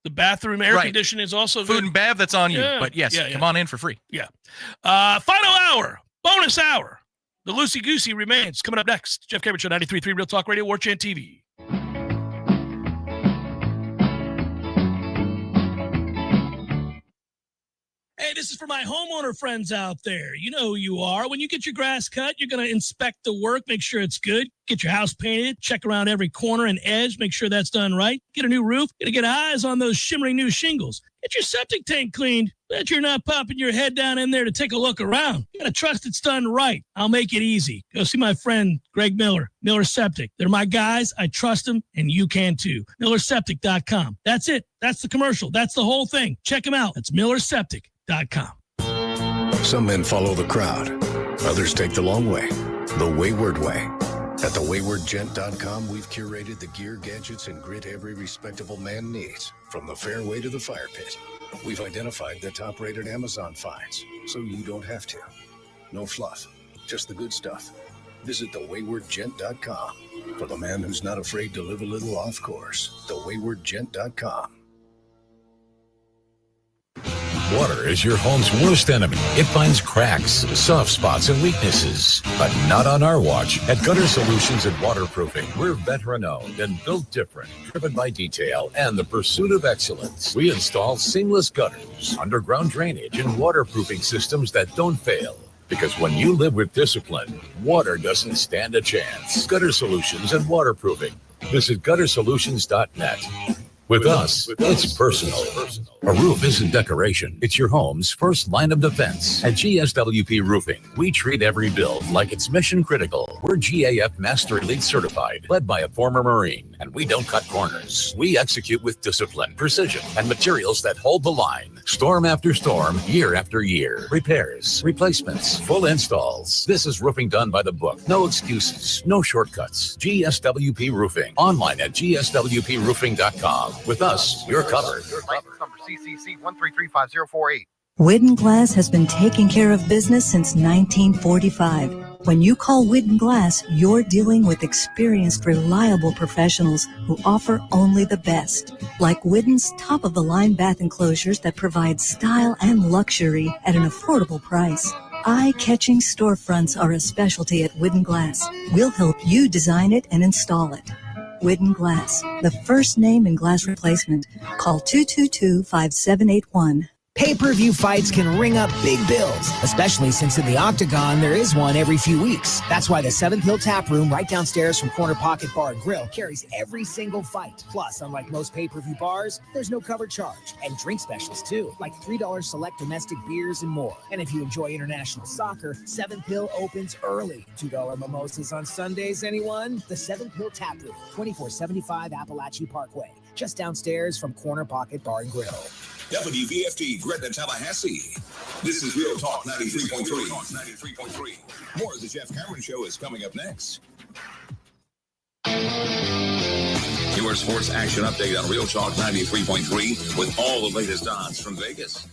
The bathroom air conditioning is also food good. and bev, that's on you. Yeah. But yes, come on in for free. Yeah. Final hour, bonus hour. The Loosey Goosey remains. Coming up next, Jeff Cameron Show, 93.3 Real Talk Radio, Warchant TV. Hey, this is for my homeowner friends out there. You know who you are. When you get your grass cut, you're going to inspect the work, make sure it's good. Get your house painted, check around every corner and edge, make sure that's done right. Get a new roof, get to get eyes on those shimmering new shingles. Get your septic tank cleaned. Bet you're not popping your head down in there to take a look around. You got to trust it's done right. I'll make it easy. Go see my friend Greg Miller, Miller Septic. They're my guys. I trust them, and you can too. MillerSeptic.com. That's it. That's the commercial. That's the whole thing. Check them out. It's MillerSeptic.com. Some men follow the crowd. Others take the long way, the wayward way. At thewaywardgent.com, we've curated the gear, gadgets, and grit every respectable man needs, from the fairway to the fire pit. We've identified the top-rated Amazon finds, so you don't have to. No fluff, just the good stuff. Visit thewaywardgent.com for the man who's not afraid to live a little off course. Thewaywardgent.com. Water is your home's worst enemy. It finds cracks, soft spots, and weaknesses. But not on our watch. At Gutter Solutions and Waterproofing, we're veteran-owned and built different, driven by detail and the pursuit of excellence. We install seamless gutters, underground drainage, and waterproofing systems that don't fail. Because when you live with discipline, water doesn't stand a chance. Gutter Solutions and Waterproofing. Visit guttersolutions.net. With us, it's personal. A roof isn't decoration. It's your home's first line of defense. At GSWP Roofing, we treat every build like it's mission critical. We're GAF Master Elite certified, led by a former Marine, and we don't cut corners. We execute with discipline, precision, and materials that hold the line. Storm after storm, year after year. Repairs, replacements, full installs. This is roofing done by the book. No excuses, no shortcuts. GSWP Roofing. Online at gswproofing.com. With us, you're covered. License number CCC 1335048. Widden Glass has been taking care of business since 1945. When you call Widden Glass, you're dealing with experienced, reliable professionals who offer only the best. Like Widden's top-of-the-line bath enclosures that provide style and luxury at an affordable price. Eye-catching storefronts are a specialty at Widden Glass. We'll help you design it and install it. Widden Glass, the first name in glass replacement. Call 222-5781. Pay-per-view fights can ring up big bills, especially since in the Octagon there is one every few weeks. That's why the 7th Hill Tap Room right downstairs from Corner Pocket Bar and Grill carries every single fight. Plus, unlike most pay-per-view bars, there's no cover charge. And drink specials too, like $3 select domestic beers and more. And if you enjoy international soccer, 7th Hill opens early. $2 mimosas on Sundays, anyone? The 7th Hill Tap Room, 2475 Appalachia Parkway, just downstairs from Corner Pocket Bar and Grill. WVFT Gretna, Tallahassee. This is Real Talk 93.3. More of the Jeff Cameron Show is coming up next. Your sports action update on Real Talk 93.3 with all the latest odds from Vegas.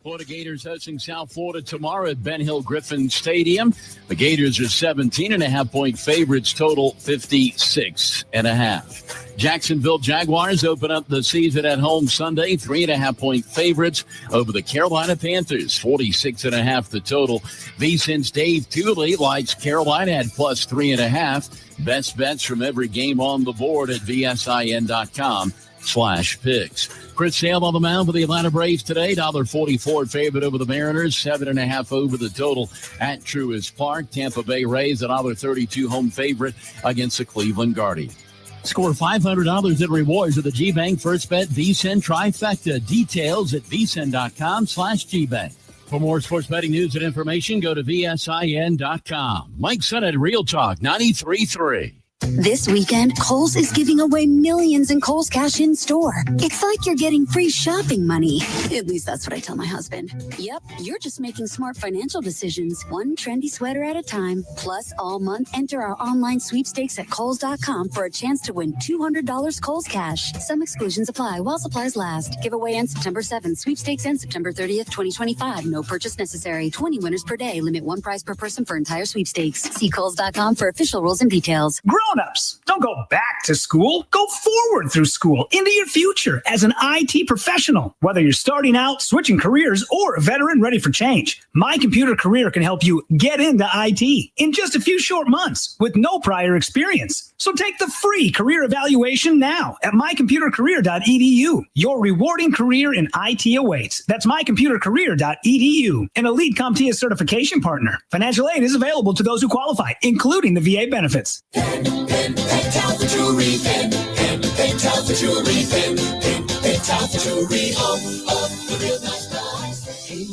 Florida Gators hosting South Florida tomorrow at Ben Hill Griffin Stadium. The Gators are 17.5-point favorites, total 56.5. Jacksonville Jaguars open up the season at home Sunday, 3.5-point favorites over the Carolina Panthers, 46.5 the total. VSiN's Dave Dooley likes Carolina at plus 3.5. Best bets from every game on the board at VSIN.com/picks. Chris Sale on the mound for the Atlanta Braves today. $1.44 favorite over the Mariners, 7.5 over the total at Truist Park. Tampa Bay Rays, $1.32 home favorite against the Cleveland Guardians. Score $500 in rewards with the G-Bank First Bet VSiN Trifecta. Details at VSiN.com/GBank. For more sports betting news and information, go to VSIN.com. Mike Sennett, Real Talk 93.3. This weekend, Kohl's is giving away millions in Kohl's Cash in Store. It's like you're getting free shopping money. At least that's what I tell my husband. Yep, you're just making smart financial decisions, one trendy sweater at a time. Plus, all month, enter our online sweepstakes at Kohl's.com for a chance to win $200 Kohl's Cash. Some exclusions apply while supplies last. Giveaway ends September 7th. Sweepstakes ends September 30th, 2025. No purchase necessary. 20 winners per day. Limit one prize per person for entire sweepstakes. See Kohl's.com for official rules and details. Grown-ups, don't go back to school. Go forward through school into your future as an IT professional. Whether you're starting out, switching careers, or a veteran ready for change, My Computer Career can help you get into IT in just a few short months with no prior experience. So take the free career evaluation now at mycomputercareer.edu. Your rewarding career in IT awaits. That's mycomputercareer.edu, an elite CompTIA certification partner. Financial aid is available to those who qualify, including the VA benefits. Hey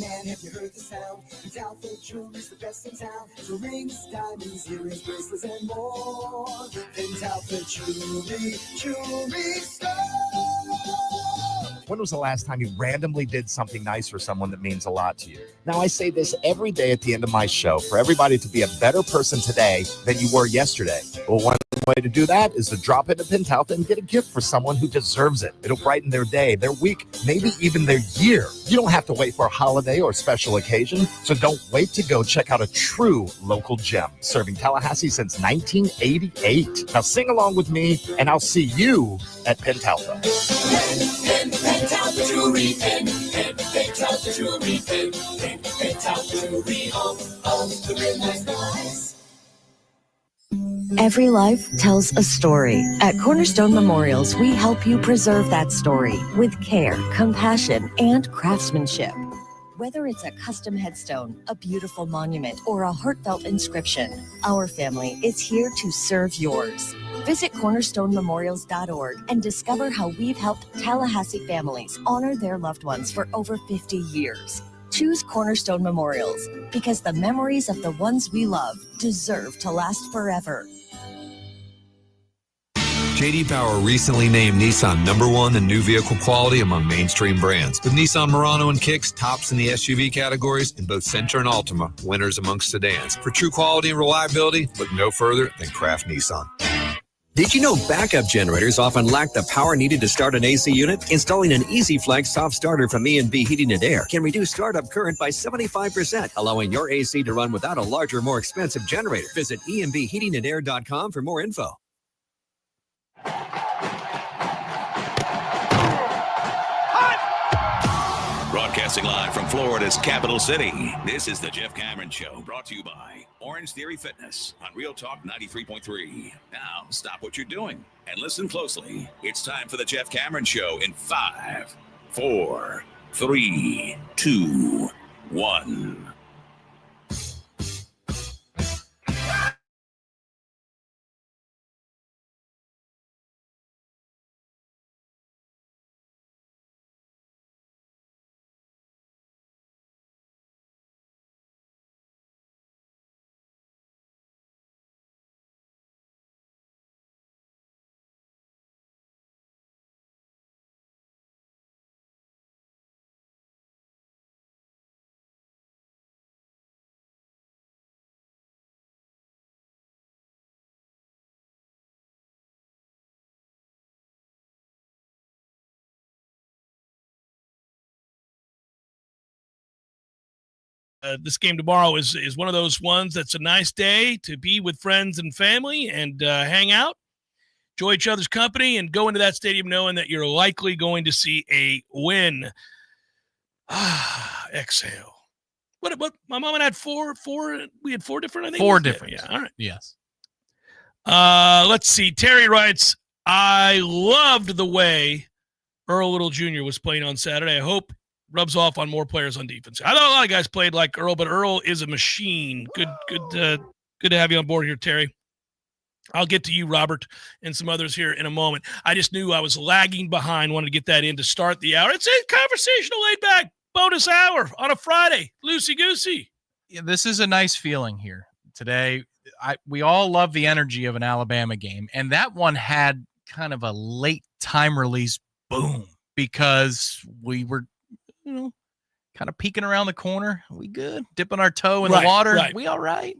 man, have you heard the sound? Pentalpha Jewelry's the best in town. For rings, diamonds, earrings, bracelets, and more. Pentalpha Jewelry Store. When was the last time you randomly did something nice for someone that means a lot to you? Now, I say this every day at the end of my show for everybody to be a better person today than you were yesterday. Well, one way to do that is to drop into Pentalpha and get a gift for someone who deserves it. It'll brighten their day, their week, maybe even their year. You don't have to wait for a holiday or special occasion, so don't wait to go check out a true local gem serving Tallahassee since 1988. Now sing along with me, and I'll see you at Pentalpha. Pentalpha Jewelry, Pentalpha Jewelry, Pentalpha Jewelry, the real nice. Every life tells a story. At Cornerstone Memorials, we help you preserve that story with care, compassion, and craftsmanship. Whether it's a custom headstone, a beautiful monument, or a heartfelt inscription, our family is here to serve yours. Visit cornerstonememorials.org and discover how we've helped Tallahassee families honor their loved ones for over 50 years. Choose Cornerstone Memorials because the memories of the ones we love deserve to last forever. J.D. Power recently named Nissan #1 in new vehicle quality among mainstream brands, with Nissan Murano and Kicks tops in the SUV categories, and both Sentra and Altima winners amongst sedans. For true quality and reliability, look no further than Kraft Nissan. Did you know backup generators often lack the power needed to start an AC unit? Installing an EasyFlex soft starter from E&B Heating and Air can reduce startup current by 75%, allowing your AC to run without a larger, more expensive generator. Visit EMBHeatingandAir.com for more info. Broadcasting live from Florida's capital city, this is the Jeff Cameron Show, brought to you by Orange Theory Fitness on Real Talk 93.3. Now, stop what you're doing and listen closely. It's time for the Jeff Cameron Show in 5, 4, 3, 2, 1. this game tomorrow is one of those ones that's a nice day to be with friends and family and hang out, enjoy each other's company, and go into that stadium knowing that you're likely going to see a win. Exhale. What? My mom had four. We had four different. I think Four different. Yeah. All right. Yes. Let's see. Terry writes, I loved the way Earl Little Jr. was playing on Saturday. I hope rubs off on more players on defense. I thought a lot of guys played like Earl, but Earl is a machine. Good to have you on board here, Terry. I'll get to you, Robert, and some others here in a moment. I just knew I was lagging behind. Wanted to get that in to start the hour. It's a conversational, laid-back bonus hour on a Friday. Loosey-goosey. Yeah, this is a nice feeling here today. We all love the energy of an Alabama game, and that one had kind of a late time release boom because we were, kind of peeking around the corner. We good? Dipping our toe in the water. Right. We all right?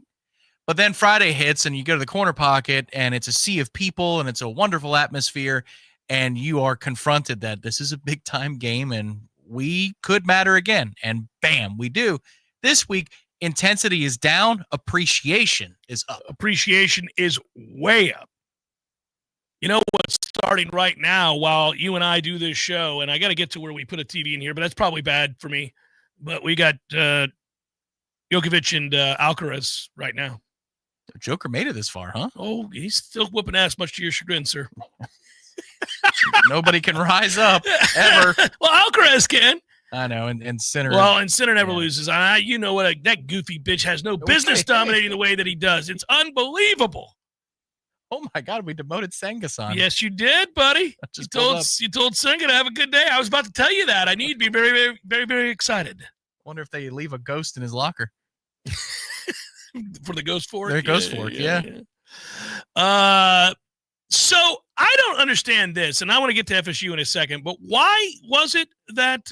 But then Friday hits and you go to the corner pocket and it's a sea of people and it's a wonderful atmosphere and you are confronted that this is a big time game and we could matter again. And bam, we do. This week, intensity is down. Appreciation is up. Appreciation is way up. You know what's starting right now while you and I do this show, and I got to get to where we put a TV in here, but that's probably bad for me. But we got Djokovic and Alcaraz right now. Joker made it this far, huh? Oh, he's still whooping ass, much to your chagrin, sir. Nobody can rise up ever. Well, Alcaraz can. I know, and Sinner. Well, and Sinner never loses. You know what? That goofy bitch has no business dominating the way that he does. It's unbelievable. Oh my God, we demoted Sengasan. Yes, you did, buddy. You told Senga to have a good day. I was about to tell you that. I need to be very, very, very, very excited. Wonder if they leave a ghost in his locker. For the ghost fork? Their ghost fork, yeah. So I don't understand this, and I want to get to FSU in a second, but why was it that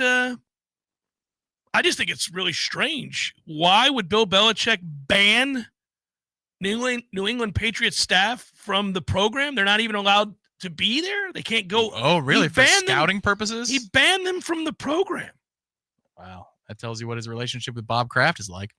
I just think it's really strange. Why would Bill Belichick ban New England Patriots staff from the program? They're not even allowed to be there. They can't go. Oh, really? For scouting purposes? He banned them from the program. Wow. That tells you what his relationship with Bob Kraft is like.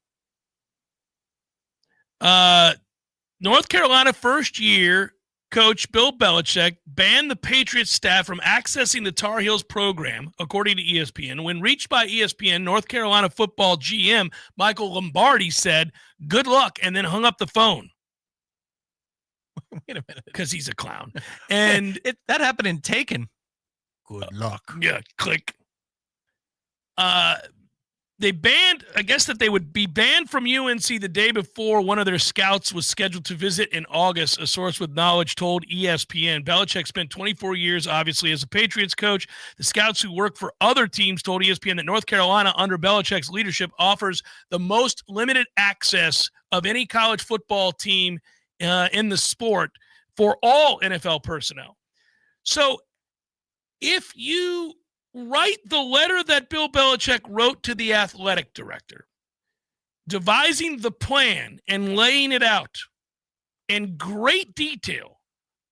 North Carolina first year coach Bill Belichick banned the Patriots staff from accessing the Tar Heels program, according to ESPN. When reached by ESPN, North Carolina football GM Michael Lombardi said, "Good luck," and then hung up the phone. Wait a minute. Because he's a clown. And that happened in Taken. Good luck. Yeah, click. They banned, I guess that they would be banned from UNC the day before one of their scouts was scheduled to visit in August, a source with knowledge told ESPN. Belichick spent 24 years, obviously, as a Patriots coach. The scouts who work for other teams told ESPN that North Carolina, under Belichick's leadership, offers the most limited access of any college football team in the sport for all NFL personnel. So if you write the letter that Bill Belichick wrote to the athletic director, devising the plan and laying it out in great detail,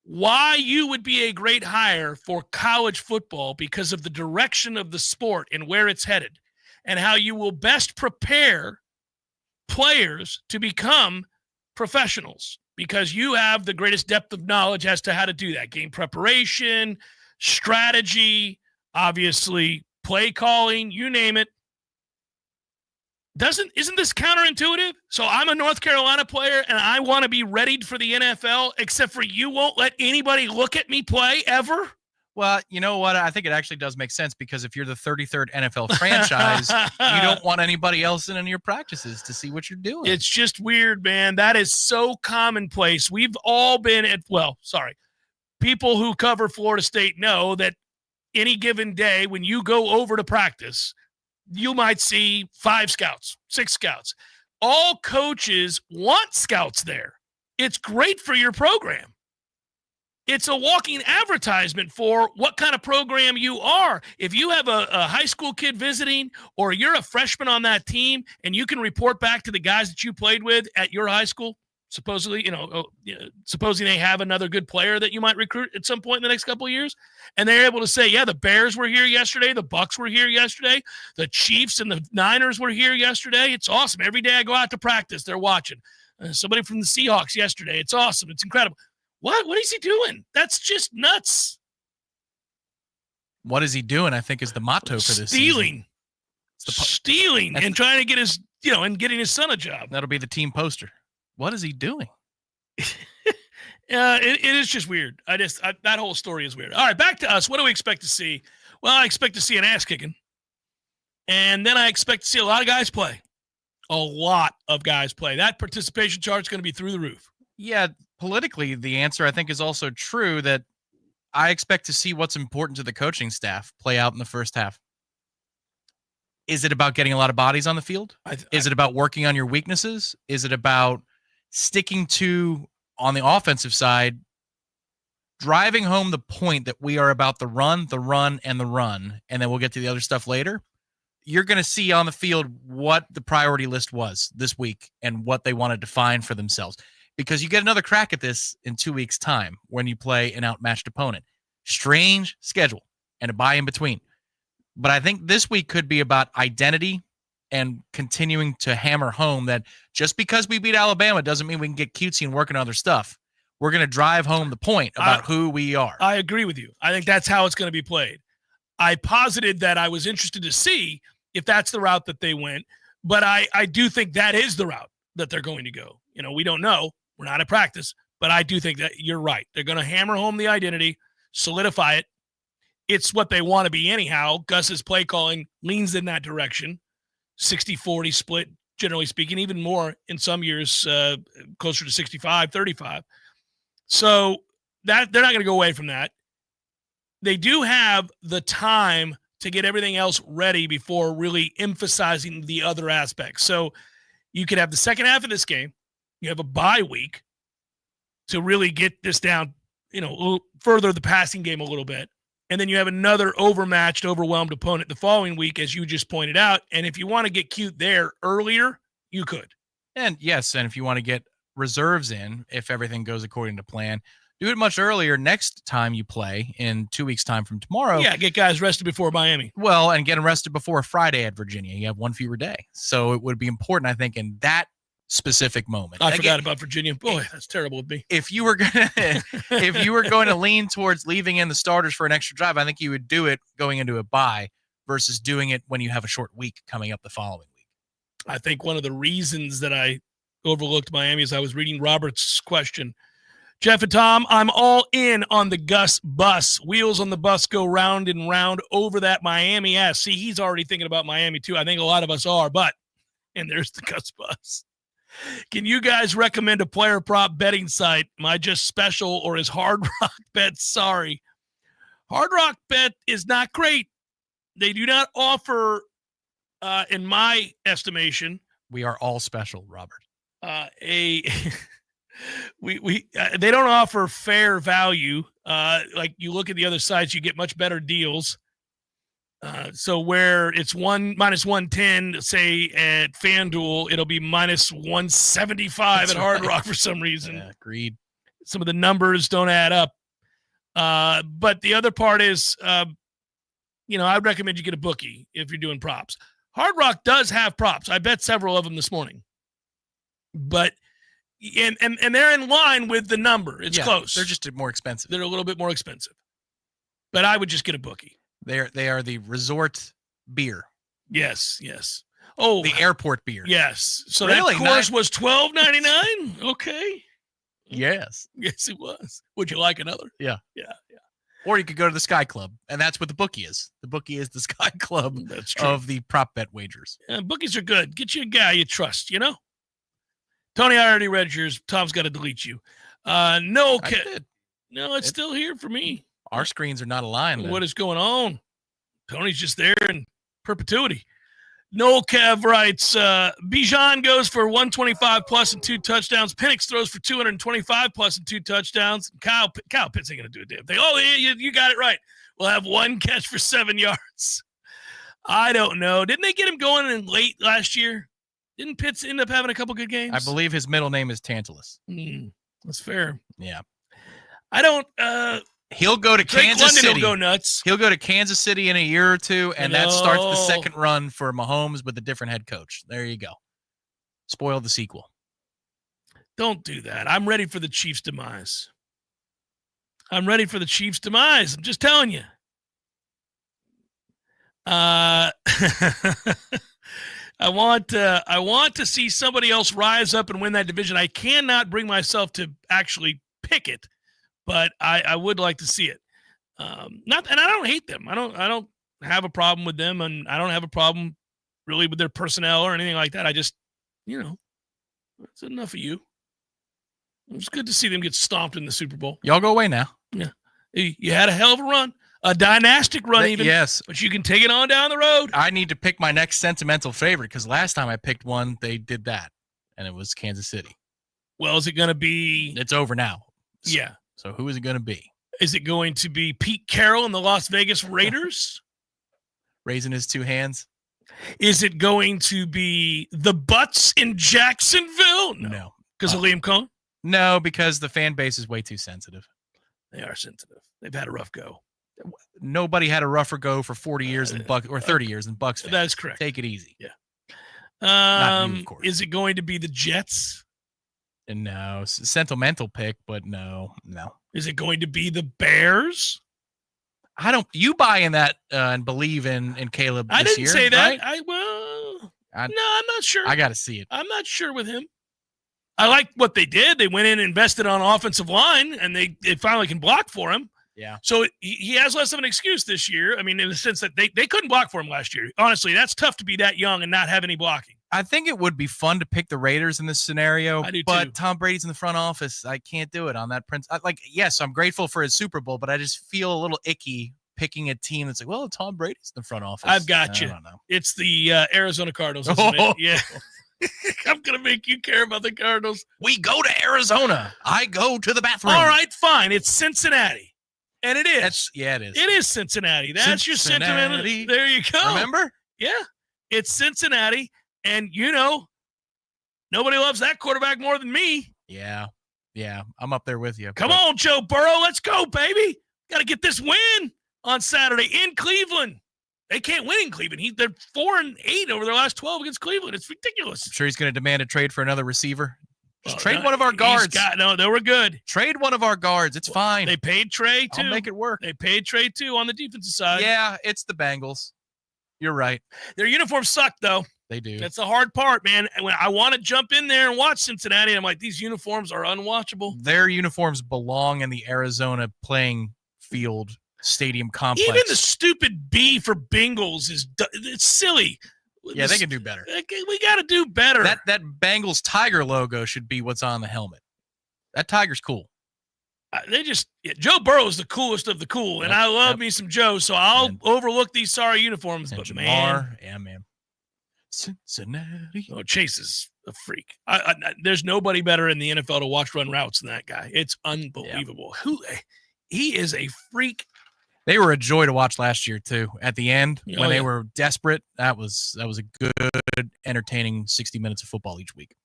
why you would be a great hire for college football because of the direction of the sport and where it's headed, and how you will best prepare players to become professionals because you have the greatest depth of knowledge as to how to do that. Game preparation, strategy, obviously, play calling, you name it. Isn't this counterintuitive? So I'm a North Carolina player and I want to be readied for the NFL, except for you won't let anybody look at me play ever? Well, you know what? I think it actually does make sense because if you're the 33rd NFL franchise, you don't want anybody else in any of your practices to see what you're doing. It's just weird, man. That is so commonplace. We've all been people who cover Florida State know that any given day when you go over to practice, you might see 5 scouts, 6 scouts. All coaches want scouts there. It's great for your program. It's a walking advertisement for what kind of program you are. If you have a high school kid visiting or you're a freshman on that team and you can report back to the guys that you played with at your high school, supposedly, supposing they have another good player that you might recruit at some point in the next couple of years. And they're able to say, yeah, the Bears were here yesterday. The Bucks were here yesterday. The Chiefs and the Niners were here yesterday. It's awesome. Every day I go out to practice, they're watching. Somebody from the Seahawks yesterday. It's awesome. It's incredible. What is he doing? That's just nuts. What is he doing? I think is the motto for this Stealing. season. Stealing and trying to get his, and getting his son a job. That'll be the team poster. What is he doing? It is just weird. That whole story is weird. All right, back to us. What do we expect to see? Well, I expect to see an ass kicking. And then I expect to see a lot of guys play. A lot of guys play. That participation chart's going to be through the roof. Yeah, politically, the answer I think is also true that I expect to see what's important to the coaching staff play out in the first half. Is it about getting a lot of bodies on the field? Is it about working on your weaknesses? Is it about sticking to, on the offensive side, driving home the point that we are about the run, and the run, and then we'll get to the other stuff later? You're going to see on the field what the priority list was this week and what they want to define for themselves. Because you get another crack at this in 2 weeks' time when you play an outmatched opponent. Strange schedule and a bye in between. But I think this week could be about identity and continuing to hammer home that just because we beat Alabama doesn't mean we can get cutesy and work on other stuff. We're going to drive home the point about who we are. I agree with you. I think that's how it's going to be played. I posited that I was interested to see if that's the route that they went, but I do think that is the route that they're going to go. We don't know. We're not at practice, but I do think that you're right. They're going to hammer home the identity, solidify it. It's what they want to be anyhow. Gus's play calling leans in that direction. 60-40 split, generally speaking, even more in some years, closer to 65-35. So that they're not going to go away from that. They do have the time to get everything else ready before really emphasizing the other aspects. So you could have the second half of this game. You have a bye week to really get this down, further the passing game a little bit. And then you have another overmatched, overwhelmed opponent the following week, as you just pointed out. And if you want to get cute there earlier, you could. And yes, and if you want to get reserves in, if everything goes according to plan, do it much earlier next time you play in 2 weeks' time from tomorrow. Yeah, get guys rested before Miami. Well, and get them rested before Friday at Virginia. You have one fewer day. So it would be important, I think, in that specific moment. I forgot about Virginia. Boy, that's terrible of me. If you were going to lean towards leaving in the starters for an extra drive, I think you would do it going into a bye versus doing it when you have a short week coming up the following week. I think one of the reasons that I overlooked Miami is I was reading Robert's question. Jeff and Tom, I'm all in on the Gus bus. Wheels on the bus go round and round over that Miami ass. See, he's already thinking about Miami too. I think a lot of us are, and there's the Gus bus. Can you guys recommend a player prop betting site? Am I just special or is Hard Rock Bet? Sorry. Hard Rock Bet is not great. They do not offer, in my estimation. We are all special, Robert. They don't offer fair value. Like you look at the other sites, you get much better deals. So where it's minus 110, say at FanDuel, it'll be minus 175 at Hard Rock for some reason. Yeah, agreed. Some of the numbers don't add up. But the other part is, I'd recommend you get a bookie if you're doing props. Hard Rock does have props. I bet several of them this morning. But and they're in line with the number. It's close. They're just more expensive. They're a little bit more expensive. But I would just get a bookie. They are the resort beer. Yes. Oh, the airport beer. Yes. So really? That course was $12.99. Okay. Yes, it was. Would you like another? Yeah. Or you could go to the Sky Club, and that's what the bookie is. The bookie is the Sky Club of the prop bet wagers. Yeah, bookies are good. Get you a guy you trust. Tony, I already read yours. Tom's got to delete you. No, it's still here for me. Our screens are not aligned. What is going on? Tony's just there in perpetuity. Noel Kev writes, Bijan goes for 125 plus and 2 touchdowns. Penix throws for 225 plus and 2 touchdowns. Kyle Pitts ain't going to do a damn thing. Oh, you got it right. We'll have 1 catch for 7 yards. I don't know. Didn't they get him going in late last year? Didn't Pitts end up having a couple good games? I believe his middle name is Tantalus. That's fair. Yeah. I don't. He'll go to Drake Kansas London City. will go nuts. He'll go to Kansas City in a year or two, and that starts the No. second run for Mahomes with a different head coach. There you go. Spoil the sequel. Don't do that. I'm ready for the Chiefs' demise. I'm just telling you. I want to see somebody else rise up and win that division. I cannot bring myself to actually pick it, but I would like to see it. And I don't hate them. I don't have a problem with them, and I don't have a problem really with their personnel or anything like that. I just, that's enough of you. It's good to see them get stomped in the Super Bowl. Y'all go away now. Yeah. You had a hell of a run, a dynastic run even. Yes. But you can take it on down the road. I need to pick my next sentimental favorite because last time I picked one, they did that, and it was Kansas City. Well, is it going to be? It's over now. Yeah. So who is it going to be? Is it going to be Pete Carroll and the Las Vegas Raiders? Raising his two hands? Is it going to be the Butts in Jacksonville? No. Because of Liam Cohen? No, because the fan base is way too sensitive. They are sensitive. They've had a rough go. Nobody had a rougher go for 40 years in Bucks or 30 years in Bucks fans. That is correct. Take it easy. Yeah. Not you, of course. Is it going to be the Jets? No, sentimental pick, but no. Is it going to be the Bears? I don't. You buy in that and believe in Caleb this I didn't year, say that. right? No, I'm not sure. I got to see it. I'm not sure with him. I like what they did. They went in and invested on offensive line, and they finally can block for him. Yeah. So he has less of an excuse this year. I mean, in the sense that they couldn't block for him last year. Honestly, that's tough to be that young and not have any blocking. I think it would be fun to pick the Raiders in this scenario, I do but too. Tom Brady's in the front office. I can't do it on that principle. Yes, I'm grateful for his Super Bowl, but I just feel a little icky picking a team that's like, well, Tom Brady's in the front office. I've got you. I don't know. It's the Arizona Cardinals, isn't it? Yeah. I'm going to make you care about the Cardinals. We go to Arizona. I go to the bathroom. All right, fine. It's Cincinnati. And it is. It is. It is Cincinnati. That's your sentiment. There you go. Remember? Yeah. It's Cincinnati. And, nobody loves that quarterback more than me. Yeah. I'm up there with you. Come on, Joe Burrow. Let's go, baby. Got to get this win on Saturday in Cleveland. They can't win in Cleveland. They're 4-8 over their last 12 against Cleveland. It's ridiculous. I'm sure he's going to demand a trade for another receiver. Trade one of our guards. They were good. Trade one of our guards. It's fine. They paid Trey, too. I'll make it work. They paid Trey, too, on the defensive side. Yeah, it's the Bengals. You're right. Their uniforms suck, though. They do. That's the hard part, man. And when I want to jump in there and watch Cincinnati, I'm like, these uniforms are unwatchable. Their uniforms belong in the Arizona playing field stadium complex. Even the stupid B for Bengals it's silly. Yeah, they can do better. We got to do better. That Bengals tiger logo should be what's on the helmet. That tiger's cool. Joe Burrow is the coolest of the cool, and I love me some Joe, so I'll overlook these sorry uniforms. But man, Cincinnati. Oh, Chase is a freak. There's nobody better in the NFL to watch run routes than that guy. It's unbelievable. Yeah. He is a freak. They were a joy to watch last year too. At the end, when they were desperate, that was a good, entertaining 60 minutes of football each week.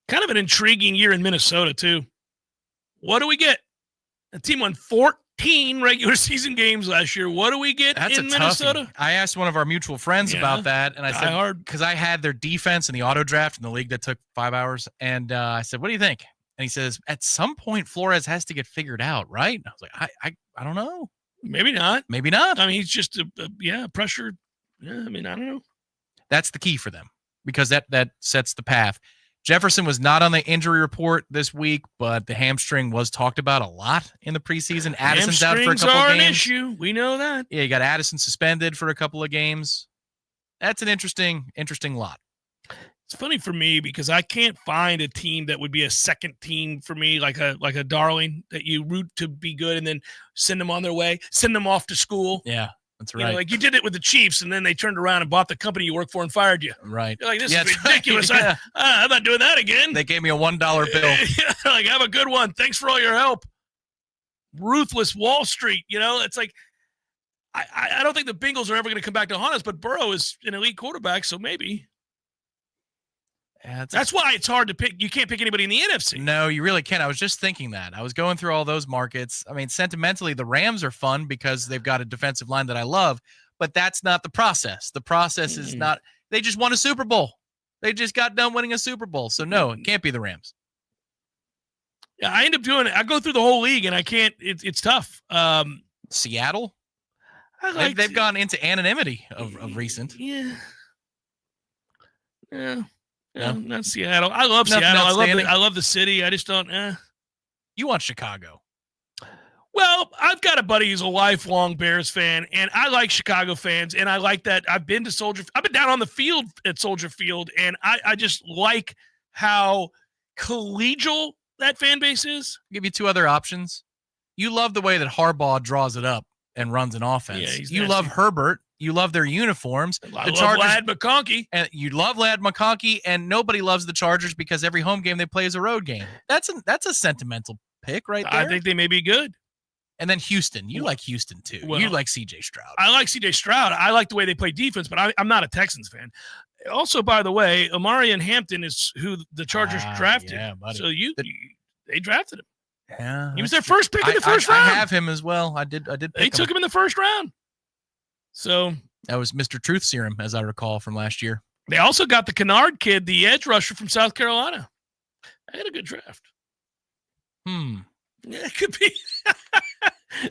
Kind of an intriguing year in Minnesota too. What do we get? A team won 14 regular season games last year. What do we get in Minnesota? Toughie. I asked one of our mutual friends about that, and I said, because I had their defense in the auto draft in the league that took 5 hours, and I said, what do you think? And he says, at some point, Flores has to get figured out, right? And I was like, I don't know. Maybe not. Maybe not. I mean, he's just pressure. Yeah, I mean, I don't know. That's the key for them because that sets the path. Jefferson was not on the injury report this week, but the hamstring was talked about a lot in the preseason. Addison's out for a couple are games. An issue. We know that. Yeah, you got Addison suspended for a couple of games. That's an interesting lot. It's funny for me because I can't find a team that would be a second team for me, like a darling that you root to be good and then send them on their way, send them off to school. Yeah, that's right. Like you did it with the Chiefs, and then they turned around and bought the company you work for and fired you. Right. You're like, this is ridiculous. Right. Yeah. I'm not doing that again. They gave me a $1 bill. Like, have a good one. Thanks for all your help. Ruthless Wall Street. It's like I don't think the Bengals are ever going to come back to haunt us, but Burrow is an elite quarterback, so maybe. That's why it's hard to pick. You can't pick anybody in the NFC. No, you really can't. I was just thinking that. I was going through all those markets. I mean, sentimentally, the Rams are fun because they've got a defensive line that I love, but that's not the process. The process is not – they just won a Super Bowl. They just got done winning a Super Bowl. So, no, it can't be the Rams. Yeah, I end up doing it. I go through the whole league, and I can't it's tough. Seattle? They've gone into anonymity of recent. Yeah. No, not Seattle. I love Seattle. I love the city. I just don't. You want Chicago? Well, I've got a buddy who's a lifelong Bears fan, and I like Chicago fans, and I like that. I've been down on the field at Soldier Field, and I just like how collegial that fan base is. I'll give you two other options. You love the way that Harbaugh draws it up and runs an offense. Yeah, you love Herbert. You love their uniforms. I love Ladd McConkey. And you love Ladd McConkey, and nobody loves the Chargers because every home game they play is a road game. That's a sentimental pick right there. I think they may be good. And then Houston. You like Houston, too. Well, you like C.J. Stroud. I like C.J. Stroud. I like the way they play defense, but I'm not a Texans fan. Also, by the way, Amarian Hampton is who the Chargers drafted. Yeah, buddy. So they drafted him. Yeah, he was their first pick in the first round. I have him as well. I did. They took him in the first round. So that was Mr. Truth Serum, as I recall from last year. They also got the Kennard kid, the edge rusher from South Carolina. They had a good draft. Yeah, it could be.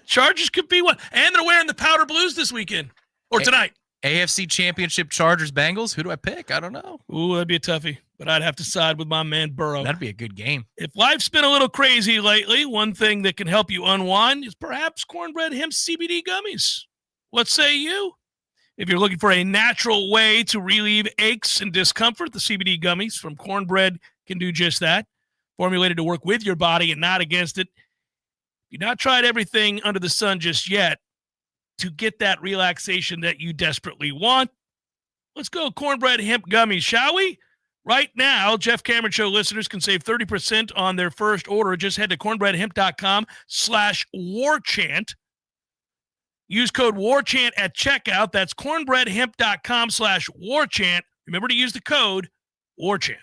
Chargers could be one. And they're wearing the powder blues this weekend or tonight. AFC Championship Chargers Bengals. Who do I pick? I don't know. Ooh, that'd be a toughie. But I'd have to side with my man Burrow. That'd be a good game. If life's been a little crazy lately, one thing that can help you unwind is perhaps cornbread hemp CBD gummies. What say you? If you're looking for a natural way to relieve aches and discomfort, the CBD gummies from Cornbread can do just that. Formulated to work with your body and not against it. You've not tried everything under the sun just yet to get that relaxation that you desperately want. Let's go Cornbread hemp gummies, shall we? Right now, Jeff Cameron Show listeners can save 30% on their first order. Just head to cornbreadhemp.com/warchant. Use code WARCHANT at checkout. That's cornbreadhemp.com/warchant. Remember to use the code WARCHANT.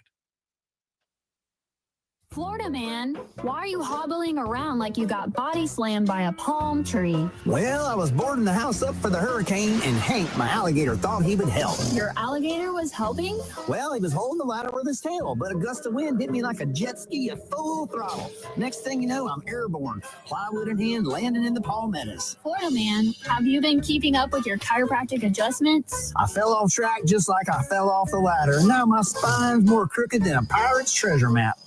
Florida man, why are you hobbling around like you got body slammed by a palm tree? Well, I was boarding the house up for the hurricane, and Hank, my alligator, thought he would help. Your alligator was helping? Well, he was holding the ladder with his tail, but a gust of wind hit me like a jet ski at full throttle. Next thing you know, I'm airborne, plywood in hand, landing in the palmettos. Florida man, have you been keeping up with your chiropractic adjustments? I fell off track just like I fell off the ladder, and now my spine's more crooked than a pirate's treasure map.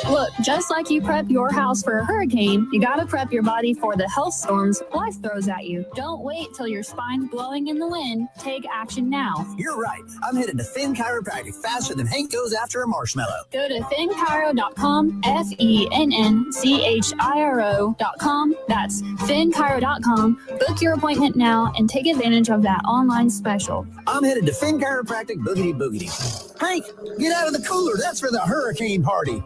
Look, just like you prep your house for a hurricane, you gotta prep your body for the health storms life throws at you. Don't wait till your spine's blowing in the wind. Take action now. You're right. I'm headed to Finn Chiropractic faster than Hank goes after a marshmallow. Go to finnchiro.com, FENNCHIRO.com. That's finnchiro.com. Book your appointment now and take advantage of that online special. I'm headed to Finn Chiropractic boogity boogity. Hank, get out of the cooler. That's for the hurricane party.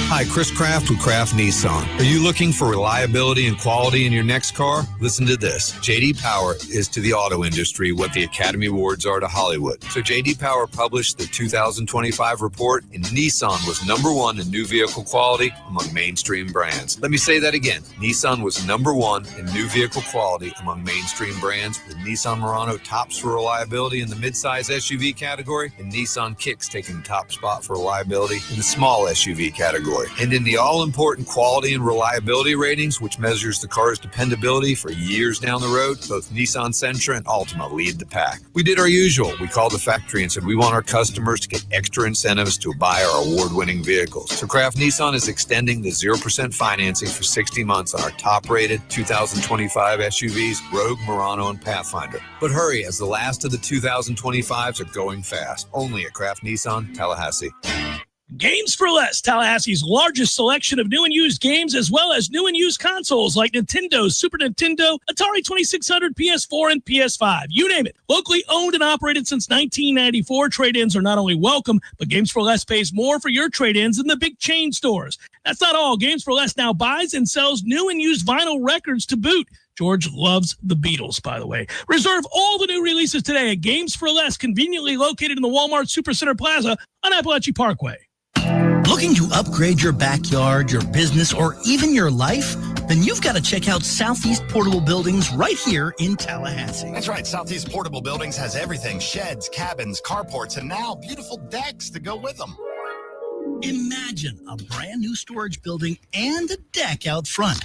Hi, Chris Kraft with Kraft Nissan. Are you looking for reliability and quality in your next car? Listen to this. J.D. Power is to the auto industry what the Academy Awards are to Hollywood. So J.D. Power published the 2025 report, and Nissan was #1 in new vehicle quality among mainstream brands. Let me say that again. Nissan was #1 in new vehicle quality among mainstream brands, with Nissan Murano tops for reliability in the midsize SUV category, and Nissan Kicks taking the top spot for reliability in the small SUV category. And in the all-important quality and reliability ratings, which measures the car's dependability for years down the road, both Nissan Sentra and Altima lead the pack. We did our usual. We called the factory and said we want our customers to get extra incentives to buy our award-winning vehicles. So Kraft Nissan is extending the 0% financing for 60 months on our top-rated 2025 SUVs, Rogue, Murano, and Pathfinder. But hurry, as the last of the 2025s are going fast. Only at Kraft Nissan, Tallahassee. Games for Less, Tallahassee's largest selection of new and used games, as well as new and used consoles like Nintendo, Super Nintendo, Atari 2600, PS4, and PS5. You name it. Locally owned and operated since 1994, trade-ins are not only welcome, but Games for Less pays more for your trade-ins than the big chain stores. That's not all. Games for Less now buys and sells new and used vinyl records to boot. George loves the Beatles, by the way. Reserve all the new releases today at Games for Less, conveniently located in the Walmart Supercenter Plaza on Appalachia Parkway. Looking to upgrade your backyard, your business, or even your life? Then you've got to check out Southeast Portable Buildings right here in Tallahassee. That's right. Southeast Portable Buildings has everything: sheds, cabins, carports, and now beautiful decks to go with them. Imagine a brand new storage building and a deck out front.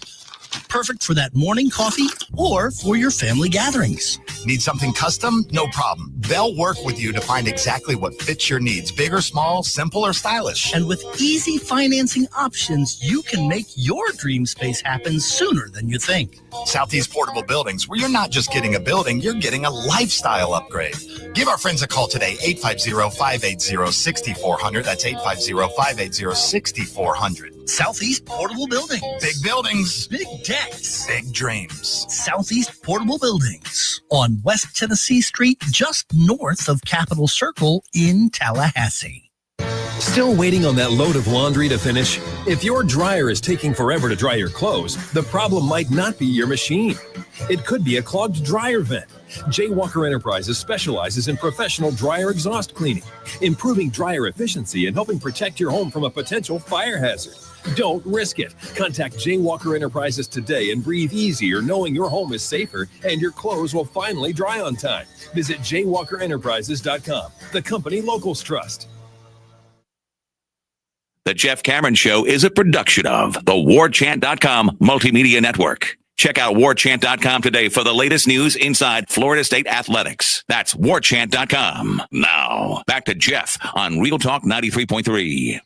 Perfect for that morning coffee or for your family gatherings. Need something custom? No problem. They'll work with you to find exactly what fits your needs. Big or small, simple or stylish. And with easy financing options, you can make your dream space happen sooner than you think. Southeast Portable Buildings, where you're not just getting a building, you're getting a lifestyle upgrade. Give our friends a call today, 850-580-6400. That's 850-580-6400. Southeast Portable Buildings. Big buildings. Big decks. Big dreams. Southeast Portable Buildings on West Tennessee Street, just north of Capitol Circle in Tallahassee. Still waiting on that load of laundry to finish? If your dryer is taking forever to dry your clothes, the problem might not be your machine. It could be a clogged dryer vent. J. Walker Enterprises specializes in professional dryer exhaust cleaning, improving dryer efficiency and helping protect your home from a potential fire hazard. Don't risk it. Contact J. Walker Enterprises today and breathe easier knowing your home is safer and your clothes will finally dry on time. Visit jwalkerenterprises.com, the company locals trust. The Jeff Cameron Show is a production of the Warchant.com Multimedia Network. Check out Warchant.com today for the latest news inside Florida State athletics. That's Warchant.com. Now, back to Jeff on Real Talk 93.3.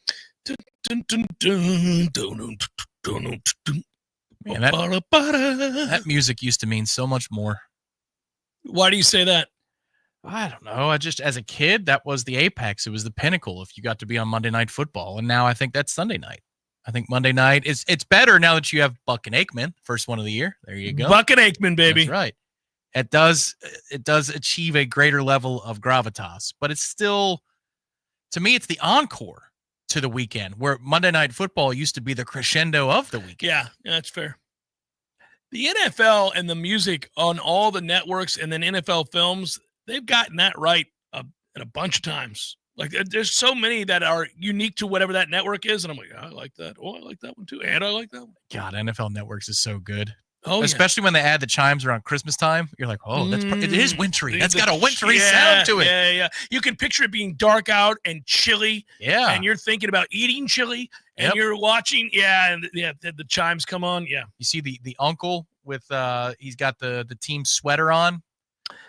Man, that music used to mean so much more. Why do you say that? I don't know. I just, as a kid, that was the apex. It was the pinnacle if you got to be on Monday Night Football. And now I think that's Sunday night. I think Monday night it's better now that you have Buck and Aikman, first one of the year. There you go. Buck and Aikman, baby. That's right. It does achieve a greater level of gravitas, but it's still, to me, it's the encore to the weekend, where Monday Night Football used to be the crescendo of the weekend. Yeah, that's fair. The NFL and the music on all the networks and then NFL films, they've gotten that right a bunch of times. Like, there's so many that are unique to whatever that network is, and I'm like, I like that. Oh, I like that one too, and I like that one. God, NFL Networks is so good. Oh, especially when they add the chimes around Christmas time. You're like, oh, it is wintry. That's got a wintry sound to it. Yeah. You can picture it being dark out and chilly. Yeah. And you're thinking about eating chili, and you're watching. Yeah, and the chimes come on. Yeah. You see the uncle with he's got the team sweater on.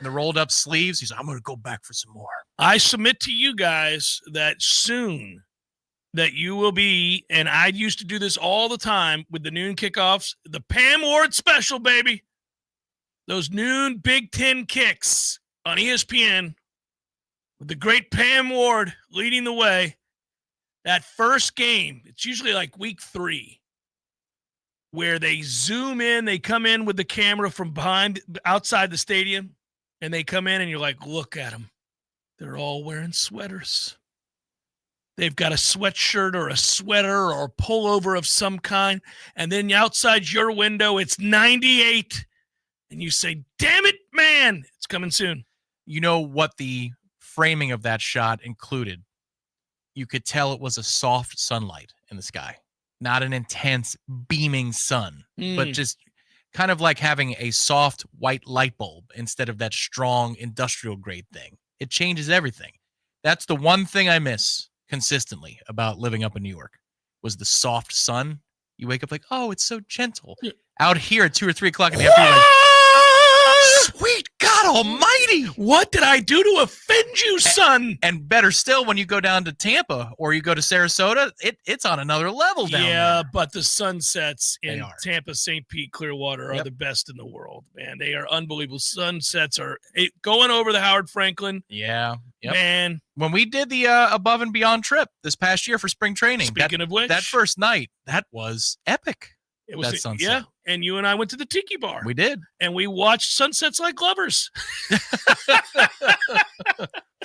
The rolled up sleeves. He's like, I'm going to go back for some more. I submit to you guys that soon that you will be, and I used to do this all the time with the noon kickoffs, the Pam Ward special, baby. Those noon Big Ten kicks on ESPN with the great Pam Ward leading the way. That first game, it's usually like week 3, where they zoom in, they come in with the camera from behind, outside the stadium, and they come in and you're like, look at them. They're all wearing sweaters. They've got a sweatshirt or a sweater or a pullover of some kind. And then outside your window, it's 98. And you say, damn it, man, it's coming soon. You know what the framing of that shot included? You could tell it was a soft sunlight in the sky, not an intense beaming sun, but just kind of like having a soft white light bulb instead of that strong industrial grade thing. It changes everything. That's the one thing I miss consistently about living up in New York, was the soft sun. You wake up like, oh, it's so gentle. Yeah. Out here at 2 or 3 o'clock in the afternoon, like, sweet God almighty, what did I do to offend you, son? And better still, when you go down to Tampa or you go to Sarasota, it's on another level down there. Yeah, but the sunsets in Tampa, St. Pete, Clearwater are the best in the world, man. They are unbelievable. Sunsets are going over the Howard Franklin. Yeah. Yep. Man. When we did the above and beyond trip this past year for spring training, speaking of which, that first night, that was epic. It was sunset. Yeah, and you and I went to the Tiki Bar. We did. And we watched sunsets like lovers.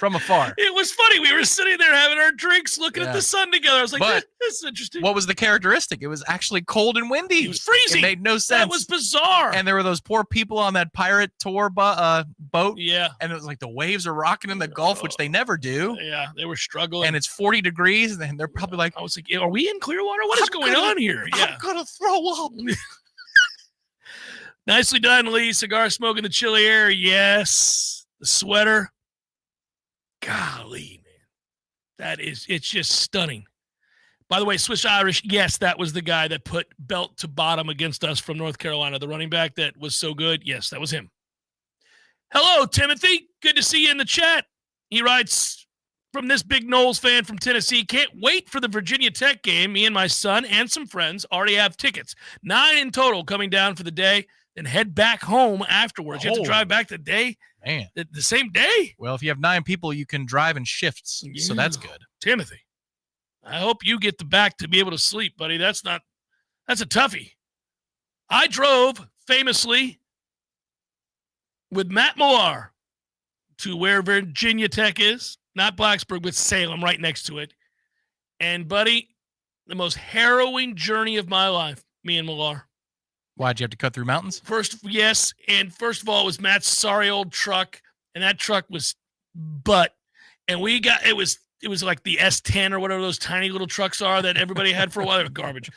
from afar. It was funny. We were sitting there having our drinks, looking at the sun together. I was like, But this is interesting. what was the characteristic? It was actually cold and windy. It was freezing. It made no sense. That was bizarre. And there were those poor people on that pirate tour boat. Yeah. And it was like the waves are rocking in the Gulf, which they never do. Yeah, they were struggling. And it's 40 degrees, and they're probably like, I was like, are we in Clearwater? What is going on here? Yeah. I'm going to throw up. Nicely done, Lee. Cigar smoke in the chilly air. Yes. The sweater. Golly, man. It's just stunning. By the way, Swiss Irish, yes, that was the guy that put belt to bottom against us from North Carolina, the running back that was so good. Yes, that was him. Hello, Timothy. Good to see you in the chat. He writes, from this big Knowles fan from Tennessee, can't wait for the Virginia Tech game. Me and my son and some friends already have tickets. 9 in total coming down for the day, then head back home afterwards. You have to drive back the day, man, the same day? Well, if you have 9 people, you can drive in shifts, so that's good. Timothy, I hope you get the back to be able to sleep, buddy. That's a toughie. I drove famously with Matt Millar to where Virginia Tech is, not Blacksburg, but Salem, right next to it. And, buddy, the most harrowing journey of my life, me and Millar. Why'd you have to cut through mountains? Yes, and first of all, it was Matt's sorry old truck, and that truck was butt. And we got it was like the S10 or whatever those tiny little trucks are that everybody had for a while. They were garbage.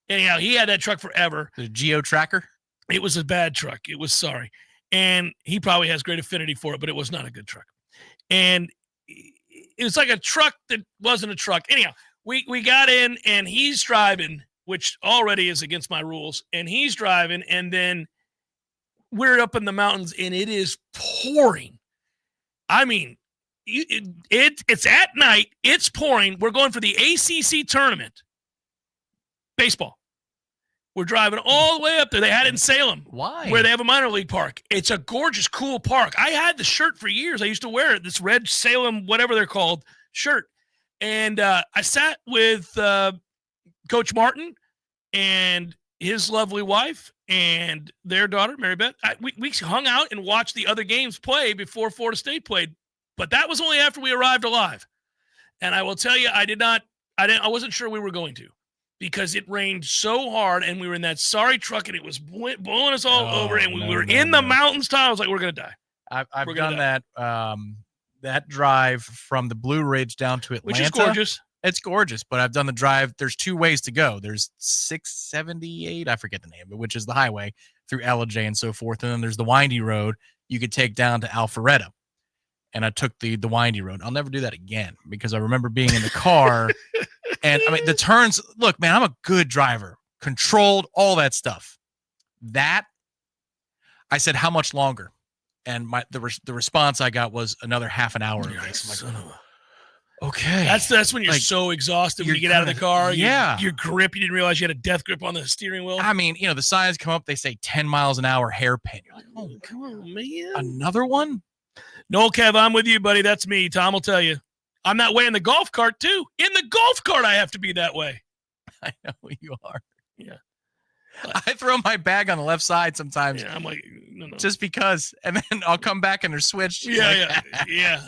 Anyhow, he had that truck forever. The Geo Tracker? It was a bad truck. It was sorry. And he probably has great affinity for it, but it was not a good truck. And it was like a truck that wasn't a truck. Anyhow, we got in, and he's driving, which already is against my rules. And he's driving, and then we're up in the mountains, and it is pouring. I mean, it's at night. It's pouring. We're going for the ACC tournament. Baseball. We're driving all the way up there. They had it in Salem. Why? Where they have a minor league park. It's a gorgeous, cool park. I had the shirt for years. I used to wear it, this red Salem, whatever they're called, shirt. And I sat with Coach Martin and his lovely wife and their daughter, Mary Beth. We hung out and watched the other games play before Florida State played. But that was only after we arrived alive. And I will tell you, I wasn't sure we were going to, because it rained so hard, and we were in that sorry truck, and it was blowing us all over, and we were in the mountains. I was like, we're going to die. I've done that that drive from the Blue Ridge down to Atlanta. Which is gorgeous. It's gorgeous, but I've done the drive. There's 2 ways to go. There's 678, I forget the name of it, which is the highway through LJ and so forth. And then there's the windy road you could take down to Alpharetta. And I took the windy road. I'll never do that again, because I remember being in the car and I mean, the turns, look, man, I'm a good driver, controlled, all that stuff. That I said, how much longer? And the response I got was another half an hour. Okay. That's when you're so exhausted when you get out of the car. Yeah. Your grip, you didn't realize you had a death grip on the steering wheel. I mean, the signs come up, they say 10 miles an hour hairpin. You're like, oh, come on, man. Another one? No, Kev, I'm with you, buddy. That's me. Tom will tell you. I'm that way in the golf cart, too. In the golf cart, I have to be that way. I know you are. Yeah. I throw my bag on the left side sometimes. Yeah, I'm like, no. Just because. And then I'll come back and they're switched. Yeah.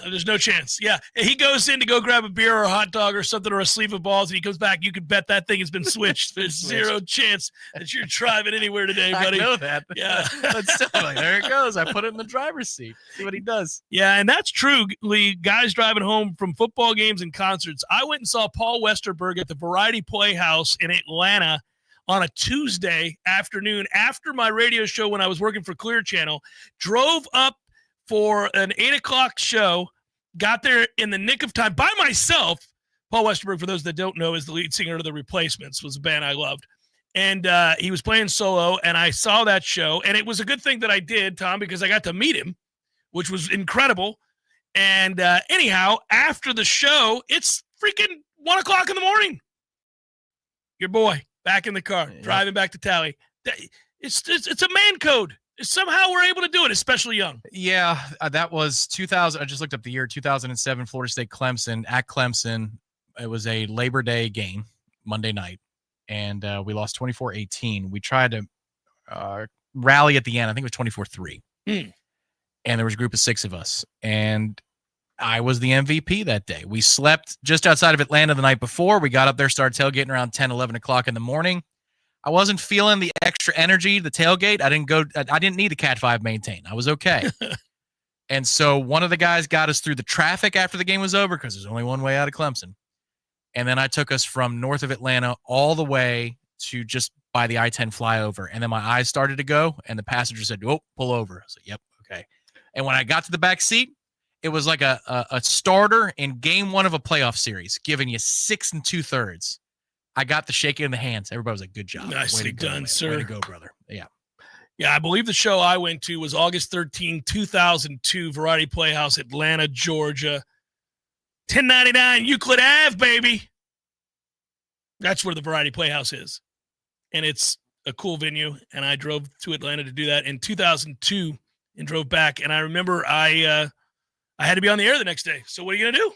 There's no chance. Yeah. He goes in to go grab a beer or a hot dog or something or a sleeve of balls, and he comes back. You can bet that thing has been switched. There's zero chance that you're driving anywhere today, buddy. I know that. Yeah. But still, there it goes. I put it in the driver's seat. See what he does. Yeah, and that's true, Lee. Guys driving home from football games and concerts. I went and saw Paul Westerberg at the Variety Playhouse in Atlanta on a Tuesday afternoon after my radio show when I was working for Clear Channel. Drove up for an 8 o'clock show, got there in the nick of time by myself. Paul Westerberg, for those that don't know, is the lead singer of The Replacements, was a band I loved. And he was playing solo, and I saw that show. And it was a good thing that I did, Tom, because I got to meet him, which was incredible. And anyhow, after the show, it's freaking 1 o'clock in the morning. Your boy. Back in the car, driving back to Tally. It's a man code. Somehow we're able to do it, especially young. Yeah, that was 2000. I just looked up the year 2007, Florida State Clemson at Clemson. It was a Labor Day game, Monday night, and we lost 24-18. We tried to rally at the end. I think it was 24-3. And there was a group of 6 of us. And I was the MVP that day. We slept just outside of Atlanta the night before. We got up there, started tailgating around 10, 11 o'clock in the morning. I wasn't feeling the extra energy, the tailgate. I didn't need the Cat 5 maintain. I was okay. And so one of the guys got us through the traffic after the game was over because there's only one way out of Clemson. And then I took us from north of Atlanta all the way to just by the I-10 flyover. And then my eyes started to go, and the passenger said, "Oh, pull over." I said, "Yep, okay." And when I got to the back seat, it was like a starter in game one of a playoff series, giving you 6 2/3. I got the shaking in the hands. Everybody was like, "Good job. Nicely done, sir. Way to go, brother." Yeah. Yeah, I believe the show I went to was August 13, 2002, Variety Playhouse, Atlanta, Georgia. 1099 Euclid Ave, baby. That's where the Variety Playhouse is. And it's a cool venue. And I drove to Atlanta to do that in 2002 and drove back. And I remember I had to be on the air the next day. So what are you going to do?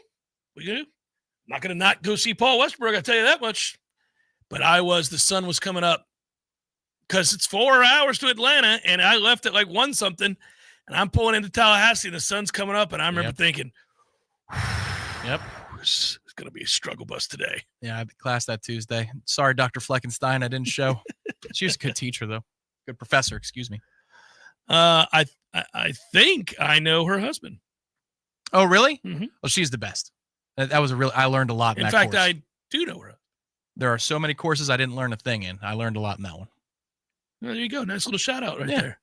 What are you going to do? I'm not going to not go see Paul Westbrook, I'll tell you that much. But the sun was coming up because it's 4 hours to Atlanta. And I left at like 1 something. And I'm pulling into Tallahassee and the sun's coming up. And I remember thinking, yep, it's going to be a struggle bus today. Yeah, I had class that Tuesday. Sorry, Dr. Fleckenstein, I didn't show. She was a good teacher, though. Good professor, excuse me. I think I know her husband. Oh, really? Mm-hmm. Well, she's the best. That was I learned a lot in that fact, course. I do know her. There are so many courses I didn't learn a thing in. I learned a lot in that one. Well, there you go. Nice little shout out right there.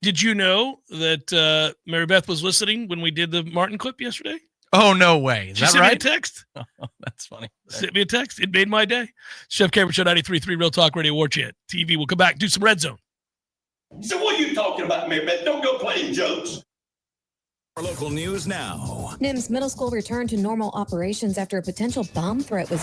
Did you know that Mary Beth was listening when we did the Martin clip yesterday? Oh, no way. Is she that sent right? me a text. Oh, that's funny. Sent me a text. It made my day. Chef Cameron Show 93.3 Real Talk Radio Warchant TV. We'll come back, do some Red Zone. So what are you talking about, Mary Beth? Don't go playing jokes. Our local news now. NIMS Middle School returned to normal operations after a potential bomb threat was...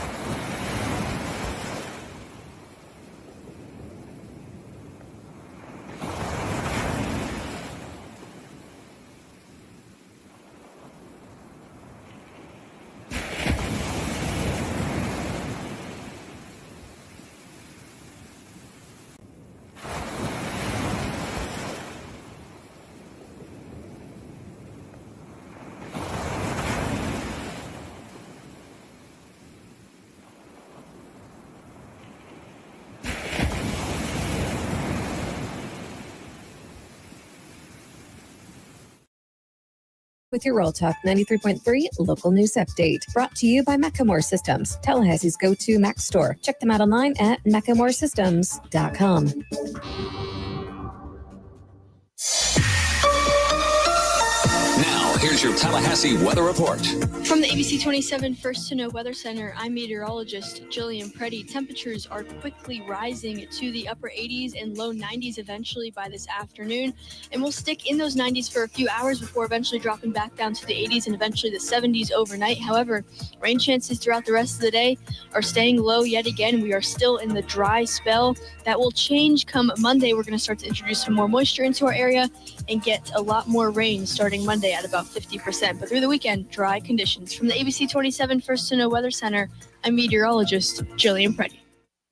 With your Roll Talk 93.3 local news update, brought to you by Macklemore Systems, Tallahassee's go-to Mac store. Check them out online at MaclemoreSystems.com. Now, here's your Tallahassee weather report. From the ABC 27 First to Know Weather Center, I'm meteorologist Jillian Preddy. Temperatures are quickly rising to the upper 80s and low 90s eventually by this afternoon, and we'll stick in those 90s for a few hours before eventually dropping back down to the 80s and eventually the 70s overnight. However, rain chances throughout the rest of the day are staying low yet again. We are still in the dry spell. That will change come Monday. We're going to start to introduce some more moisture into our area and get a lot more rain starting Monday at about 50%. But through the weekend, dry conditions. From the ABC 27 First to Know Weather Center, I'm meteorologist Jillian Preddy.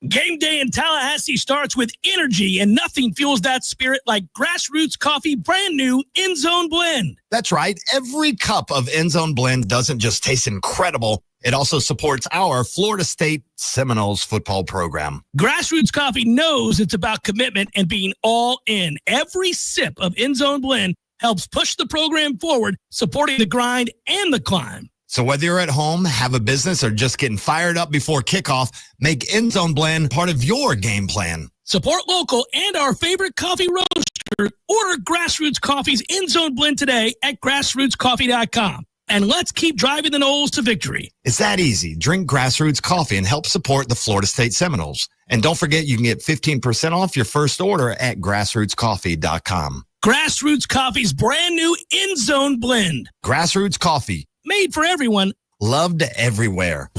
Game day in Tallahassee starts with energy, and nothing fuels that spirit like Grassroots Coffee brand new End Zone Blend. That's right. Every cup of End Zone Blend doesn't just taste incredible. It also supports our Florida State Seminoles football program. Grassroots Coffee knows it's about commitment and being all in. Every sip of End Zone Blend helps push the program forward, supporting the grind and the climb. So whether you're at home, have a business, or just getting fired up before kickoff, make End Zone Blend part of your game plan. Support local and our favorite coffee roaster. Order Grassroots Coffee's End Zone Blend today at grassrootscoffee.com. And let's keep driving the Noles to victory. It's that easy. Drink Grassroots Coffee and help support the Florida State Seminoles. And don't forget, you can get 15% off your first order at grassrootscoffee.com. Grassroots Coffee's brand new End Zone Blend. Grassroots Coffee. Made for everyone. Loved everywhere.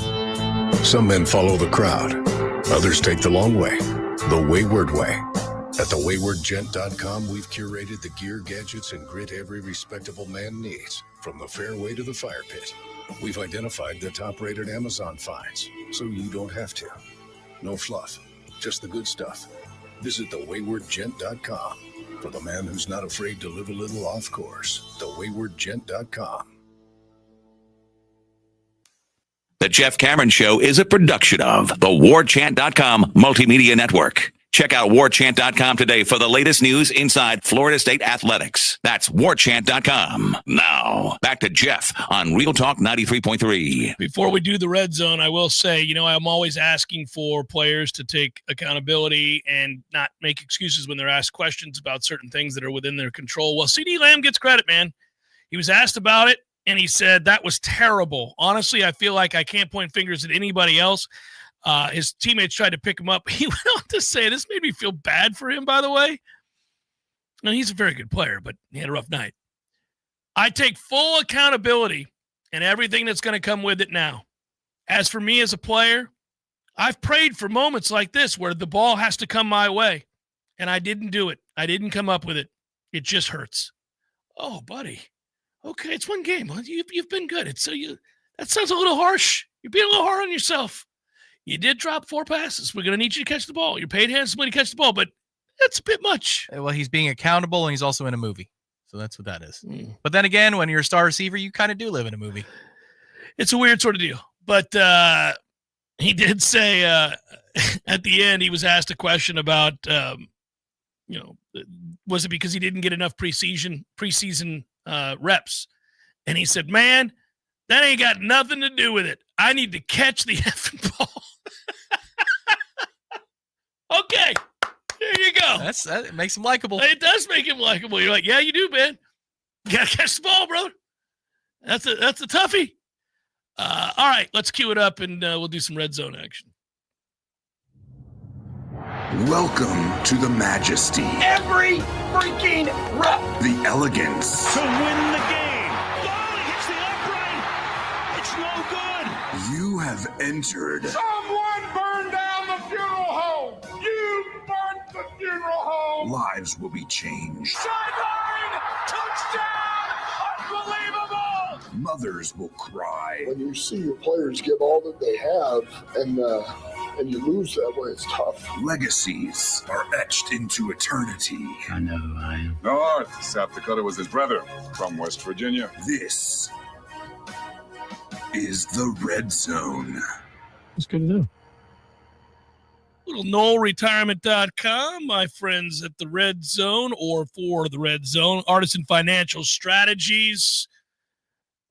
Some men follow the crowd. Others take the long way, the wayward way. At thewaywardgent.com, we've curated the gear, gadgets, and grit every respectable man needs, from the fairway to the fire pit. We've identified the top-rated Amazon finds, so you don't have to. No fluff, just the good stuff. Visit thewaywardgent.com for the man who's not afraid to live a little off course. Thewaywardgent.com. The Jeff Cameron Show is a production of the Warchant.com Multimedia Network. Check out Warchant.com today for the latest news inside Florida State athletics. That's Warchant.com. Now, back to Jeff on Real Talk 93.3. Before we do the red zone, I will say, I'm always asking for players to take accountability and not make excuses when they're asked questions about certain things that are within their control. Well, CeeDee Lamb gets credit, man. He was asked about it, and he said, that was terrible. Honestly, I feel like I can't point fingers at anybody else. His teammates tried to pick him up. He went on to say, this made me feel bad for him, by the way. And he's a very good player, but he had a rough night. I take full accountability and everything that's going to come with it now. As for me as a player, I've prayed for moments like this where the ball has to come my way, and I didn't do it. I didn't come up with it. It just hurts. Oh, buddy. Okay, it's one game. You've been good. That sounds a little harsh. You're being a little hard on yourself. You did drop 4 passes. We're going to need you to catch the ball. You're paid handsomely to catch the ball, but that's a bit much. Well, he's being accountable, and he's also in a movie. So that's what that is. But then again, when you're a star receiver, you kind of do live in a movie. It's a weird sort of deal. But he did say at the end, he was asked a question about, was it because he didn't get enough preseason reps? And he said, man, that ain't got nothing to do with it. I need to catch the effing ball. Okay, there you go. That makes him likable. It does make him likable. You're like, yeah, you do, man. You gotta catch the ball, brother. That's a toughie. All right, let's cue it up and we'll do some red zone action. Welcome to the majesty. Every freaking rep. The elegance. To win the game. Golly, hits the upright. It's no good. You have entered. Someone burned down the funeral home. You burnt the funeral home. Lives will be changed. Sideline. Touchdown. Unbelievable. Mothers will cry. When you see your players give all that they have and you lose that way, it's tough. Legacies are etched into eternity. I know who I am. North, South Dakota was his brother from West Virginia. This is the Red Zone. That's good to know. Little NoelRetirement.com, my friends at the Red Zone, or for the Red Zone, Artisan Financial Strategies.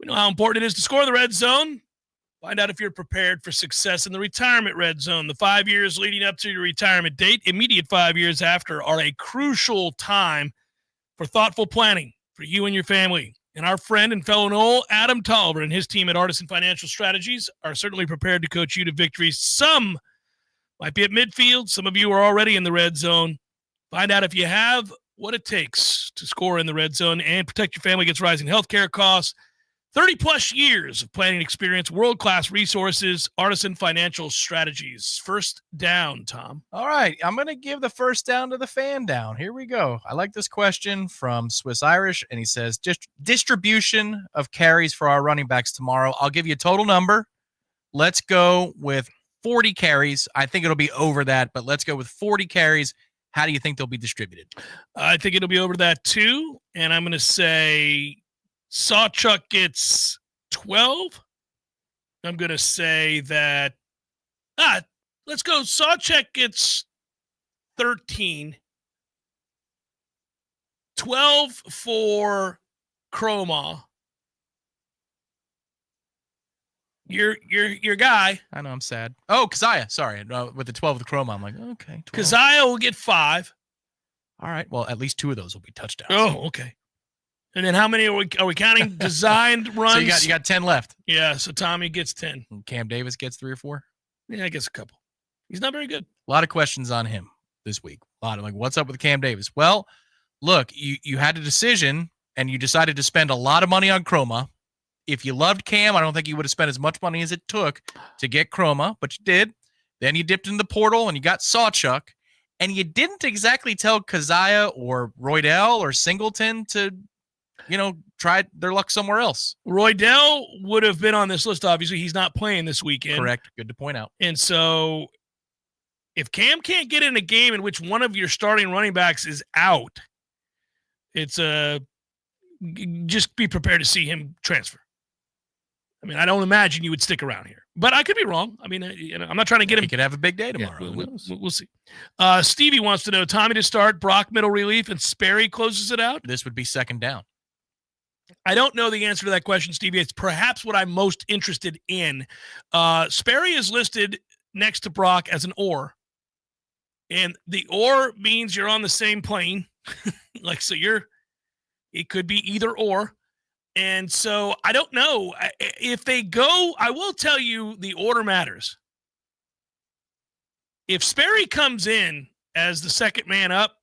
We know how important it is to score the Red Zone. Find out if you're prepared for success in the retirement red zone. The 5 years leading up to your retirement date, immediate 5 years after, are a crucial time for thoughtful planning for you and your family. And our friend and fellow Noel, Adam Tolliver, and his team at Artisan Financial Strategies are certainly prepared to coach you to victory. Some might be at midfield. Some of you are already in the red zone. Find out if you have what it takes to score in the red zone and protect your family against rising healthcare costs. 30-plus years of planning experience, world-class resources, Artisan Financial Strategies. First down, Tom. All right, I'm going to give the first down to the fan down. Here we go. I like this question from Swiss Irish, and he says, just distribution of carries for our running backs tomorrow. I'll give you a total number. Let's go with 40 carries. I think it'll be over that, but let's go with 40 carries. How do you think they'll be distributed? I think it'll be over that, too, and I'm going to say Sawchuck gets 12. I'm going to say that, let's go. Sawchuck gets 13. 12 for Chroma. Your guy. I know, I'm sad. Oh, Keziah. Sorry. With the 12 with Chroma, I'm like, okay. 12. Keziah will get 5. All right. Well, at least 2 of those will be touchdowns. Oh, okay. And then how many are we counting designed runs? So you got 10 left. Yeah, so Tommy gets 10. And Cam Davis gets 3 or 4? Yeah, I guess a couple. He's not very good. A lot of questions on him this week. A lot of like, what's up with Cam Davis? Well, look, you had a decision and you decided to spend a lot of money on Chroma. If you loved Cam, I don't think you would have spent as much money as it took to get Chroma, but you did. Then you dipped in the portal and you got Sawchuck. And you didn't exactly tell Keziah or Roydell or Singleton to, try their luck somewhere else. Roydell would have been on this list. Obviously, he's not playing this weekend. Correct. Good to point out. And so if Cam can't get in a game in which one of your starting running backs is out, it's just be prepared to see him transfer. I mean, I don't imagine you would stick around here, but I could be wrong. I mean, I'm not trying to get him. He could have a big day tomorrow. We'll see. Stevie wants to know Tommy to start, Brock middle relief, and Sperry closes it out. This would be second down. I don't know the answer to that question, Stevie. It's perhaps what I'm most interested in. Sperry is listed next to Brock as an or. And the or means you're on the same plane. So it could be either or. And so I don't know if they go. I will tell you the order matters. If Sperry comes in as the second man up,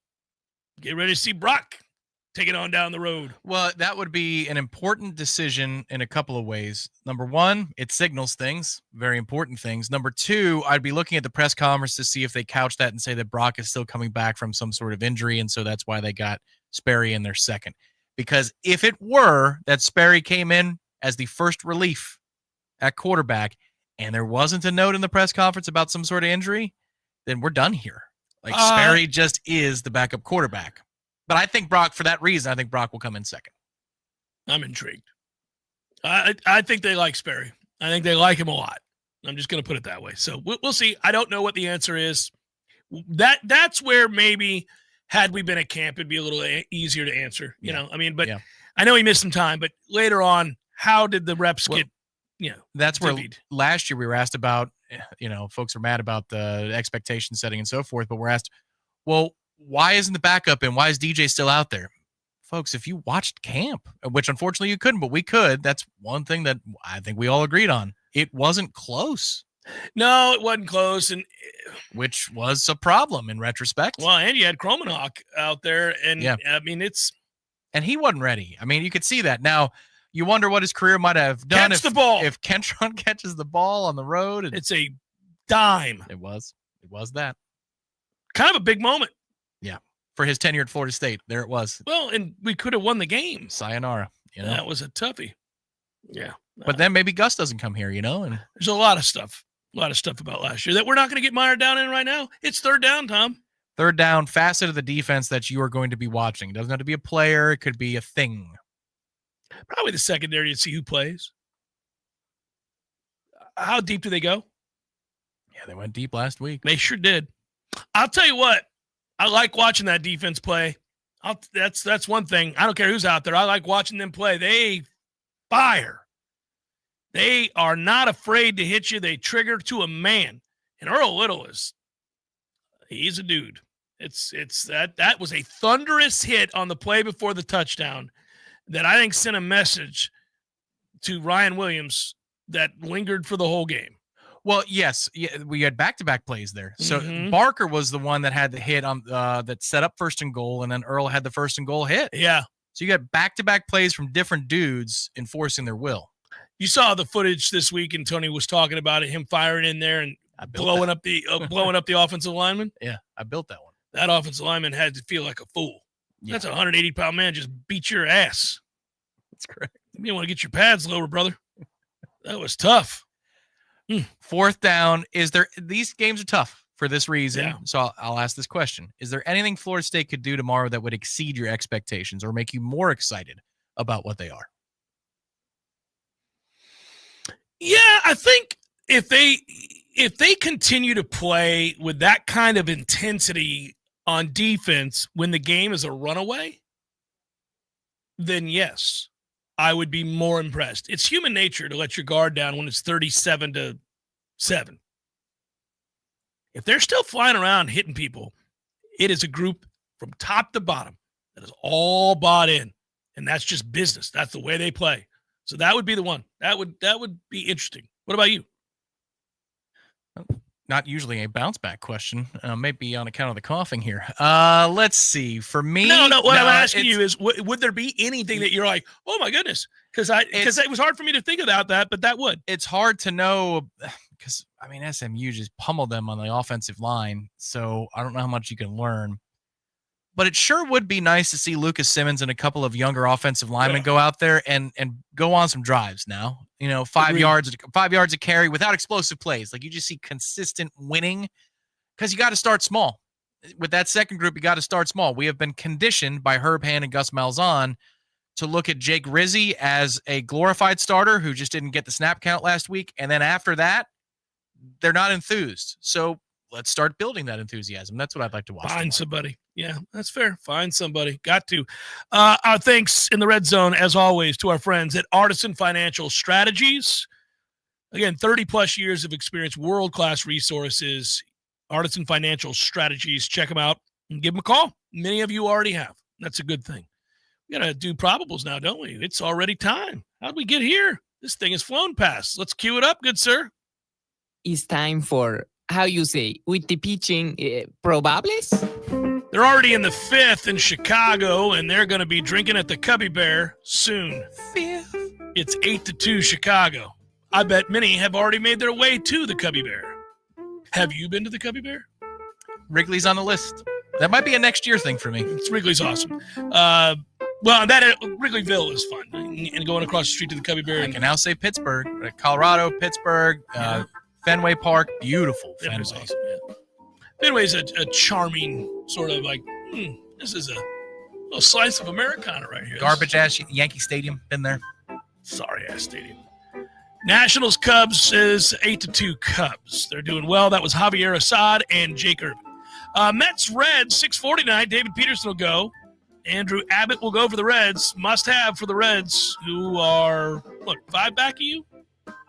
get ready to see Brock take it on down the road. Well, that would be an important decision in a couple of ways. Number one, it signals things, very important things. Number two, I'd be looking at the press conference to see if they couch that and say that Brock is still coming back from some sort of injury, and so that's why they got Sperry in their second. Because if it were that Sperry came in as the first relief at quarterback and there wasn't a note in the press conference about some sort of injury, then we're done here. Sperry just is the backup quarterback. But I think Brock, for that reason, I think Brock will come in second. I'm intrigued. I think they like Sperry. I think they like him a lot. I'm just going to put it that way. So we'll see. I don't know what the answer is. That's where maybe had we been at camp, it'd be a little easier to answer. You know, I mean, but I know he missed some time. But later on, how did the reps get? That's where last year we were asked about. Folks were mad about the expectation setting and so forth. But we're asked, well, why isn't the backup in? Why is DJ still out there? Folks, if you watched camp, which unfortunately you couldn't, but we could, that's one thing that I think we all agreed on. It wasn't close. No, it wasn't close, and which was a problem in retrospect. Well, and you had Kromenhoek out there, and I mean, and he wasn't ready. I mean, you could see that. Now, you wonder what his career might have done if Kentron catches the ball on the road. It's a dime. It was that. Kind of a big moment. Yeah. For his tenure at Florida State. There it was. Well, and we could have won the game. Sayonara. That was a toughie. Yeah. But then maybe Gus doesn't come here, and there's a lot of stuff about last year that we're not going to get mired down in right now. It's third down, Tom. Third down, facet of the defense that you are going to be watching. It doesn't have to be a player. It could be a thing. Probably the secondary to see who plays. How deep do they go? Yeah, they went deep last week. They sure did. I'll tell you what. I like watching that defense play. That's one thing. I don't care who's out there. I like watching them play. They fire. They are not afraid to hit you. They trigger to a man. And Earl Little he's a dude. That was a thunderous hit on the play before the touchdown that I think sent a message to Ryan Williams that lingered for the whole game. Well, yes, we had back-to-back plays there. So Barker was the one that had the hit on that set up first and goal, and then Earl had the first and goal hit. Yeah. So you got back-to-back plays from different dudes enforcing their will. You saw the footage this week, and Tony was talking about it, him firing in there and blowing up the offensive lineman. Yeah, I built that one. That offensive lineman had to feel like a fool. Yeah. That's a 180-pound man just beat your ass. That's correct. You want to get your pads lower, brother. That was tough. Fourth down, these games are tough for this reason. Yeah. So I'll ask this question. Is there anything Florida State could do tomorrow that would exceed your expectations or make you more excited about what they are? Yeah, I think if they continue to play with that kind of intensity on defense when the game is a runaway, then yes, I would be more impressed. It's human nature to let your guard down when it's 37-7. If they're still flying around hitting people, it is a group from top to bottom that is all bought in, and that's just business. That's the way they play. So that would be the one. That would be interesting. What about you? Not usually a bounce back question. Maybe on account of the coughing here. Let's see. For me, no. What I'm asking you is, would there be anything that you're like, oh my goodness? Because it was hard for me to think about that, but that would. It's hard to know because SMU just pummeled them on the offensive line, so I don't know how much you can learn. But it sure would be nice to see Lucas Simmons and a couple of younger offensive linemen go out there and go on some drives now. 5 yards a carry without explosive plays. Like you just see consistent winning because you got to start small. With that second group, you got to start small. We have been conditioned by Herb Hand and Gus Malzahn to look at Jake Rizzi as a glorified starter who just didn't get the snap count last week. And then after that, they're not enthused. So let's start building that enthusiasm. That's what I'd like to watch. Find somebody. Yeah, that's fair. Find somebody. Got to. Our thanks in the red zone, as always, to our friends at Artisan Financial Strategies. Again, 30-plus years of experience, world-class resources, Artisan Financial Strategies. Check them out and give them a call. Many of you already have. That's a good thing. We got to do probables now, don't we? It's already time. How'd we get here? This thing has flown past. Let's cue it up, good sir. It's time for, how you say, with the pitching, probables? They're already in the 5th in Chicago, and they're going to be drinking at the Cubby Bear soon. 5th? It's 8-2 Chicago. I bet many have already made their way to the Cubby Bear. Have you been to the Cubby Bear? Wrigley's on the list. That might be a next year thing for me. Wrigley's awesome. Wrigleyville is fun. And going across the street to the Cubby Bear. I can now say Pittsburgh. Colorado, Pittsburgh, Fenway Park. Beautiful Fenway. Awesome, yeah. Fenway's a charming sort of like, this is a little slice of Americana right here. Garbage-ass Yankee Stadium. Been there. Sorry-ass stadium. Nationals Cubs is 8-2 Cubs. They're doing well. That was Javier Assad and Jake Irvin. Mets Reds 6:49. David Peterson will go. Andrew Abbott will go for the Reds. Must have for the Reds, who are 5 back of you,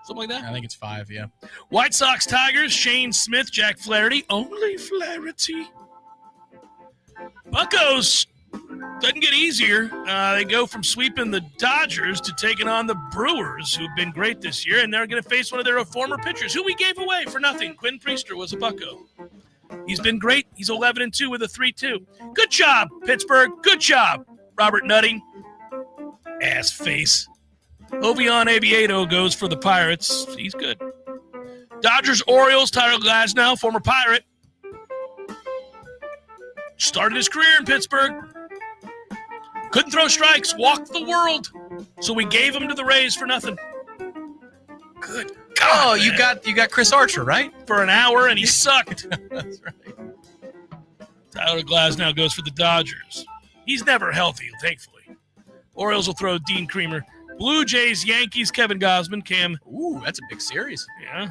something like that. I think it's 5. Yeah. White Sox Tigers. Shane Smith, Jack Flaherty. Only Flaherty. Buccos. Doesn't get easier. They go from sweeping the Dodgers to taking on the Brewers, who've been great this year, and they're going to face one of their former pitchers, who we gave away for nothing. Quinn Priester was a Bucco. He's been great. He's 11-2 with a 3-2. Good job, Pittsburgh. Good job, Robert Nutting. Ass face. Ovion Aviato goes for the Pirates. He's good. Dodgers, Orioles, Tyler Glasnow, former Pirate. Started his career in Pittsburgh. Couldn't throw strikes, walked the world. So we gave him to the Rays for nothing. Good God. Oh, you got Chris Archer, right? For an hour, and he sucked. That's right. Tyler Glasnow goes for the Dodgers. He's never healthy, thankfully. Orioles will throw Dean Creamer. Blue Jays, Yankees, Kevin Gausman, Cam. Ooh, that's a big series. Yeah.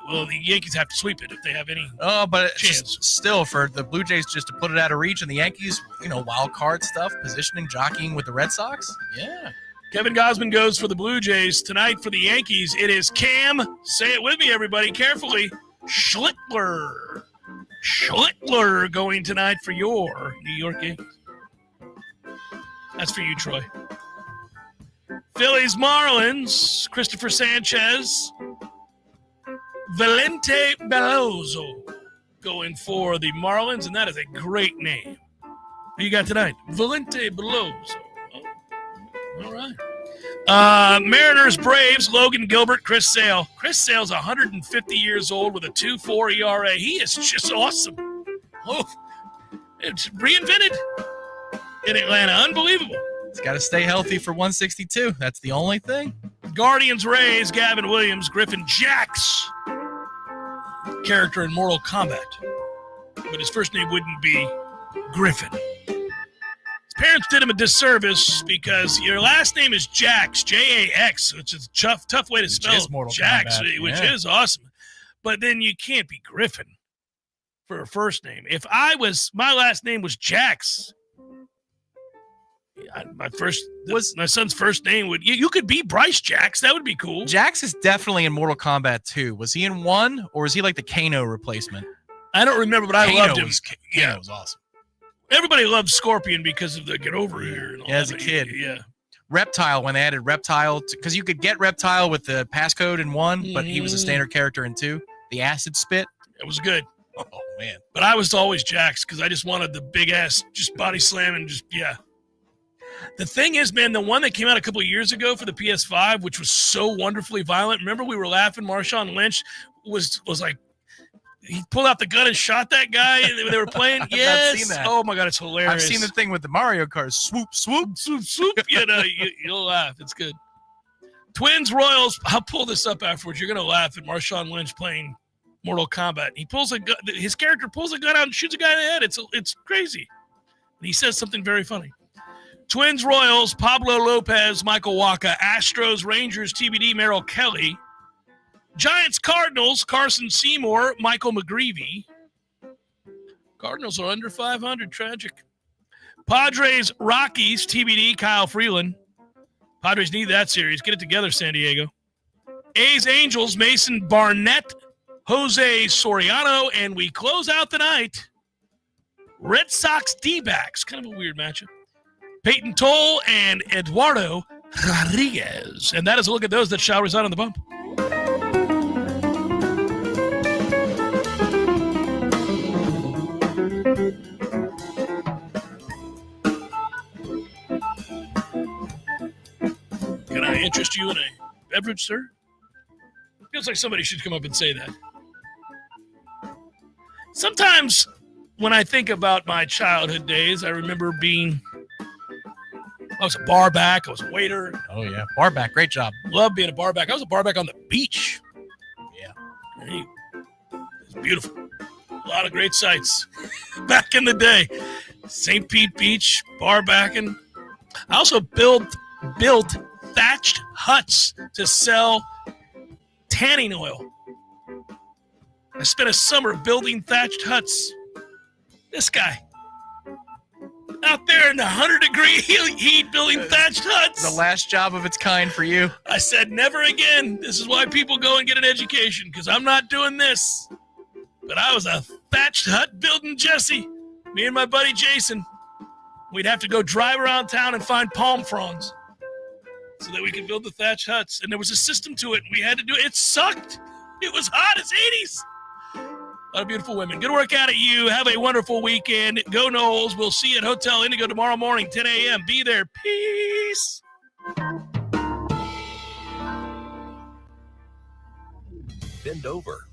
Well, the Yankees have to sweep it if they have any but it's chance. just still, for the Blue Jays just to put it out of reach, and the Yankees, wild card stuff, positioning, jockeying with the Red Sox. Yeah. Kevin Gausman goes for the Blue Jays. Tonight for the Yankees, it is Cam. Say it with me, everybody, carefully. Schlittler. Schlittler going tonight for your New York Yankees. That's for you, Troy. Phillies, Marlins. Christopher Sanchez. Valente Beloso going for the Marlins, and that is a great name. Who you got tonight? Valente Beloso. All right. Mariners, Braves, Logan Gilbert, Chris Sale. Chris Sale's 150 years old with a 2.4 ERA. He is just awesome. Oh, it's reinvented in Atlanta. Unbelievable. He's got to stay healthy for 162. That's the only thing. Guardians, Rays, Gavin Williams, Griffin Jax. Character in Mortal Kombat. But his first name wouldn't be Griffin. His parents did him a disservice because your last name is Jax, Jax, which is a tough way to spell Jax, which is awesome. But then you can't be Griffin for a first name. If my last name was Jax, my son's first name would, you could be Bryce Jax. That would be cool. Jax is definitely in Mortal Kombat 2. Was he in 1, or is he like the Kano replacement? I don't remember, but I loved him. Kano was awesome. Everybody loved Scorpion because of the get over here. And all as a kid. Yeah. Reptile, when they added Reptile, because you could get Reptile with the passcode in 1, but he was a standard character in 2. The acid spit. It was good. Oh, man. But I was always Jax because I just wanted the big ass, just body slam and just, yeah. The thing is, man, the one that came out a couple of years ago for the PS5, which was so wonderfully violent. Remember we were laughing? Marshawn Lynch was like, he pulled out the gun and shot that guy and they were playing. Yes. Seen that. Oh my God, it's hilarious. I've seen the thing with the Mario Kart. Swoop, swoop, swoop, swoop. You'll laugh. It's good. Twins, Royals. I'll pull this up afterwards. You're going to laugh at Marshawn Lynch playing Mortal Kombat. He pulls a gun. His character pulls a gun out and shoots a guy in the head. It's crazy. And he says something very funny. Twins Royals, Pablo Lopez, Michael Wacha. Astros Rangers, TBD, Merrill Kelly. Giants Cardinals, Carson Seymour, Michael McGreevy. Cardinals are under 500, tragic. Padres Rockies, TBD, Kyle Freeland. Padres need that series. Get it together, San Diego. A's Angels, Mason Barnett, Jose Soriano, and we close out the night. Red Sox D-backs, kind of a weird matchup. Peyton Toll and Eduardo Rodriguez. And that is a look at those that shall reside on the bump. Can I interest you in a beverage, sir? Feels like somebody should come up and say that. Sometimes when I think about my childhood days, I remember I was a bar back. I was a waiter. Oh, yeah. Bar back. Great job. Loved being a bar back. I was a bar back on the beach. Yeah. It was beautiful. A lot of great sights back in the day. St. Pete Beach, bar backing. I also built thatched huts to sell tanning oil. I spent a summer building thatched huts. This guy out there in the 100-degree heat building thatched huts. The last job of its kind for you. I said, never again. This is why people go and get an education, because I'm not doing this. But I was a thatched hut building Jesse. Me and my buddy Jason. We'd have to go drive around town and find palm fronds so that we could build the thatched huts. And there was a system to it. We had to do it. It sucked. It was hot as 80s. A lot of beautiful women. Good work out at you. Have a wonderful weekend. Go Knowles. We'll see you at Hotel Indigo tomorrow morning, 10 a.m. Be there. Peace. Bend over.